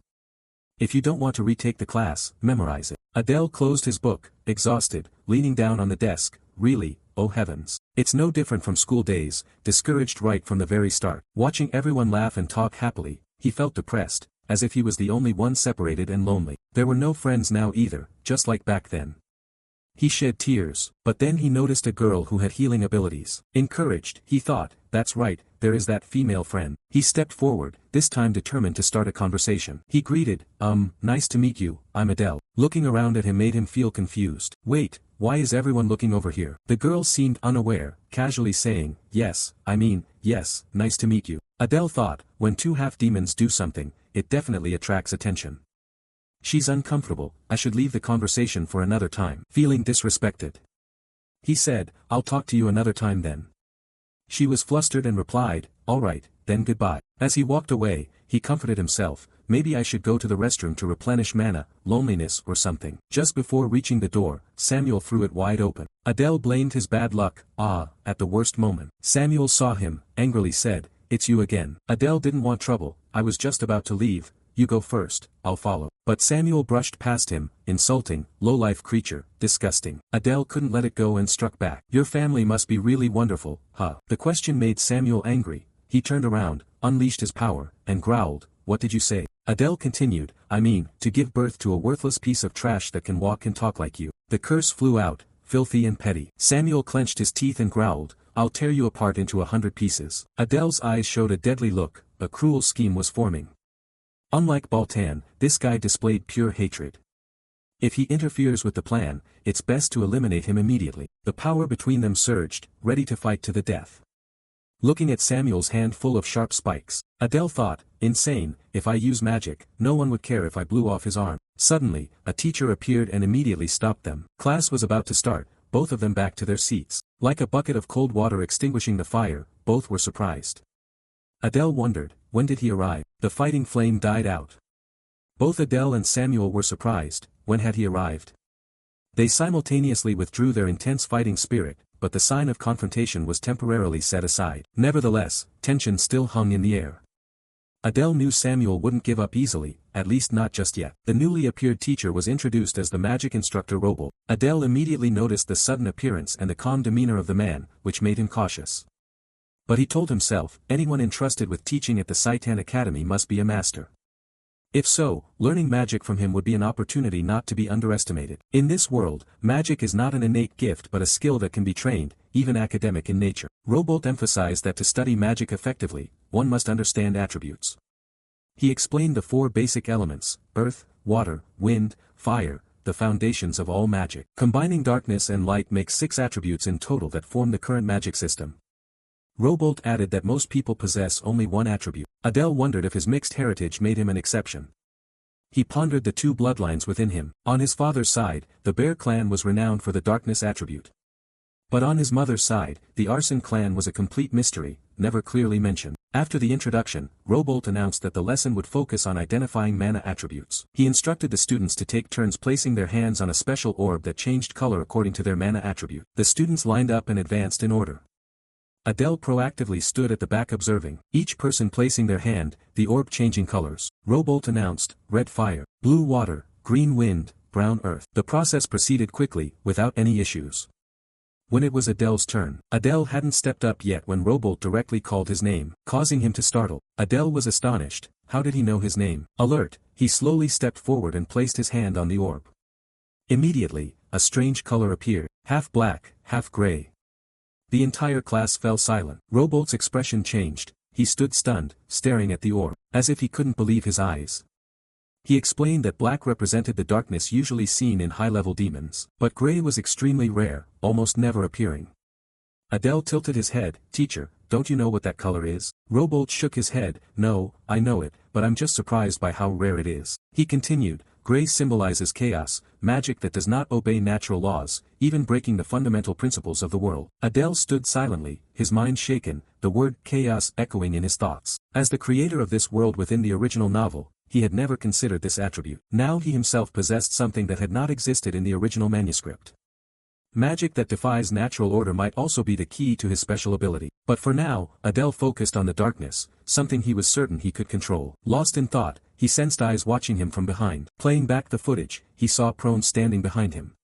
If you don't want to retake the class, memorize it. Adele closed his book, exhausted, leaning down on the desk. Really, oh heavens. It's no different from school days, discouraged right from the very start. Watching everyone laugh and talk happily, he felt depressed, as if he was the only one separated and lonely. There were no friends now either, just like back then. He shed tears, but then he noticed a girl who had healing abilities. Encouraged, he thought, that's right, there is that female friend. He stepped forward, this time determined to start a conversation. He greeted, nice to meet you, I'm Adele. Looking around at him made him feel confused. Wait, why is everyone looking over here? The girl seemed unaware, casually saying, yes, nice to meet you. Adele thought, when two half-demons do something, it definitely attracts attention. She's uncomfortable, I should leave the conversation for another time. Feeling disrespected, he said, I'll talk to you another time then. She was flustered and replied, alright, then goodbye. As he walked away, he comforted himself, maybe I should go to the restroom to replenish mana, loneliness or something. Just before reaching the door, Samuel threw it wide open. Adele blamed his bad luck, at the worst moment. Samuel saw him, angrily said, it's you again. Adele didn't want trouble, I was just about to leave, you go first, I'll follow. But Samuel brushed past him, insulting, low-life creature, disgusting. Adele couldn't let it go and struck back. Your family must be really wonderful, huh? The question made Samuel angry. He turned around, unleashed his power, and growled, what did you say? Adele continued, I mean, to give birth to a worthless piece of trash that can walk and talk like you. The curse flew out, filthy and petty. Samuel clenched his teeth and growled, I'll tear you apart into 100 pieces. Adele's eyes showed a deadly look, a cruel scheme was forming. Unlike Baltan, this guy displayed pure hatred. If he interferes with the plan, it's best to eliminate him immediately. The power between them surged, ready to fight to the death. Looking at Samuel's hand full of sharp spikes, Adele thought, insane, if I use magic, no one would care if I blew off his arm. Suddenly, a teacher appeared and immediately stopped them. Class was about to start, both of them back to their seats. Like a bucket of cold water extinguishing the fire, both were surprised. Adele wondered, when did he arrive? The fighting flame died out. Both Adele and Samuel were surprised, when had he arrived? They simultaneously withdrew their intense fighting spirit, but the sign of confrontation was temporarily set aside. Nevertheless, tension still hung in the air. Adele knew Samuel wouldn't give up easily, at least not just yet. The newly appeared teacher was introduced as the magic instructor Reborn. Adele immediately noticed the sudden appearance and the calm demeanor of the man, which made him cautious. But he told himself, anyone entrusted with teaching at the Seitan Academy must be a master. If so, learning magic from him would be an opportunity not to be underestimated. In this world, magic is not an innate gift but a skill that can be trained, even academic in nature. Robolt emphasized that to study magic effectively, one must understand attributes. He explained the 4 basic elements, earth, water, wind, fire, the foundations of all magic. Combining darkness and light makes 6 attributes in total that form the current magic system. Robolt added that most people possess only 1 attribute. Adele wondered if his mixed heritage made him an exception. He pondered the 2 bloodlines within him. On his father's side, the Bear clan was renowned for the darkness attribute. But on his mother's side, the Arson clan was a complete mystery, never clearly mentioned. After the introduction, Robolt announced that the lesson would focus on identifying mana attributes. He instructed the students to take turns placing their hands on a special orb that changed color according to their mana attribute. The students lined up and advanced in order. Adele proactively stood at the back observing, each person placing their hand, the orb changing colors. Robolt announced, red fire, blue water, green wind, brown earth. The process proceeded quickly, without any issues. When it was Adele's turn, Adele hadn't stepped up yet when Robolt directly called his name, causing him to startle. Adele was astonished, how did he know his name? Alert, he slowly stepped forward and placed his hand on the orb. Immediately, a strange color appeared, half black, half gray. The entire class fell silent. Robolt's expression changed, he stood stunned, staring at the orb, as if he couldn't believe his eyes. He explained that black represented the darkness usually seen in high-level demons, but gray was extremely rare, almost never appearing. Adele tilted his head, teacher, don't you know what that color is? Robolt shook his head, no, I know it, but I'm just surprised by how rare it is. He continued, Gray symbolizes chaos, magic that does not obey natural laws, even breaking the fundamental principles of the world. Adele stood silently, his mind shaken, the word chaos echoing in his thoughts. As the creator of this world within the original novel, he had never considered this attribute. Now he himself possessed something that had not existed in the original manuscript. Magic that defies natural order might also be the key to his special ability. But for now, Adele focused on the darkness, something he was certain he could control. Lost in thought, he sensed eyes watching him from behind. Playing back the footage, he saw Prone standing behind him.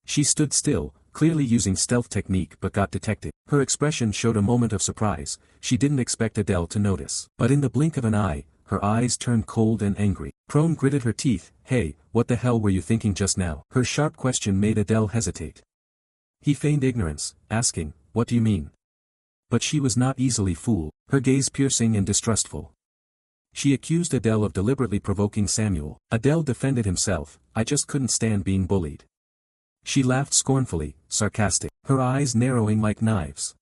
She stood still, clearly using stealth technique but got detected. Her expression showed a moment of surprise, she didn't expect Adele to notice. But in the blink of an eye, her eyes turned cold and angry. Prone gritted her teeth. Hey, what the hell were you thinking just now? Her sharp question made Adele hesitate. He feigned ignorance, asking, what do you mean? But she was not easily fooled, her gaze piercing and distrustful. She accused Adele of deliberately provoking Samuel. Adele defended himself, I just couldn't stand being bullied. She laughed scornfully, sarcastic, her eyes narrowing like knives.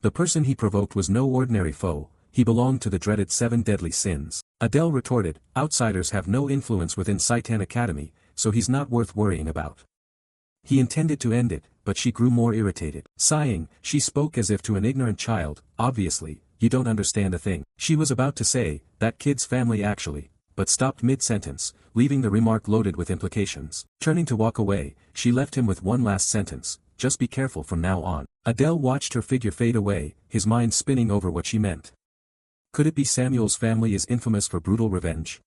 The person he provoked was no ordinary foe, he belonged to the dreaded 7 deadly sins. Adele retorted, outsiders have no influence within Seitan Academy, so he's not worth worrying about. He intended to end it, but she grew more irritated. Sighing, she spoke as if to an ignorant child, obviously, you don't understand a thing. She was about to say, that kid's family actually, but stopped mid-sentence, leaving the remark loaded with implications. Turning to walk away, she left him with one last sentence, just be careful from now on. Adele watched her figure fade away, his mind spinning over what she meant. Could it be Samuel's family is infamous for brutal revenge?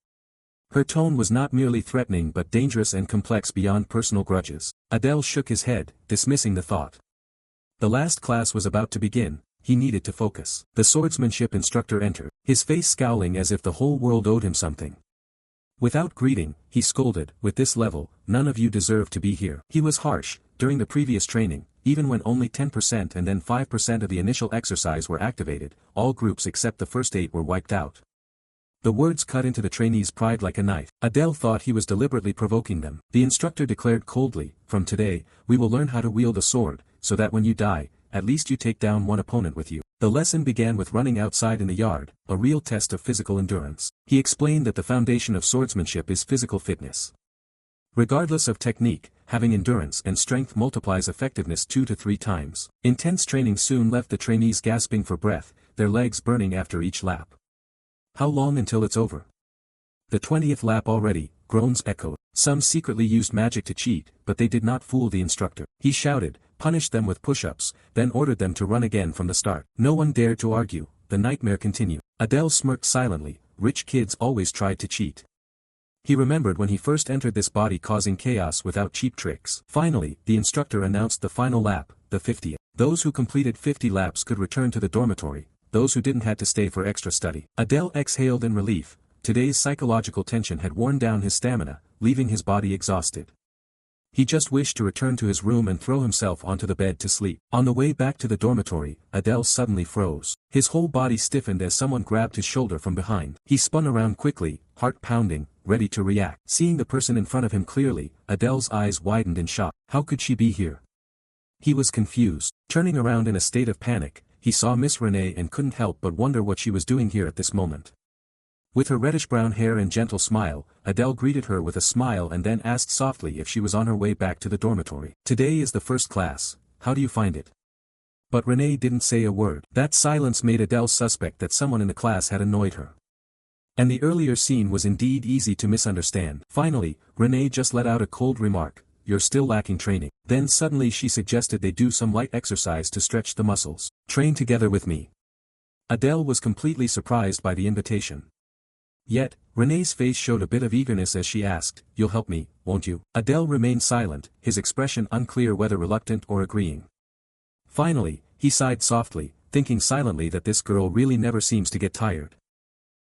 Her tone was not merely threatening but dangerous and complex beyond personal grudges. Adele shook his head, dismissing the thought. The last class was about to begin, he needed to focus. The swordsmanship instructor entered, his face scowling as if the whole world owed him something. Without greeting, he scolded, with this level, none of you deserve to be here. He was harsh, during the previous training, even when only 10% and then 5% of the initial exercise were activated, all groups except the first 8 were wiped out. The words cut into the trainees' pride like a knife. Adele thought he was deliberately provoking them. The instructor declared coldly, from today, we will learn how to wield a sword, so that when you die, at least you take down one opponent with you. The lesson began with running outside in the yard, a real test of physical endurance. He explained that the foundation of swordsmanship is physical fitness. Regardless of technique, having endurance and strength multiplies effectiveness 2 to 3 times. Intense training soon left the trainees gasping for breath, their legs burning after each lap. How long until it's over? The 20th lap already, groans echoed. Some secretly used magic to cheat, but they did not fool the instructor. He shouted, punished them with push-ups, then ordered them to run again from the start. No one dared to argue, the nightmare continued. Adele smirked silently, rich kids always tried to cheat. He remembered when he first entered this body causing chaos without cheap tricks. Finally, the instructor announced the final lap, the 50th. Those who completed 50 laps could return to the dormitory. Those who didn't had to stay for extra study. Adele exhaled in relief. Today's psychological tension had worn down his stamina, leaving his body exhausted. He just wished to return to his room and throw himself onto the bed to sleep. On the way back to the dormitory, Adele suddenly froze. His whole body stiffened as someone grabbed his shoulder from behind. He spun around quickly, heart pounding, ready to react. Seeing the person in front of him clearly, Adele's eyes widened in shock. How could she be here? He was confused. Turning around in a state of panic, he saw Miss Renee and couldn't help but wonder what she was doing here at this moment. With her reddish-brown hair and gentle smile, Adele greeted her with a smile and then asked softly if she was on her way back to the dormitory. Today is the first class, how do you find it? But Renee didn't say a word. That silence made Adele suspect that someone in the class had annoyed her. And the earlier scene was indeed easy to misunderstand. Finally, Renee just let out a cold remark, you're still lacking training. Then suddenly she suggested they do some light exercise to stretch the muscles. Train together with me. Adele was completely surprised by the invitation. Yet, Renee's face showed a bit of eagerness as she asked, you'll help me, won't you? Adele remained silent, his expression unclear whether reluctant or agreeing. Finally, he sighed softly, thinking silently that this girl really never seems to get tired.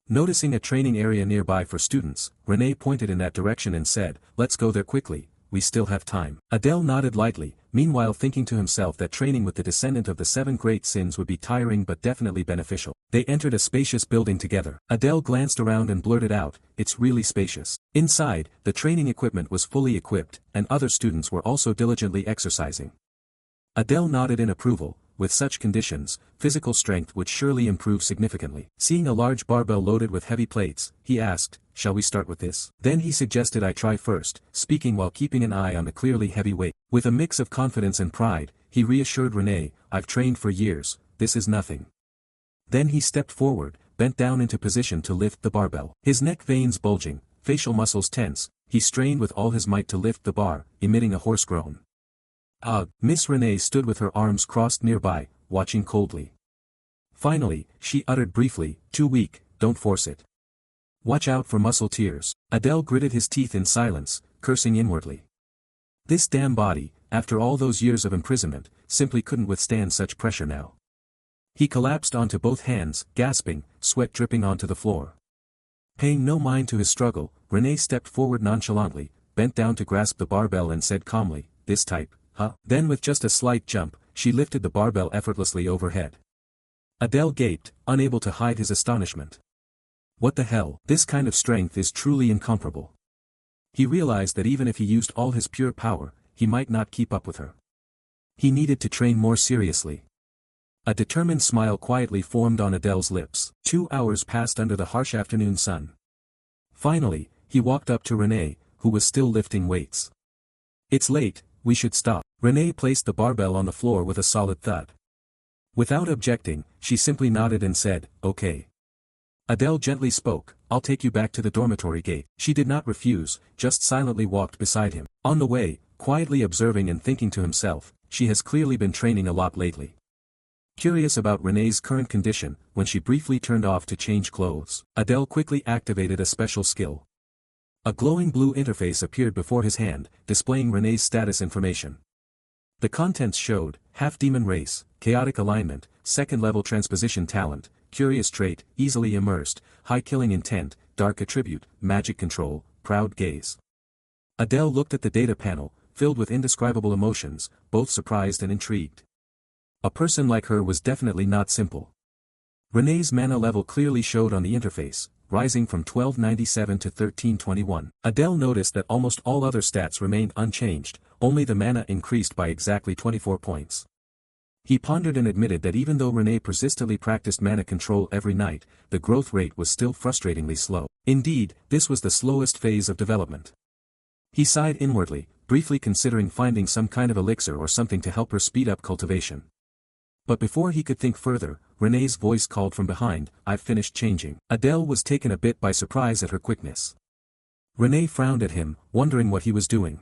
Noticing a training area nearby for students, Renee pointed in that direction and said, let's go there quickly, we still have time. Adele nodded lightly, meanwhile thinking to himself that training with the descendant of the 7 great sins would be tiring but definitely beneficial. They entered a spacious building together. Adele glanced around and blurted out, it's really spacious. Inside, the training equipment was fully equipped, and other students were also diligently exercising. Adele nodded in approval, with such conditions, physical strength would surely improve significantly. Seeing a large barbell loaded with heavy plates, he asked, "Shall we start with this?" Then he suggested I try first, speaking while keeping an eye on the clearly heavy weight. With a mix of confidence and pride, he reassured Renee, "I've trained for years, this is nothing." Then he stepped forward, bent down into position to lift the barbell. His neck veins bulging, facial muscles tense, he strained with all his might to lift the bar, emitting a hoarse groan. "Ugh!" Miss Renee stood with her arms crossed nearby, watching coldly. Finally, she uttered briefly, "Too weak, don't force it. Watch out for muscle tears." Adele gritted his teeth in silence, cursing inwardly. This damn body, after all those years of imprisonment, simply couldn't withstand such pressure now. He collapsed onto both hands, gasping, sweat dripping onto the floor. Paying no mind to his struggle, Renee stepped forward nonchalantly, bent down to grasp the barbell and said calmly, "This type, huh?" Then with just a slight jump, she lifted the barbell effortlessly overhead. Adele gaped, unable to hide his astonishment. What the hell? This kind of strength is truly incomparable. He realized that even if he used all his pure power, he might not keep up with her. He needed to train more seriously. A determined smile quietly formed on Adele's lips. 2 hours passed under the harsh afternoon sun. Finally, he walked up to Renee, who was still lifting weights. "It's late, we should stop." Renee placed the barbell on the floor with a solid thud. Without objecting, she simply nodded and said, "Okay." Adele gently spoke, "I'll take you back to the dormitory gate." She did not refuse, just silently walked beside him. On the way, quietly observing and thinking to himself, she has clearly been training a lot lately. Curious about Renee's current condition, when she briefly turned off to change clothes, Adele quickly activated a special skill. A glowing blue interface appeared before his hand, displaying Renee's status information. The contents showed, half-demon race, chaotic alignment, second-level transposition talent, curious trait, easily immersed, high killing intent, dark attribute, magic control, proud gaze. Adele looked at the data panel, filled with indescribable emotions, both surprised and intrigued. A person like her was definitely not simple. Renee's mana level clearly showed on the interface, rising from 1297 to 1321. Adele noticed that almost all other stats remained unchanged, only the mana increased by exactly 24 points. He pondered and admitted that even though Renee persistently practiced mana control every night, the growth rate was still frustratingly slow. Indeed, this was the slowest phase of development. He sighed inwardly, briefly considering finding some kind of elixir or something to help her speed up cultivation. But before he could think further, Renee's voice called from behind, "I've finished changing." Adele was taken a bit by surprise at her quickness. Renee frowned at him, wondering what he was doing.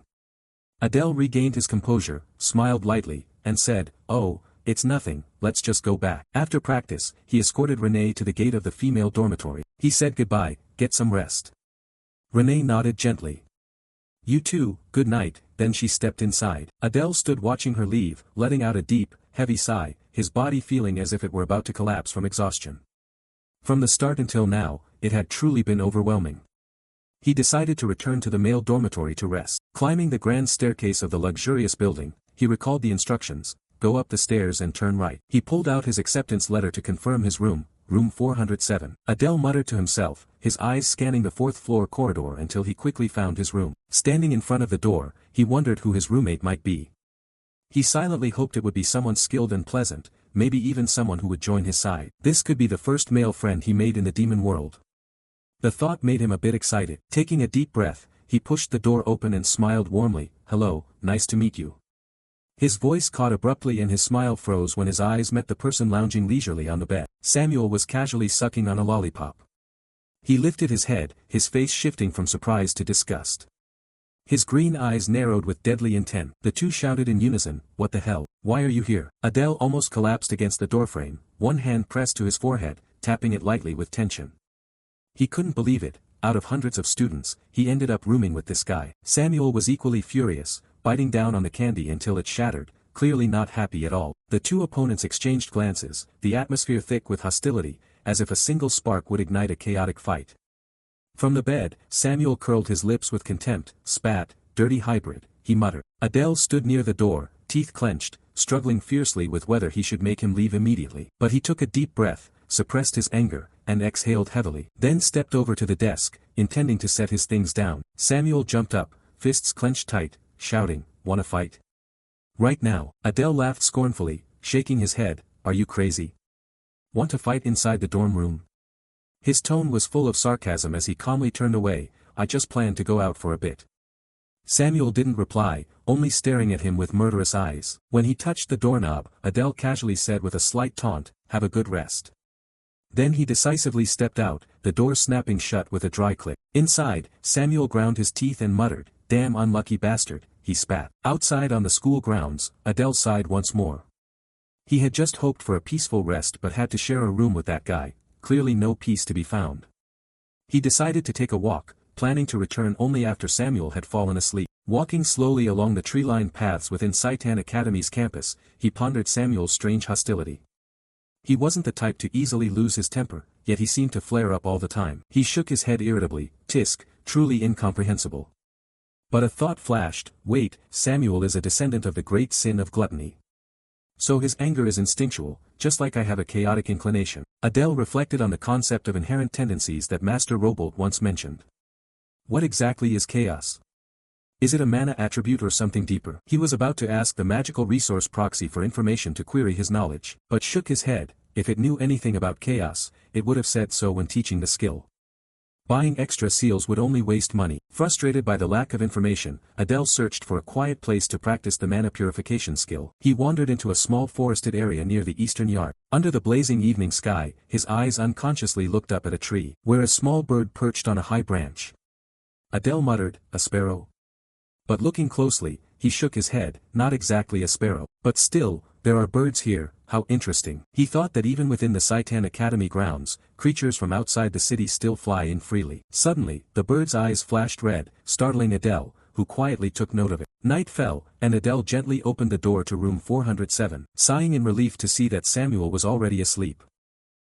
Adele regained his composure, smiled lightly, and said, "Oh, it's nothing, let's just go back." After practice, he escorted Renee to the gate of the female dormitory. He said goodbye, "Get some rest." Renee nodded gently. "You too, good night." Then she stepped inside. Adele stood watching her leave, letting out a deep, heavy sigh, his body feeling as if it were about to collapse from exhaustion. From the start until now, it had truly been overwhelming. He decided to return to the male dormitory to rest. Climbing the grand staircase of the luxurious building, he recalled the instructions, "Go up the stairs and turn right." He pulled out his acceptance letter to confirm his room, room 407. Adele muttered to himself, his eyes scanning the fourth-floor corridor until he quickly found his room. Standing in front of the door, he wondered who his roommate might be. He silently hoped it would be someone skilled and pleasant, maybe even someone who would join his side. This could be the first male friend he made in the demon world. The thought made him a bit excited. Taking a deep breath, he pushed the door open and smiled warmly, "Hello, nice to meet you." His voice caught abruptly and his smile froze when his eyes met the person lounging leisurely on the bed. Samuel was casually sucking on a lollipop. He lifted his head, his face shifting from surprise to disgust. His green eyes narrowed with deadly intent. The two shouted in unison, "What the hell? Why are you here?" Adele almost collapsed against the doorframe, one hand pressed to his forehead, tapping it lightly with tension. He couldn't believe it, out of hundreds of students, he ended up rooming with this guy. Samuel was equally furious, biting down on the candy until it shattered, clearly not happy at all. The two opponents exchanged glances, the atmosphere thick with hostility, as if a single spark would ignite a chaotic fight. From the bed, Samuel curled his lips with contempt, "Spat, dirty hybrid," he muttered. Adele stood near the door, teeth clenched, struggling fiercely with whether he should make him leave immediately. But he took a deep breath, suppressed his anger, and exhaled heavily. Then stepped over to the desk, intending to set his things down. Samuel jumped up, fists clenched tight, shouting, "Wanna fight? Right now." Adele laughed scornfully, shaking his head, "Are you crazy? Want to fight inside the dorm room?" His tone was full of sarcasm as he calmly turned away. "I just planned to go out for a bit." Samuel didn't reply, only staring at him with murderous eyes. When he touched the doorknob, Adele casually said with a slight taunt, "Have a good rest." Then he decisively stepped out, the door snapping shut with a dry click. Inside, Samuel ground his teeth and muttered, "Damn unlucky bastard," he spat. Outside on the school grounds, Adele sighed once more. He had just hoped for a peaceful rest but had to share a room with that guy, clearly no peace to be found. He decided to take a walk, planning to return only after Samuel had fallen asleep. Walking slowly along the tree-lined paths within Seitan Academy's campus, he pondered Samuel's strange hostility. He wasn't the type to easily lose his temper, yet he seemed to flare up all the time. He shook his head irritably. Tisk, truly incomprehensible. But a thought flashed, wait, Samuel is a descendant of the great sin of gluttony. So his anger is instinctual, just like I have a chaotic inclination. Adele reflected on the concept of inherent tendencies that Master Robolt once mentioned. What exactly is chaos? Is it a mana attribute or something deeper? He was about to ask the magical resource proxy for information to query his knowledge, but shook his head. If it knew anything about chaos, it would have said so when teaching the skill. Buying extra seals would only waste money. Frustrated by the lack of information, Adele searched for a quiet place to practice the mana purification skill. He wandered into a small forested area near the eastern yard. Under the blazing evening sky, his eyes unconsciously looked up at a tree, where a small bird perched on a high branch. Adele muttered, "A sparrow?" But looking closely, he shook his head, "Not exactly a sparrow. But still, there are birds here, how interesting." He thought that even within the Seitan Academy grounds, creatures from outside the city still fly in freely. Suddenly, the bird's eyes flashed red, startling Adele, who quietly took note of it. Night fell, and Adele gently opened the door to room 407, sighing in relief to see that Samuel was already asleep.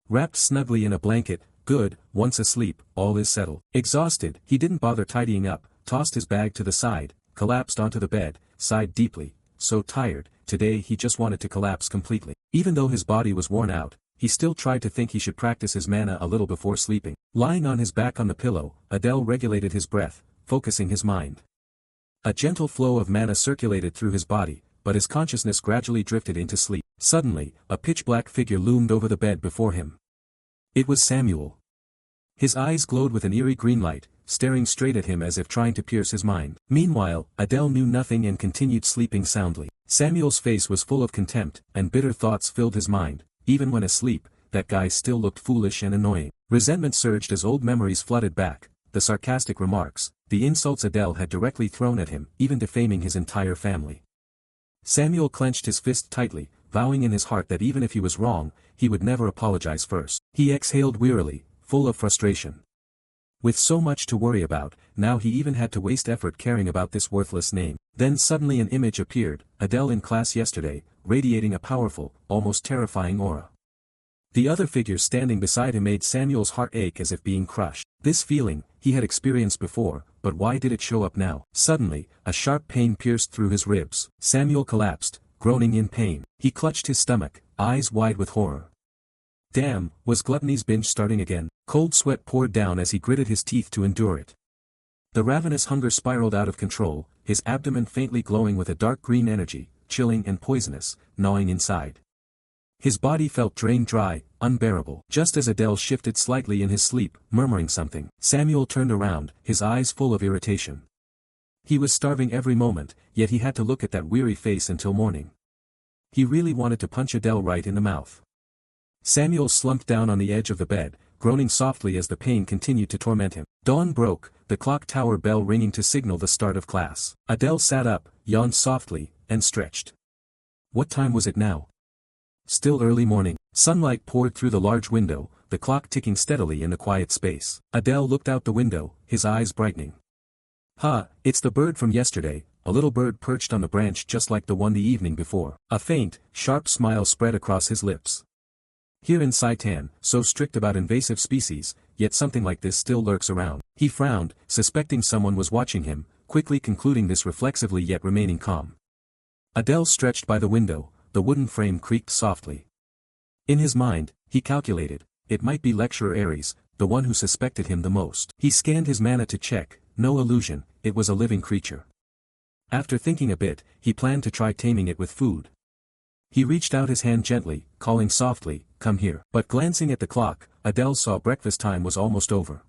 Wrapped snugly in a blanket, good, once asleep, all is settled. Exhausted, he didn't bother tidying up, tossed his bag to the side, collapsed onto the bed, sighed deeply, so tired, today he just wanted to collapse completely. Even though his body was worn out, he still tried to think he should practice his mana a little before sleeping. Lying on his back on the pillow, Adele regulated his breath, focusing his mind. A gentle flow of mana circulated through his body, but his consciousness gradually drifted into sleep. Suddenly, a pitch-black figure loomed over the bed before him. It was Samuel. His eyes glowed with an eerie green light, staring straight at him as if trying to pierce his mind. Meanwhile, Adele knew nothing and continued sleeping soundly. Samuel's face was full of contempt, and bitter thoughts filled his mind. Even when asleep, that guy still looked foolish and annoying. Resentment surged as old memories flooded back, the sarcastic remarks, the insults Adele had directly thrown at him, even defaming his entire family. Samuel clenched his fist tightly, vowing in his heart that even if he was wrong, he would never apologize first. He exhaled wearily, full of frustration. With so much to worry about, now he even had to waste effort caring about this worthless name. Then suddenly an image appeared, Adele in class yesterday, radiating a powerful, almost terrifying aura. The other figure standing beside him made Samuel's heart ache as if being crushed. This feeling, he had experienced before, but why did it show up now? Suddenly, a sharp pain pierced through his ribs. Samuel collapsed, groaning in pain. He clutched his stomach, eyes wide with horror. Damn, was gluttony's binge starting again? Cold sweat poured down as he gritted his teeth to endure it. The ravenous hunger spiraled out of control, his abdomen faintly glowing with a dark green energy, chilling and poisonous, gnawing inside. His body felt drained dry, unbearable. Just as Adele shifted slightly in his sleep, murmuring something, Samuel turned around, his eyes full of irritation. He was starving every moment, yet he had to look at that weary face until morning. He really wanted to punch Adele right in the mouth. Samuel slumped down on the edge of the bed, groaning softly as the pain continued to torment him. Dawn broke, the clock tower bell ringing to signal the start of class. Adele sat up, yawned softly, and stretched. What time was it now? Still early morning. Sunlight poured through the large window, the clock ticking steadily in the quiet space. Adele looked out the window, his eyes brightening. It's the bird from yesterday, a little bird perched on the branch just like the one the evening before. A faint, sharp smile spread across his lips. Here in Seitan, so strict about invasive species, yet something like this still lurks around. He frowned, suspecting someone was watching him, quickly concluding this reflexively yet remaining calm. Adele stretched by the window, the wooden frame creaked softly. In his mind, he calculated, it might be Lecturer Ares, the one who suspected him the most. He scanned his mana to check, no illusion, it was a living creature. After thinking a bit, he planned to try taming it with food. He reached out his hand gently, calling softly, "Come here." But glancing at the clock, Adele saw breakfast time was almost over.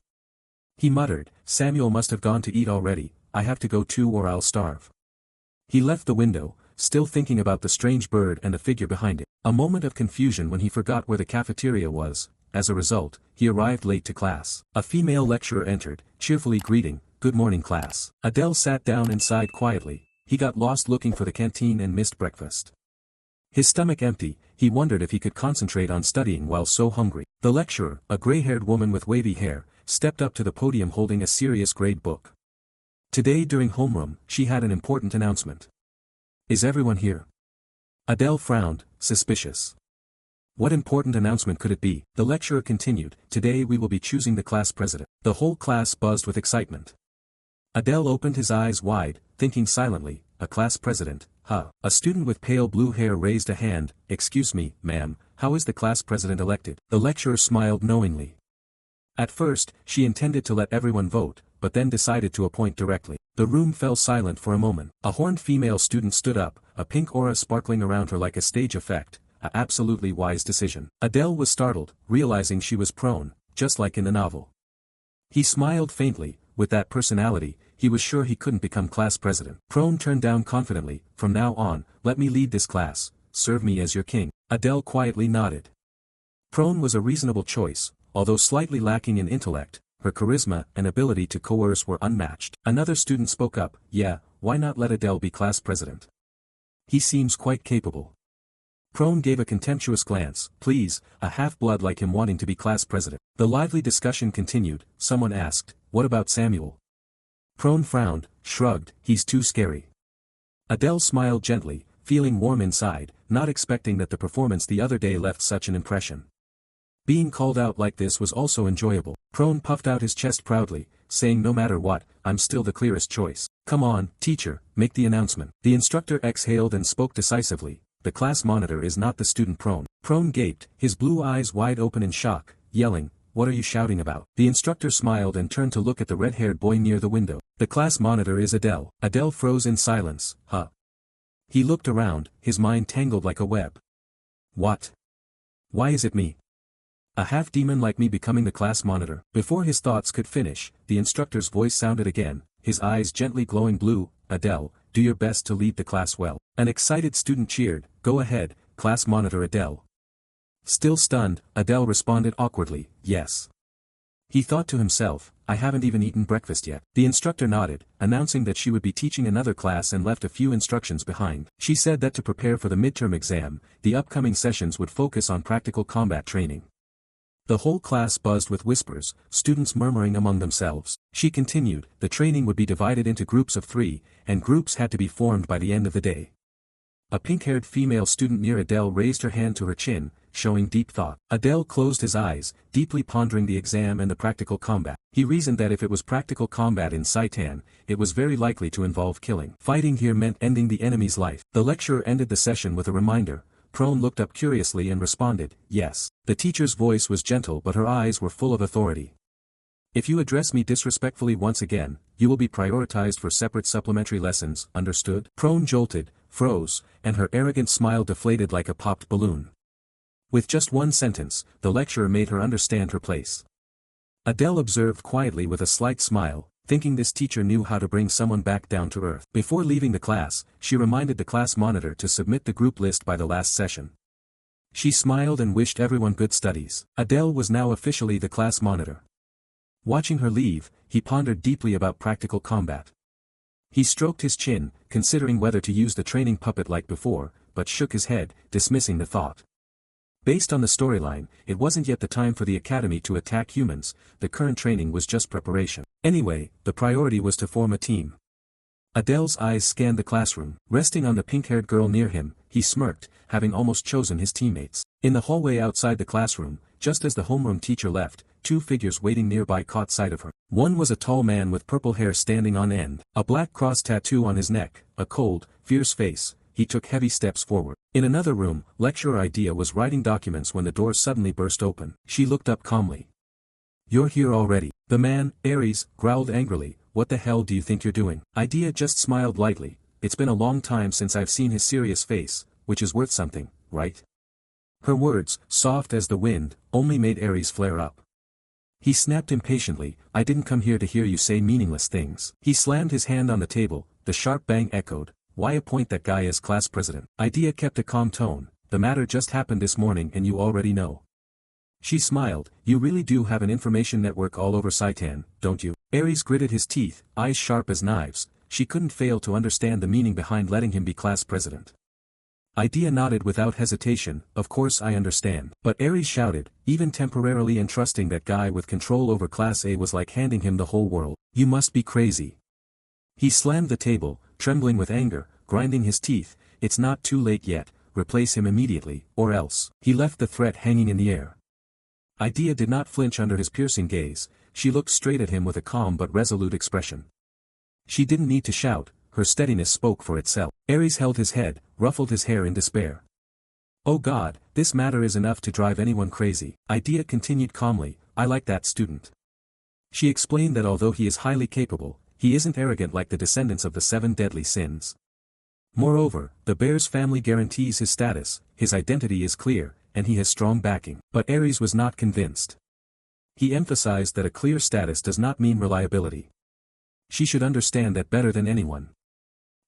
He muttered, "Samuel must have gone to eat already, I have to go too or I'll starve." He left the window, still thinking about the strange bird and the figure behind it. A moment of confusion when he forgot where the cafeteria was. As a result, he arrived late to class. A female lecturer entered, cheerfully greeting, "Good morning, class." Adele sat down and sighed quietly. He got lost looking for the canteen and missed breakfast. His stomach empty, he wondered if he could concentrate on studying while so hungry. The lecturer, a gray-haired woman with wavy hair, stepped up to the podium holding a serious grade book. Today during homeroom, she had an important announcement. "Is everyone here?" Adele frowned, suspicious. What important announcement could it be? The lecturer continued, "Today we will be choosing the class president." The whole class buzzed with excitement. Adele opened his eyes wide, thinking silently, "A class president, huh?" A student with pale blue hair raised a hand, "Excuse me, ma'am, how is the class president elected?" The lecturer smiled knowingly. At first, she intended to let everyone vote, but then decided to appoint directly. The room fell silent for a moment. A horned female student stood up, a pink aura sparkling around her like a stage effect, a absolutely wise decision. Adele was startled, realizing she was prone, just like in the novel. He smiled faintly, with that personality, he was sure he couldn't become class president. Prone turned down confidently, "From now on, let me lead this class, serve me as your king." Adele quietly nodded. Prone was a reasonable choice, although slightly lacking in intellect. Her charisma and ability to coerce were unmatched. Another student spoke up, "Yeah, why not let Adele be class president? He seems quite capable." Prone gave a contemptuous glance, "Please, a half-blood like him wanting to be class president." The lively discussion continued. Someone asked, "What about Samuel?" Prone frowned, shrugged, "He's too scary." Adele smiled gently, feeling warm inside, not expecting that the performance the other day left such an impression. Being called out like this was also enjoyable. Prone puffed out his chest proudly, saying, "No matter what, I'm still the clearest choice." "Come on, teacher, make the announcement." The instructor exhaled and spoke decisively, "The class monitor is not the student Prone." Prone gaped, his blue eyes wide open in shock, yelling, "What are you shouting about?" The instructor smiled and turned to look at the red-haired boy near the window. "The class monitor is Adele." Adele froze in silence, "Huh?" He looked around, his mind tangled like a web. "What? Why is it me? A half-demon like me becoming the class monitor?" Before his thoughts could finish, the instructor's voice sounded again, his eyes gently glowing blue, "Adele, do your best to lead the class well." An excited student cheered, "Go ahead, class monitor Adele." Still stunned, Adele responded awkwardly, "Yes." He thought to himself, "I haven't even eaten breakfast yet." The instructor nodded, announcing that she would be teaching another class and left a few instructions behind. She said that to prepare for the midterm exam, the upcoming sessions would focus on practical combat training. The whole class buzzed with whispers, students murmuring among themselves. She continued, "The training would be divided into groups of 3, and groups had to be formed by the end of the day." A pink-haired female student near Adele raised her hand to her chin, showing deep thought. Adele closed his eyes, deeply pondering the exam and the practical combat. He reasoned that if it was practical combat in Saitan, it was very likely to involve killing. Fighting here meant ending the enemy's life. The lecturer ended the session with a reminder. Prone looked up curiously and responded, "Yes." The teacher's voice was gentle but her eyes were full of authority. "If you address me disrespectfully once again, you will be prioritized for separate supplementary lessons, understood?" Prone jolted, froze, and her arrogant smile deflated like a popped balloon. With just one sentence, the lecturer made her understand her place. Adele observed quietly with a slight smile, thinking this teacher knew how to bring someone back down to earth. Before leaving the class, she reminded the class monitor to submit the group list by the last session. She smiled and wished everyone good studies. Adele was now officially the class monitor. Watching her leave, he pondered deeply about practical combat. He stroked his chin, considering whether to use the training puppet like before, but shook his head, dismissing the thought. Based on the storyline, it wasn't yet the time for the academy to attack humans, the current training was just preparation. Anyway, the priority was to form a team. Adele's eyes scanned the classroom. Resting on the pink-haired girl near him, he smirked, having almost chosen his teammates. In the hallway outside the classroom, just as the homeroom teacher left, 2 figures waiting nearby caught sight of her. One was a tall man with purple hair standing on end, a black cross tattoo on his neck, a cold, fierce face. He took heavy steps forward. In another room, lecturer Idea was writing documents when the door suddenly burst open. She looked up calmly. "You're here already." The man, Aries, growled angrily, "What the hell do you think you're doing?" Idea just smiled lightly. It's been a long time since I've seen his serious face, which is worth something, right? Her words, soft as the wind, only made Aries flare up. He snapped impatiently, I didn't come here to hear you say meaningless things. He slammed his hand on the table, the sharp bang echoed, why appoint that guy as class president? Idea kept a calm tone, the matter just happened this morning and you already know. She smiled, you really do have an information network all over Saitan, don't you? Aries gritted his teeth, eyes sharp as knives, she couldn't fail to understand the meaning behind letting him be class president. Idea nodded without hesitation, of course I understand. But Aries shouted, even temporarily entrusting that guy with control over Class A was like handing him the whole world. You must be crazy. He slammed the table, trembling with anger, grinding his teeth, it's not too late yet, replace him immediately, or else. He left the threat hanging in the air. Idea did not flinch under his piercing gaze, she looked straight at him with a calm but resolute expression. She didn't need to shout, her steadiness spoke for itself. Aries held his head, ruffled his hair in despair. Oh God, this matter is enough to drive anyone crazy. Idea continued calmly, I like that student. She explained that although he is highly capable, he isn't arrogant like the descendants of the 7 deadly sins. Moreover, the bear's family guarantees his status, his identity is clear, and he has strong backing. But Aries was not convinced. He emphasized that a clear status does not mean reliability. She should understand that better than anyone.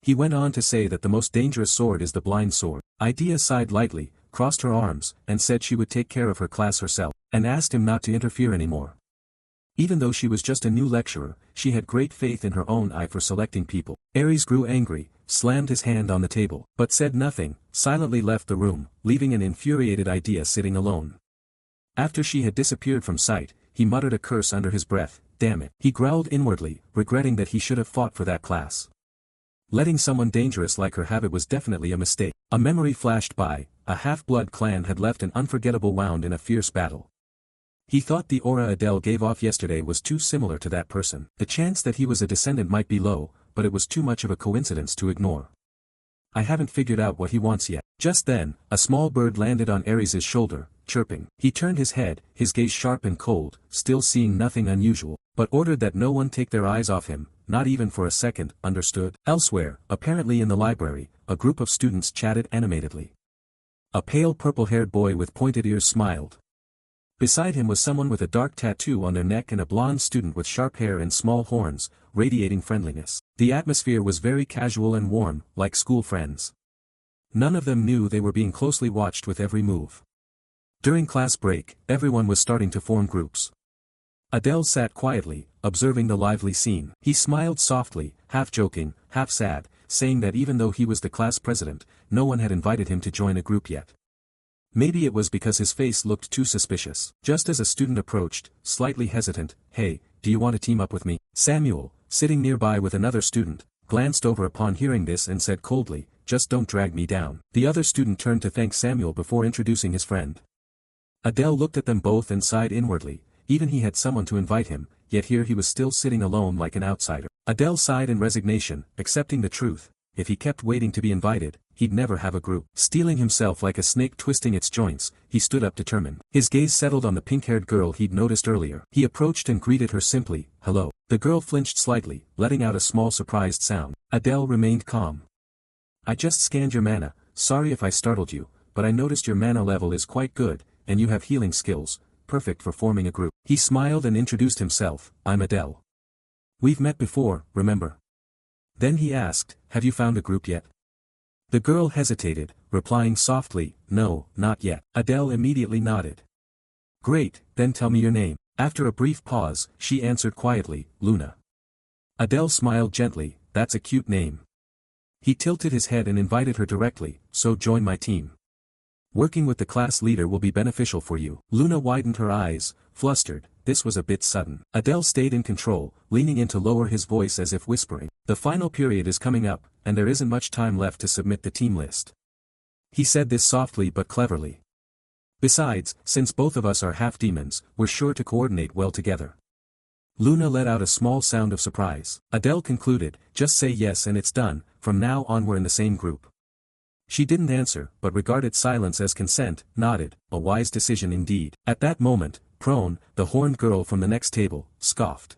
He went on to say that the most dangerous sword is the blind sword. Idea sighed lightly, crossed her arms, and said she would take care of her class herself, and asked him not to interfere anymore. Even though she was just a new lecturer, she had great faith in her own eye for selecting people. Aries grew angry, slammed his hand on the table, but said nothing, silently left the room, leaving an infuriated Idea sitting alone. After she had disappeared from sight, he muttered a curse under his breath, damn it. He growled inwardly, regretting that he should have fought for that class. Letting someone dangerous like her have it was definitely a mistake. A memory flashed by, a half-blood clan had left an unforgettable wound in a fierce battle. He thought the aura Adele gave off yesterday was too similar to that person. The chance that he was a descendant might be low, but it was too much of a coincidence to ignore. I haven't figured out what he wants yet. Just then, a small bird landed on Aries' shoulder, chirping. He turned his head, his gaze sharp and cold, still seeing nothing unusual, but ordered that no one take their eyes off him, not even for a second, understood? Elsewhere, apparently in the library, a group of students chatted animatedly. A pale purple-haired boy with pointed ears smiled. Beside him was someone with a dark tattoo on their neck and a blonde student with sharp hair and small horns, radiating friendliness. The atmosphere was very casual and warm, like school friends. None of them knew they were being closely watched with every move. During class break, everyone was starting to form groups. Adele sat quietly, observing the lively scene. He smiled softly, half joking, half sad, saying that even though he was the class president, no one had invited him to join a group yet. Maybe it was because his face looked too suspicious. Just as a student approached, slightly hesitant, hey, do you want to team up with me? Samuel, sitting nearby with another student, glanced over upon hearing this and said coldly, just don't drag me down. The other student turned to thank Samuel before introducing his friend. Adele looked at them both and sighed inwardly, even he had someone to invite him, yet here he was still sitting alone like an outsider. Adele sighed in resignation, accepting the truth, if he kept waiting to be invited, he'd never have a group. Steeling himself like a snake twisting its joints, he stood up determined. His gaze settled on the pink-haired girl he'd noticed earlier. He approached and greeted her simply, hello. The girl flinched slightly, letting out a small surprised sound. Adele remained calm. I just scanned your mana, sorry if I startled you, but I noticed your mana level is quite good, and you have healing skills, perfect for forming a group. He smiled and introduced himself, I'm Adele. We've met before, remember? Then he asked, have you found a group yet? The girl hesitated, replying softly, no, not yet. Adele immediately nodded. Great, then tell me your name. After a brief pause, she answered quietly, Luna. Adele smiled gently, that's a cute name. He tilted his head and invited her directly, so join my team. Working with the class leader will be beneficial for you. Luna widened her eyes, flustered, this was a bit sudden. Adele stayed in control, leaning in to lower his voice as if whispering. The final period is coming up, and there isn't much time left to submit the team list. He said this softly but cleverly. Besides, since both of us are half-demons, we're sure to coordinate well together. Luna let out a small sound of surprise. Adele concluded, just say yes and it's done, from now on we're in the same group. She didn't answer, but regarded silence as consent, nodded, a wise decision indeed. At that moment, Prone, the horned girl from the next table, scoffed.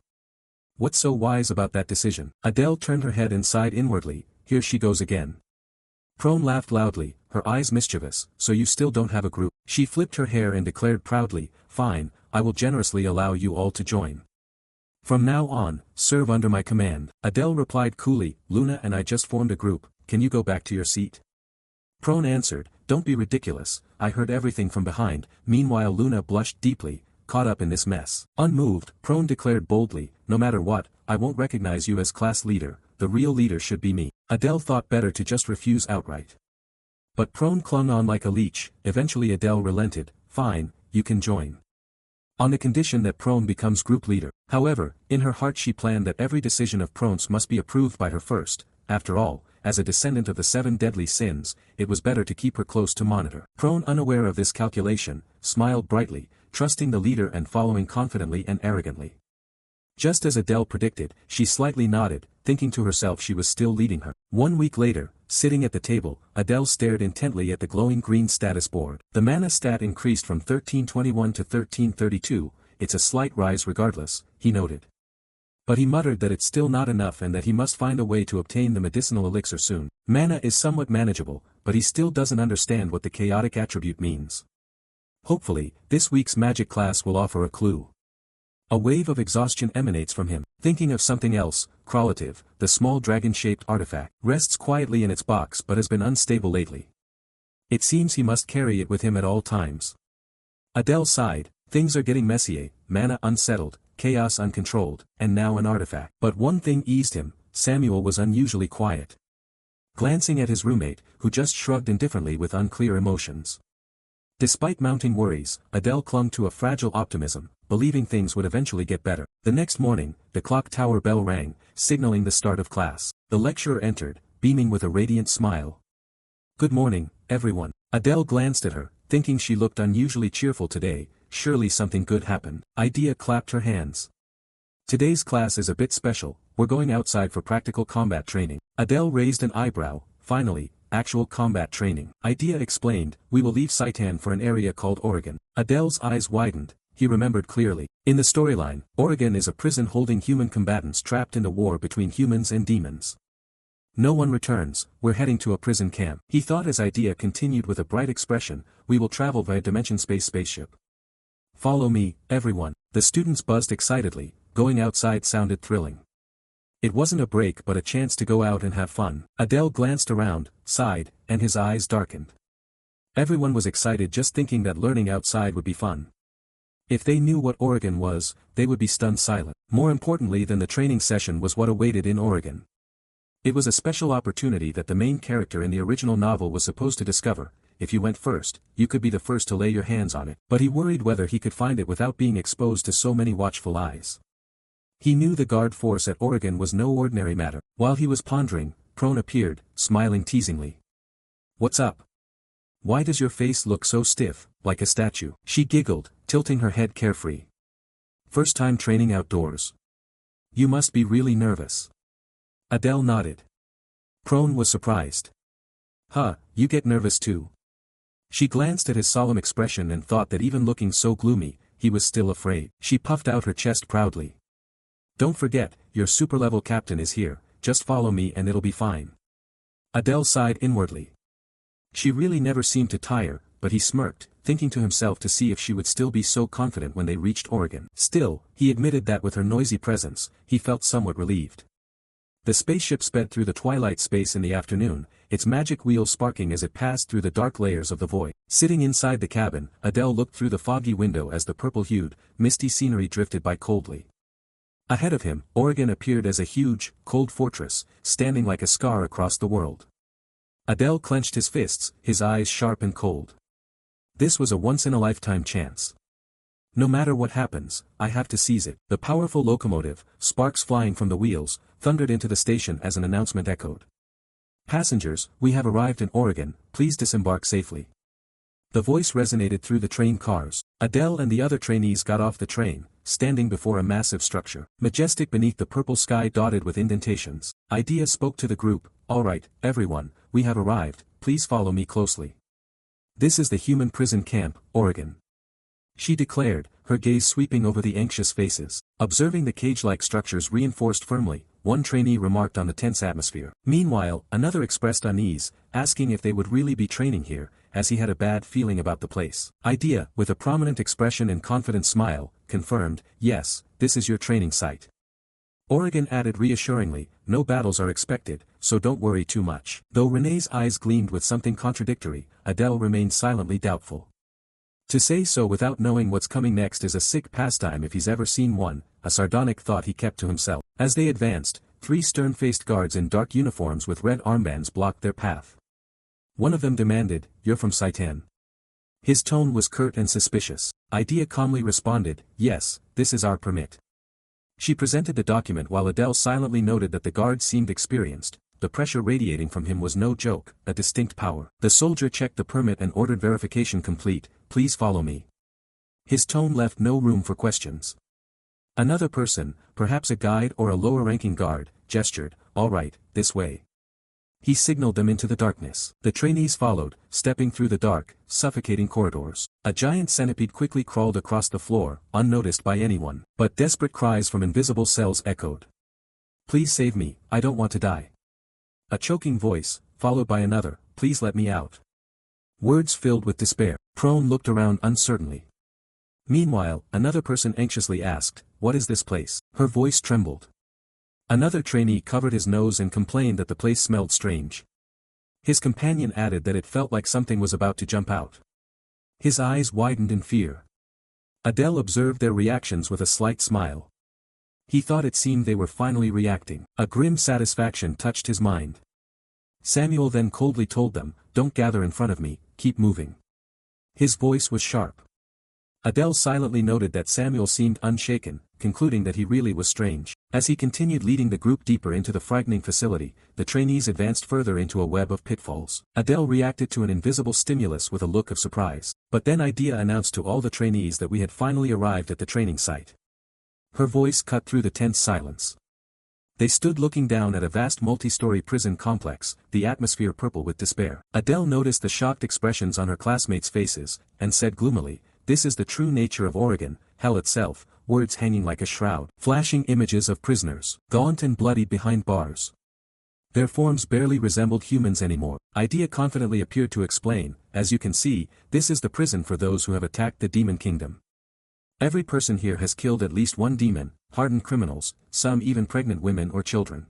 What's so wise about that decision? Adele turned her head and sighed inwardly, here she goes again. Prone laughed loudly, her eyes mischievous. So you still don't have a group? She flipped her hair and declared proudly, fine, I will generously allow you all to join. From now on, serve under my command. Adele replied coolly, Luna and I just formed a group, can you go back to your seat? Prone answered, don't be ridiculous, I heard everything from behind. Meanwhile Luna blushed deeply, caught up in this mess. Unmoved, Prone declared boldly, no matter what, I won't recognize you as class leader, the real leader should be me. Adele thought better to just refuse outright. But Prone clung on like a leech. Eventually Adele relented, fine, you can join. On the condition that Prone becomes group leader. However, in her heart she planned that every decision of Prone's must be approved by her first. After all, as a descendant of the 7 deadly sins, it was better to keep her close to monitor. Prone, unaware of this calculation, smiled brightly, trusting the leader and following confidently and arrogantly. Just as Adele predicted, she slightly nodded, thinking to herself she was still leading her. 1 week later, sitting at the table, Adele stared intently at the glowing green status board. The mana stat increased from 1321 to 1332, it's a slight rise regardless, he noted. But he muttered that it's still not enough and that he must find a way to obtain the medicinal elixir soon. Mana is somewhat manageable, but he still doesn't understand what the chaotic attribute means. Hopefully, this week's magic class will offer a clue. A wave of exhaustion emanates from him. Thinking of something else, Qualitative, the small dragon-shaped artifact, rests quietly in its box but has been unstable lately. It seems he must carry it with him at all times. Adele sighed, things are getting messy, mana unsettled, chaos uncontrolled, and now an artifact. But one thing eased him, Samuel was unusually quiet. Glancing at his roommate, who just shrugged indifferently with unclear emotions. Despite mounting worries, Adele clung to a fragile optimism, believing things would eventually get better. The next morning, the clock tower bell rang, signaling the start of class. The lecturer entered, beaming with a radiant smile. Good morning, everyone. Adele glanced at her, thinking she looked unusually cheerful today. Surely something good happened. Idea clapped her hands. Today's class is a bit special, we're going outside for practical combat training. Adele raised an eyebrow, finally, actual combat training. Idea explained, we will leave Saitan for an area called Oregon. Adele's eyes widened, he remembered clearly. In the storyline, Oregon is a prison holding human combatants trapped in the war between humans and demons. No one returns, we're heading to a prison camp. He thought as Idea continued with a bright expression, we will travel via dimension space spaceship. Follow me, everyone. The students buzzed excitedly, going outside sounded thrilling. It wasn't a break but a chance to go out and have fun. Adele glanced around, sighed, and his eyes darkened. Everyone was excited just thinking that learning outside would be fun. If they knew what Oregon was, they would be stunned silent. More importantly than the training session was what awaited in Oregon. It was a special opportunity that the main character in the original novel was supposed to discover. If you went first, you could be the first to lay your hands on it. But he worried whether he could find it without being exposed to so many watchful eyes. He knew the guard force at Oregon was no ordinary matter. While he was pondering, Prone appeared, smiling teasingly. What's up? Why does your face look so stiff, like a statue? She giggled, tilting her head carefree. First time training outdoors. You must be really nervous. Adele nodded. Prone was surprised. Huh, you get nervous too? She glanced at his solemn expression and thought that even looking so gloomy, he was still afraid. She puffed out her chest proudly. Don't forget, your super-level captain is here, just follow me and it'll be fine. Adele sighed inwardly. She really never seemed to tire, but he smirked, thinking to himself to see if she would still be so confident when they reached Oregon. Still, he admitted that with her noisy presence, he felt somewhat relieved. The spaceship sped through the twilight space in the afternoon, its magic wheel sparking as it passed through the dark layers of the void. Sitting inside the cabin, Adele looked through the foggy window as the purple-hued, misty scenery drifted by coldly. Ahead of him, Oregon appeared as a huge, cold fortress, standing like a scar across the world. Adele clenched his fists, his eyes sharp and cold. This was a once-in-a-lifetime chance. No matter what happens, I have to seize it. The powerful locomotive, sparks flying from the wheels, thundered into the station as an announcement echoed. Passengers, we have arrived in Oregon, please disembark safely. The voice resonated through the train cars. Adele and the other trainees got off the train, standing before a massive structure, majestic beneath the purple sky dotted with indentations. Idea spoke to the group, all right, everyone, we have arrived, please follow me closely. This is the human prison camp, Oregon. She declared, her gaze sweeping over the anxious faces. Observing the cage-like structures reinforced firmly, one trainee remarked on the tense atmosphere. Meanwhile, another expressed unease, asking if they would really be training here, as he had a bad feeling about the place. Idea, with a prominent expression and confident smile, confirmed, yes, this is your training site. Oregon added reassuringly, no battles are expected, so don't worry too much. Though Renee's eyes gleamed with something contradictory, Adele remained silently doubtful. To say so without knowing what's coming next is a sick pastime if he's ever seen one, a sardonic thought he kept to himself. As they advanced, 3 stern-faced guards in dark uniforms with red armbands blocked their path. One of them demanded, "You're from Saitan?" His tone was curt and suspicious. Idea calmly responded, "Yes, this is our permit." She presented the document while Adele silently noted that the guard seemed experienced. The pressure radiating from him was no joke, a distinct power. The soldier checked the permit and ordered verification complete, "Please follow me." His tone left no room for questions. Another person, perhaps a guide or a lower-ranking guard, gestured, "All right, this way." He signaled them into the darkness. The trainees followed, stepping through the dark, suffocating corridors. A giant centipede quickly crawled across the floor, unnoticed by anyone. But desperate cries from invisible cells echoed. "Please save me, I don't want to die." A choking voice, followed by another, "Please let me out." Words filled with despair. Prone looked around uncertainly. Meanwhile, another person anxiously asked, "What is this place?" Her voice trembled. Another trainee covered his nose and complained that the place smelled strange. His companion added that it felt like something was about to jump out. His eyes widened in fear. Adele observed their reactions with a slight smile. He thought it seemed they were finally reacting. A grim satisfaction touched his mind. Samuel then coldly told them, "Don't gather in front of me, keep moving." His voice was sharp. Adele silently noted that Samuel seemed unshaken, concluding that he really was strange. As he continued leading the group deeper into the frightening facility, the trainees advanced further into a web of pitfalls. Adele reacted to an invisible stimulus with a look of surprise. But then Idea announced to all the trainees that we had finally arrived at the training site. Her voice cut through the tense silence. They stood looking down at a vast multi-story prison complex, the atmosphere purple with despair. Adele noticed the shocked expressions on her classmates' faces, and said gloomily, "This is the true nature of Oregon, hell itself," words hanging like a shroud. Flashing images of prisoners, gaunt and bloodied behind bars. Their forms barely resembled humans anymore. Idea confidently appeared to explain, "As you can see, this is the prison for those who have attacked the demon kingdom. Every person here has killed at least one demon, hardened criminals, some even pregnant women or children."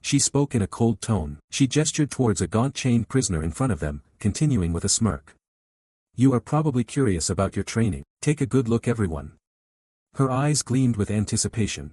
She spoke in a cold tone. She gestured towards a gaunt chained prisoner in front of them, continuing with a smirk. "You are probably curious about your training. Take a good look, everyone." Her eyes gleamed with anticipation.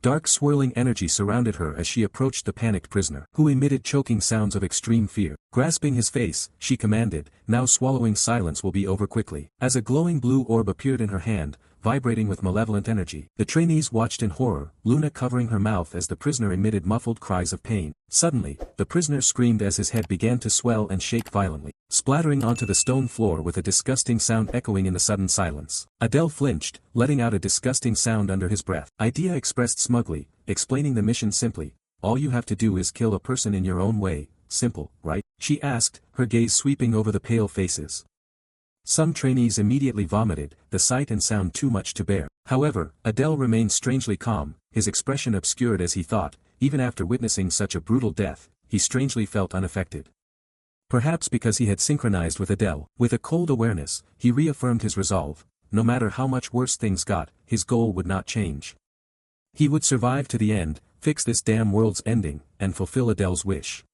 Dark swirling energy surrounded her as she approached the panicked prisoner, who emitted choking sounds of extreme fear. Grasping his face, she commanded, "Now swallowing silence will be over quickly." As a glowing blue orb appeared in her hand, vibrating with malevolent energy, the trainees watched in horror, Luna covering her mouth as the prisoner emitted muffled cries of pain. Suddenly, the prisoner screamed as his head began to swell and shake violently, splattering onto the stone floor with a disgusting sound echoing in the sudden silence. Adele flinched, letting out a disgusting sound under his breath. Idea expressed smugly, explaining the mission simply, "All you have to do is kill a person in your own way, simple, right?" she asked, her gaze sweeping over the pale faces. Some trainees immediately vomited, the sight and sound too much to bear. However, Adele remained strangely calm, his expression obscured as he thought, even after witnessing such a brutal death, he strangely felt unaffected. Perhaps because he had synchronized with Adele. With a cold awareness, he reaffirmed his resolve, no matter how much worse things got, his goal would not change. He would survive to the end, fix this damn world's ending, and fulfill Adele's wish.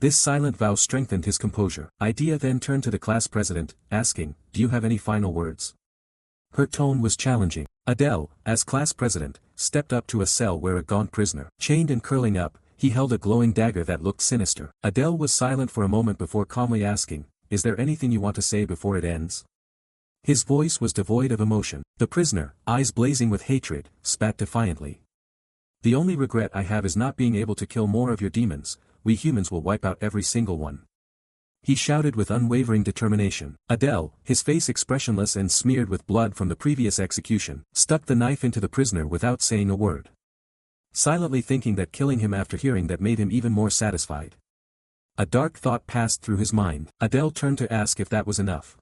This silent vow strengthened his composure. Idea then turned to the class president, asking, "Do you have any final words?" Her tone was challenging. Adele, as class president, stepped up to a cell where a gaunt prisoner, chained and curling up, he held a glowing dagger that looked sinister. Adele was silent for a moment before calmly asking, "Is there anything you want to say before it ends?" His voice was devoid of emotion. The prisoner, eyes blazing with hatred, spat defiantly. "The only regret I have is not being able to kill more of your demons. We humans will wipe out every single one." He shouted with unwavering determination. Adele, his face expressionless and smeared with blood from the previous execution, stuck the knife into the prisoner without saying a word. Silently thinking that killing him after hearing that made him even more satisfied. A dark thought passed through his mind. Adele turned to ask if that was enough.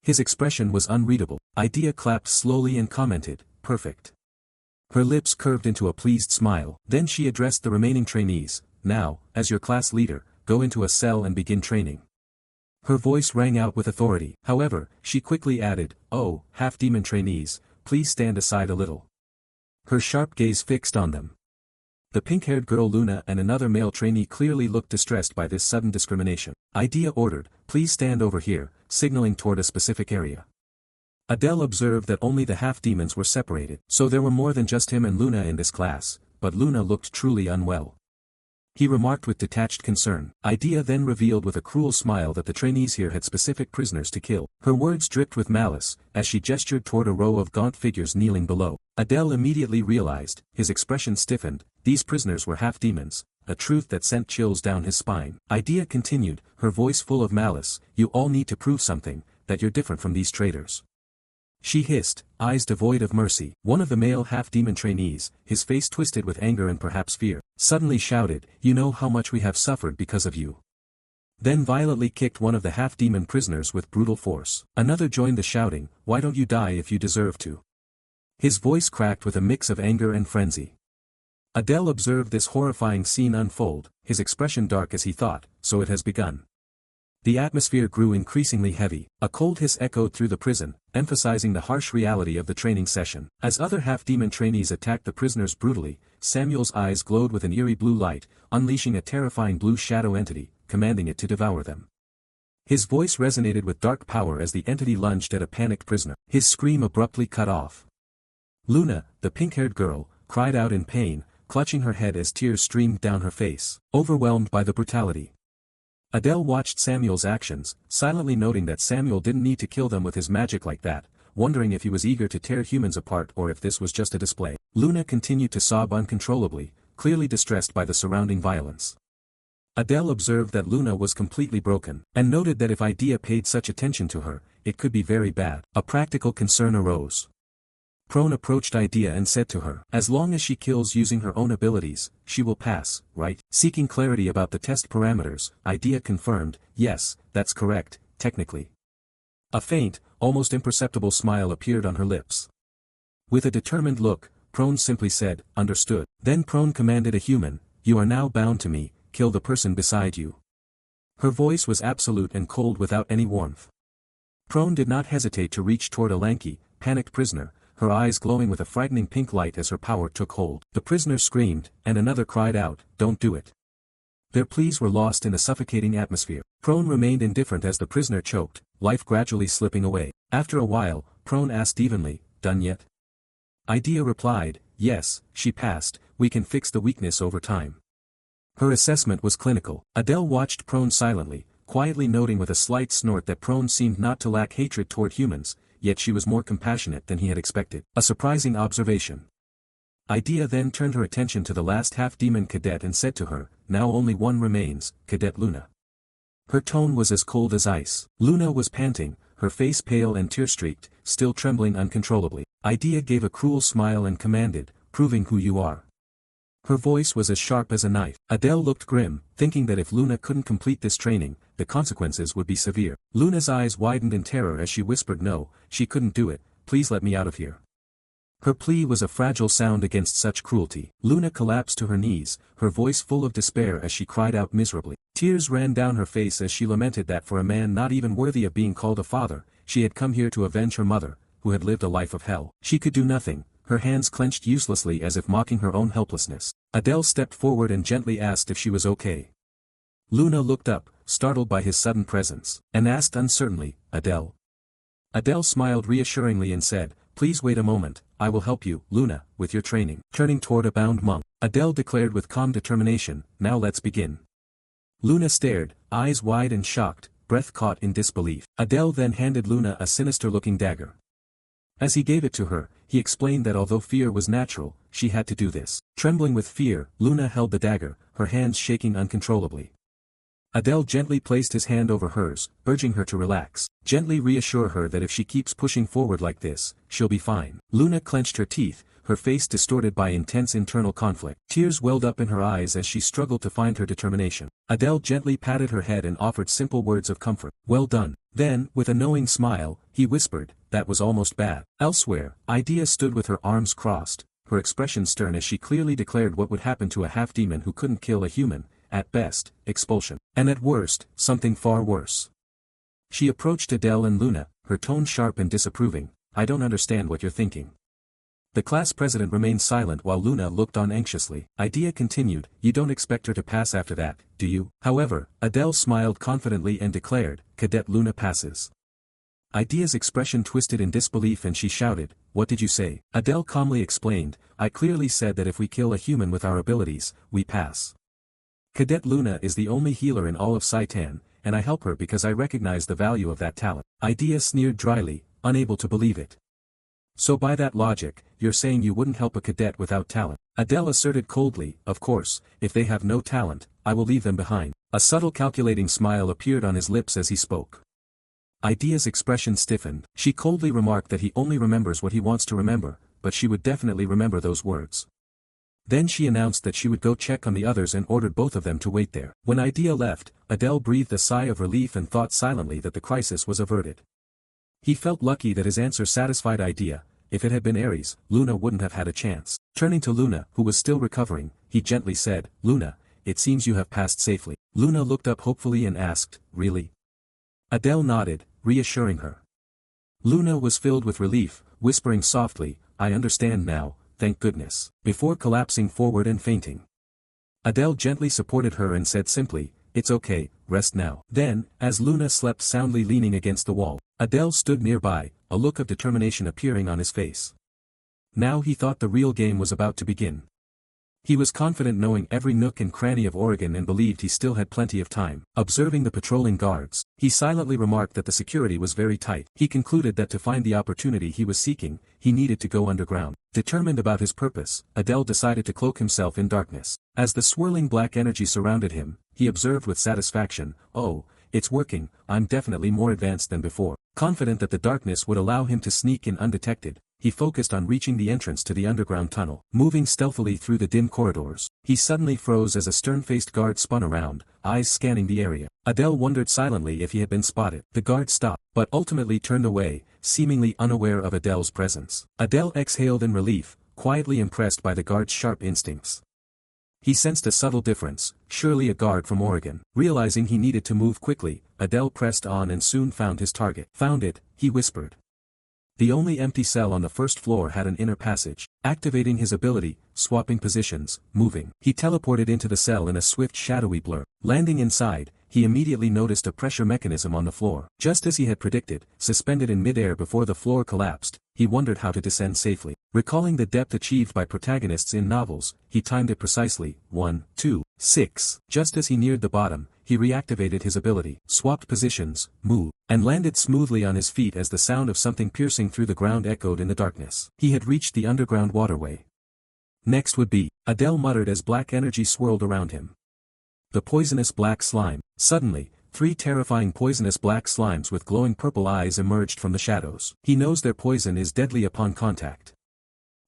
His expression was unreadable. Idea clapped slowly and commented, "Perfect." Her lips curved into a pleased smile. Then she addressed the remaining trainees. Now, as your class leader, go into a cell and begin training. Her voice rang out with authority. However, she quickly added, oh, half-demon trainees, please stand aside a little. Her sharp gaze fixed on them. The pink-haired girl Luna and another male trainee clearly looked distressed by this sudden discrimination. Idea ordered, please stand over here, signaling toward a specific area. Adele observed that only the half-demons were separated, so there were more than just him and Luna in this class, but Luna looked truly unwell. He remarked with detached concern. Idea then revealed with a cruel smile that the trainees here had specific prisoners to kill. Her words dripped with malice, as she gestured toward a row of gaunt figures kneeling below. Adele immediately realized, his expression stiffened, these prisoners were half-demons, a truth that sent chills down his spine. Idea continued, her voice full of malice, you all need to prove something, that you're different from these traitors. She hissed, eyes devoid of mercy. One of the male half-demon trainees, his face twisted with anger and perhaps fear, suddenly shouted, you know how much we have suffered because of you. Then violently kicked one of the half-demon prisoners with brutal force. Another joined the shouting, why don't you die if you deserve to? His voice cracked with a mix of anger and frenzy. Adele observed this horrifying scene unfold, his expression dark as he thought, so it has begun. The atmosphere grew increasingly heavy. A cold hiss echoed through the prison, emphasizing the harsh reality of the training session. As other half-demon trainees attacked the prisoners brutally, Samuel's eyes glowed with an eerie blue light, unleashing a terrifying blue shadow entity, commanding it to devour them. His voice resonated with dark power as the entity lunged at a panicked prisoner. His scream abruptly cut off. Luna, the pink-haired girl, cried out in pain, clutching her head as tears streamed down her face, overwhelmed by the brutality. Adele watched Samuel's actions, silently noting that Samuel didn't need to kill them with his magic like that, wondering if he was eager to tear humans apart or if this was just a display. Luna continued to sob uncontrollably, clearly distressed by the surrounding violence. Adele observed that Luna was completely broken, and noted that if Idea paid such attention to her, it could be very bad. A practical concern arose. Prone approached Idea and said to her, as long as she kills using her own abilities, she will pass, right? Seeking clarity about the test parameters, Idea confirmed, yes, that's correct, technically. A faint, almost imperceptible smile appeared on her lips. With a determined look, Prone simply said, understood. Then Prone commanded a human, you are now bound to me, kill the person beside you. Her voice was absolute and cold without any warmth. Prone did not hesitate to reach toward a lanky, panicked prisoner, her eyes glowing with a frightening pink light as her power took hold. The prisoner screamed, and another cried out, don't do it. Their pleas were lost in the suffocating atmosphere. Prone remained indifferent as the prisoner choked, life gradually slipping away. After a while, Prone asked evenly, done yet? Idea replied, yes, she passed, we can fix the weakness over time. Her assessment was clinical. Adele watched Prone silently, quietly noting with a slight snort that Prone seemed not to lack hatred toward humans, yet she was more compassionate than he had expected. A surprising observation. Idea then turned her attention to the last half-demon cadet and said to her, now only one remains, Cadet Luna. Her tone was as cold as ice. Luna was panting, her face pale and tear-streaked, still trembling uncontrollably. Idea gave a cruel smile and commanded, proving who you are. Her voice was as sharp as a knife. Adele looked grim, thinking that if Luna couldn't complete this training, the consequences would be severe. Luna's eyes widened in terror as she whispered no, she couldn't do it, please let me out of here. Her plea was a fragile sound against such cruelty. Luna collapsed to her knees, her voice full of despair as she cried out miserably. Tears ran down her face as she lamented that for a man not even worthy of being called a father, she had come here to avenge her mother, who had lived a life of hell. She could do nothing. Her hands clenched uselessly as if mocking her own helplessness. Adele stepped forward and gently asked if she was okay. Luna looked up, startled by his sudden presence, and asked uncertainly, Adele? Adele smiled reassuringly and said, please wait a moment, I will help you, Luna, with your training. Turning toward a bound monk, Adele declared with calm determination, now let's begin. Luna stared, eyes wide and shocked, breath caught in disbelief. Adele then handed Luna a sinister-looking dagger. As he gave it to her, he explained that although fear was natural, she had to do this. Trembling with fear, Luna held the dagger, her hands shaking uncontrollably. Adele gently placed his hand over hers, urging her to relax. Gently reassure her that if she keeps pushing forward like this, she'll be fine. Luna clenched her teeth, her face distorted by intense internal conflict. Tears welled up in her eyes as she struggled to find her determination. Adele gently patted her head and offered simple words of comfort. Well done. Then, with a knowing smile, he whispered, that was almost bad. Elsewhere, Idea stood with her arms crossed, her expression stern as she clearly declared what would happen to a half-demon who couldn't kill a human, at best, expulsion. And at worst, something far worse. She approached Adele and Luna, her tone sharp and disapproving. I don't understand what you're thinking. The class president remained silent while Luna looked on anxiously. Idea continued, you don't expect her to pass after that, do you? However, Adele smiled confidently and declared, Cadet Luna passes. Idea's expression twisted in disbelief and she shouted, what did you say? Adele calmly explained, I clearly said that if we kill a human with our abilities, we pass. Cadet Luna is the only healer in all of Saitan, and I help her because I recognize the value of that talent. Idea sneered dryly, unable to believe it. So by that logic, you're saying you wouldn't help a cadet without talent? Adele asserted coldly, of course, if they have no talent, I will leave them behind. A subtle calculating smile appeared on his lips as he spoke. Idea's expression stiffened. She coldly remarked that he only remembers what he wants to remember, but she would definitely remember those words. Then she announced that she would go check on the others and ordered both of them to wait there. When Idea left, Adele breathed a sigh of relief and thought silently that the crisis was averted. He felt lucky that his answer satisfied Idea. If it had been Ares, Luna wouldn't have had a chance. Turning to Luna, who was still recovering, he gently said, Luna, it seems you have passed safely. Luna looked up hopefully and asked, really? Adele nodded, reassuring her. Luna was filled with relief, whispering softly, I understand now, thank goodness, before collapsing forward and fainting. Adele gently supported her and said simply, it's okay, rest now. Then, as Luna slept soundly leaning against the wall, Adele stood nearby, a look of determination appearing on his face. Now he thought the real game was about to begin. He was confident knowing every nook and cranny of Oregon and believed he still had plenty of time. Observing the patrolling guards, he silently remarked that the security was very tight. He concluded that to find the opportunity he was seeking, he needed to go underground. Determined about his purpose, Adele decided to cloak himself in darkness. As the swirling black energy surrounded him, he observed with satisfaction, oh, it's working, I'm definitely more advanced than before. Confident that the darkness would allow him to sneak in undetected, he focused on reaching the entrance to the underground tunnel. Moving stealthily through the dim corridors, he suddenly froze as a stern-faced guard spun around, eyes scanning the area. Adele wondered silently if he had been spotted. The guard stopped, but ultimately turned away, seemingly unaware of Adele's presence. Adele exhaled in relief, quietly impressed by the guard's sharp instincts. He sensed a subtle difference, surely a guard from Oregon. Realizing he needed to move quickly, Adele pressed on and soon found his target. Found it, he whispered. The only empty cell on the first floor had an inner passage. Activating his ability, swapping positions, moving, he teleported into the cell in a swift shadowy blur. Landing inside, he immediately noticed a pressure mechanism on the floor. Just as he had predicted, suspended in midair before the floor collapsed, he wondered how to descend safely. Recalling the depth achieved by protagonists in novels, he timed it precisely, 1, 2, 6. Just as he neared the bottom, he reactivated his ability, swapped positions, moved, and landed smoothly on his feet as the sound of something piercing through the ground echoed in the darkness. He had reached the underground waterway. Next would be, Adele muttered as black energy swirled around him. The poisonous black slime. Suddenly, 3 terrifying poisonous black slimes with glowing purple eyes emerged from the shadows. He knows their poison is deadly upon contact.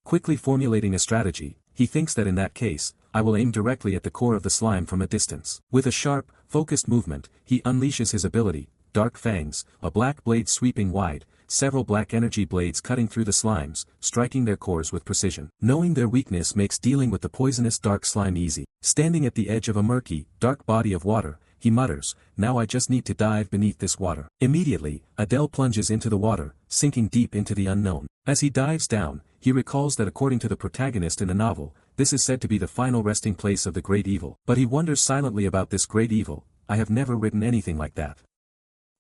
Quickly formulating a strategy, he thinks that in that case, I will aim directly at the core of the slime from a distance. With a sharp, focused movement, he unleashes his ability, Dark Fangs, a black blade sweeping wide, several black energy blades cutting through the slimes, striking their cores with precision. Knowing their weakness makes dealing with the poisonous dark slime easy. Standing at the edge of a murky, dark body of water, he mutters, now I just need to dive beneath this water. Immediately, Adele plunges into the water, sinking deep into the unknown. As he dives down, he recalls that according to the protagonist in the novel, this is said to be the final resting place of the great evil. But he wonders silently about this great evil. I have never written anything like that.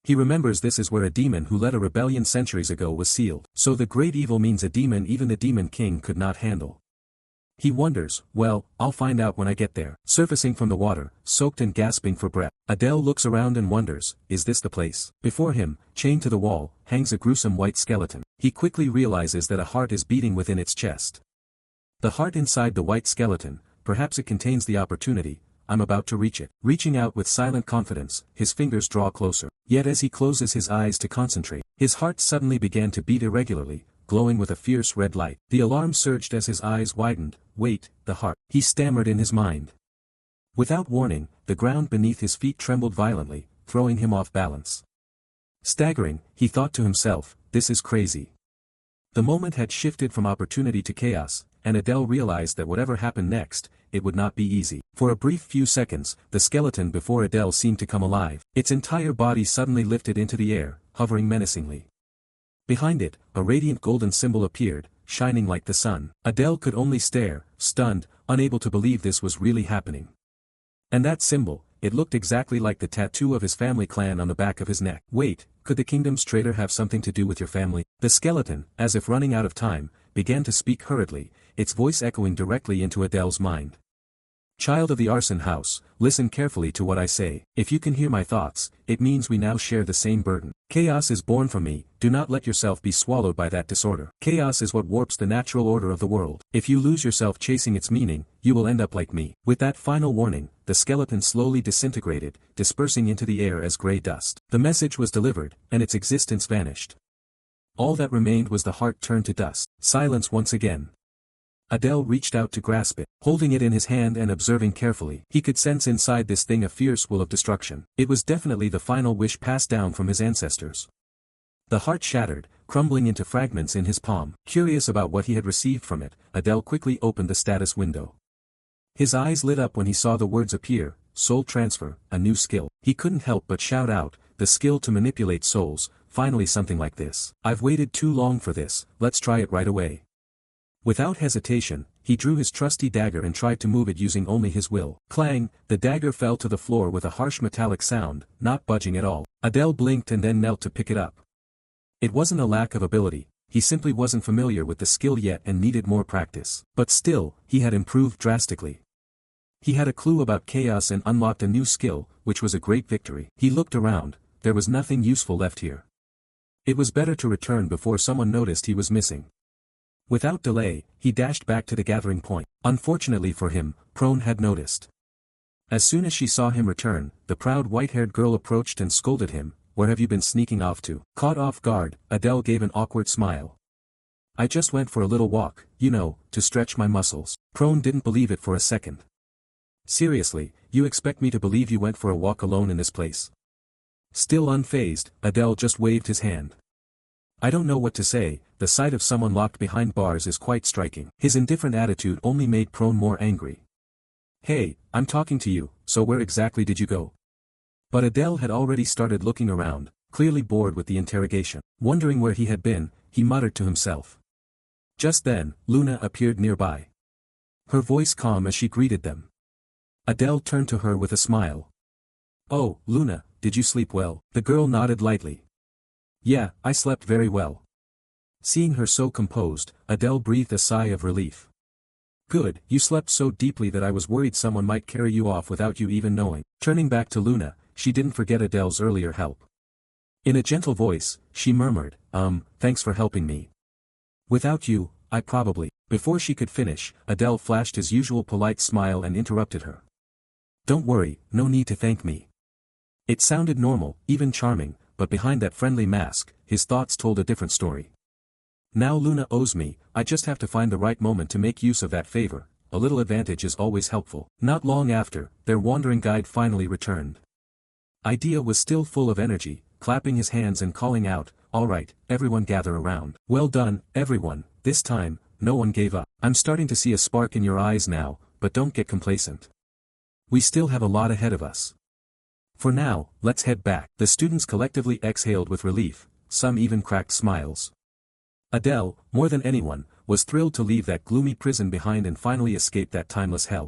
He remembers this is where a demon who led a rebellion centuries ago was sealed. So the great evil means a demon even the demon king could not handle. He wonders, well, I'll find out when I get there. Surfacing from the water, soaked and gasping for breath, Adele looks around and wonders, is this the place? Before him, chained to the wall, hangs a gruesome white skeleton. He quickly realizes that a heart is beating within its chest. The heart inside the white skeleton, perhaps it contains the opportunity, I'm about to reach it. Reaching out with silent confidence, his fingers draw closer. Yet as he closes his eyes to concentrate, his heart suddenly began to beat irregularly, glowing with a fierce red light. The alarm surged as his eyes widened. Wait, the heart, he stammered in his mind. Without warning, the ground beneath his feet trembled violently, throwing him off balance. Staggering, he thought to himself, this is crazy. The moment had shifted from opportunity to chaos, and Adele realized that whatever happened next, it would not be easy. For a brief few seconds, the skeleton before Adele seemed to come alive. Its entire body suddenly lifted into the air, hovering menacingly. Behind it, a radiant golden symbol appeared, shining like the sun. Adele could only stare, stunned, unable to believe this was really happening. And that symbol, it looked exactly like the tattoo of his family clan on the back of his neck. Wait, could the kingdom's traitor have something to do with your family? The skeleton, as if running out of time, began to speak hurriedly, its voice echoing directly into Adele's mind. Child of the arson house, listen carefully to what I say. If you can hear my thoughts, it means we now share the same burden. Chaos is born from me, do not let yourself be swallowed by that disorder. Chaos is what warps the natural order of the world. If you lose yourself chasing its meaning, you will end up like me. With that final warning, the skeleton slowly disintegrated, dispersing into the air as gray dust. The message was delivered, and its existence vanished. All that remained was the heart turned to dust. Silence once again. Adele reached out to grasp it, holding it in his hand and observing carefully. He could sense inside this thing a fierce will of destruction. It was definitely the final wish passed down from his ancestors. The heart shattered, crumbling into fragments in his palm. Curious about what he had received from it, Adele quickly opened the status window. His eyes lit up when he saw the words appear, soul transfer, a new skill. He couldn't help but shout out, the skill to manipulate souls, finally something like this. I've waited too long for this, let's try it right away. Without hesitation, he drew his trusty dagger and tried to move it using only his will. Clang, the dagger fell to the floor with a harsh metallic sound, not budging at all. Adele blinked and then knelt to pick it up. It wasn't a lack of ability, he simply wasn't familiar with the skill yet and needed more practice. But still, he had improved drastically. He had a clue about chaos and unlocked a new skill, which was a great victory. He looked around, there was nothing useful left here. It was better to return before someone noticed he was missing. Without delay, he dashed back to the gathering point. Unfortunately for him, Prone had noticed. As soon as she saw him return, the proud white-haired girl approached and scolded him, where have you been sneaking off to? Caught off guard, Adele gave an awkward smile. I just went for a little walk, you know, to stretch my muscles. Prone didn't believe it for a second. Seriously, you expect me to believe you went for a walk alone in this place? Still unfazed, Adele just waved his hand. I don't know what to say, the sight of someone locked behind bars is quite striking. His indifferent attitude only made Prone more angry. Hey, I'm talking to you, so where exactly did you go? But Adele had already started looking around, clearly bored with the interrogation. Wondering where he had been, he muttered to himself. Just then, Luna appeared nearby. Her voice calm as she greeted them. Adele turned to her with a smile. Oh, Luna, did you sleep well? The girl nodded lightly. Yeah, I slept very well. Seeing her so composed, Adele breathed a sigh of relief. Good, you slept so deeply that I was worried someone might carry you off without you even knowing. Turning back to Luna, she didn't forget Adele's earlier help. In a gentle voice, she murmured, thanks for helping me. Without you, I probably. Before she could finish, Adele flashed his usual polite smile and interrupted her. Don't worry, no need to thank me. It sounded normal, even charming, but behind that friendly mask, his thoughts told a different story. Now Luna owes me, I just have to find the right moment to make use of that favor, a little advantage is always helpful. Not long after, their wandering guide finally returned. Idea was still full of energy, clapping his hands and calling out, all right, everyone gather around. Well done, everyone, this time, no one gave up. I'm starting to see a spark in your eyes now, but don't get complacent. We still have a lot ahead of us. For now, let's head back. The students collectively exhaled with relief, some even cracked smiles. Adele, more than anyone, was thrilled to leave that gloomy prison behind and finally escape that timeless hell.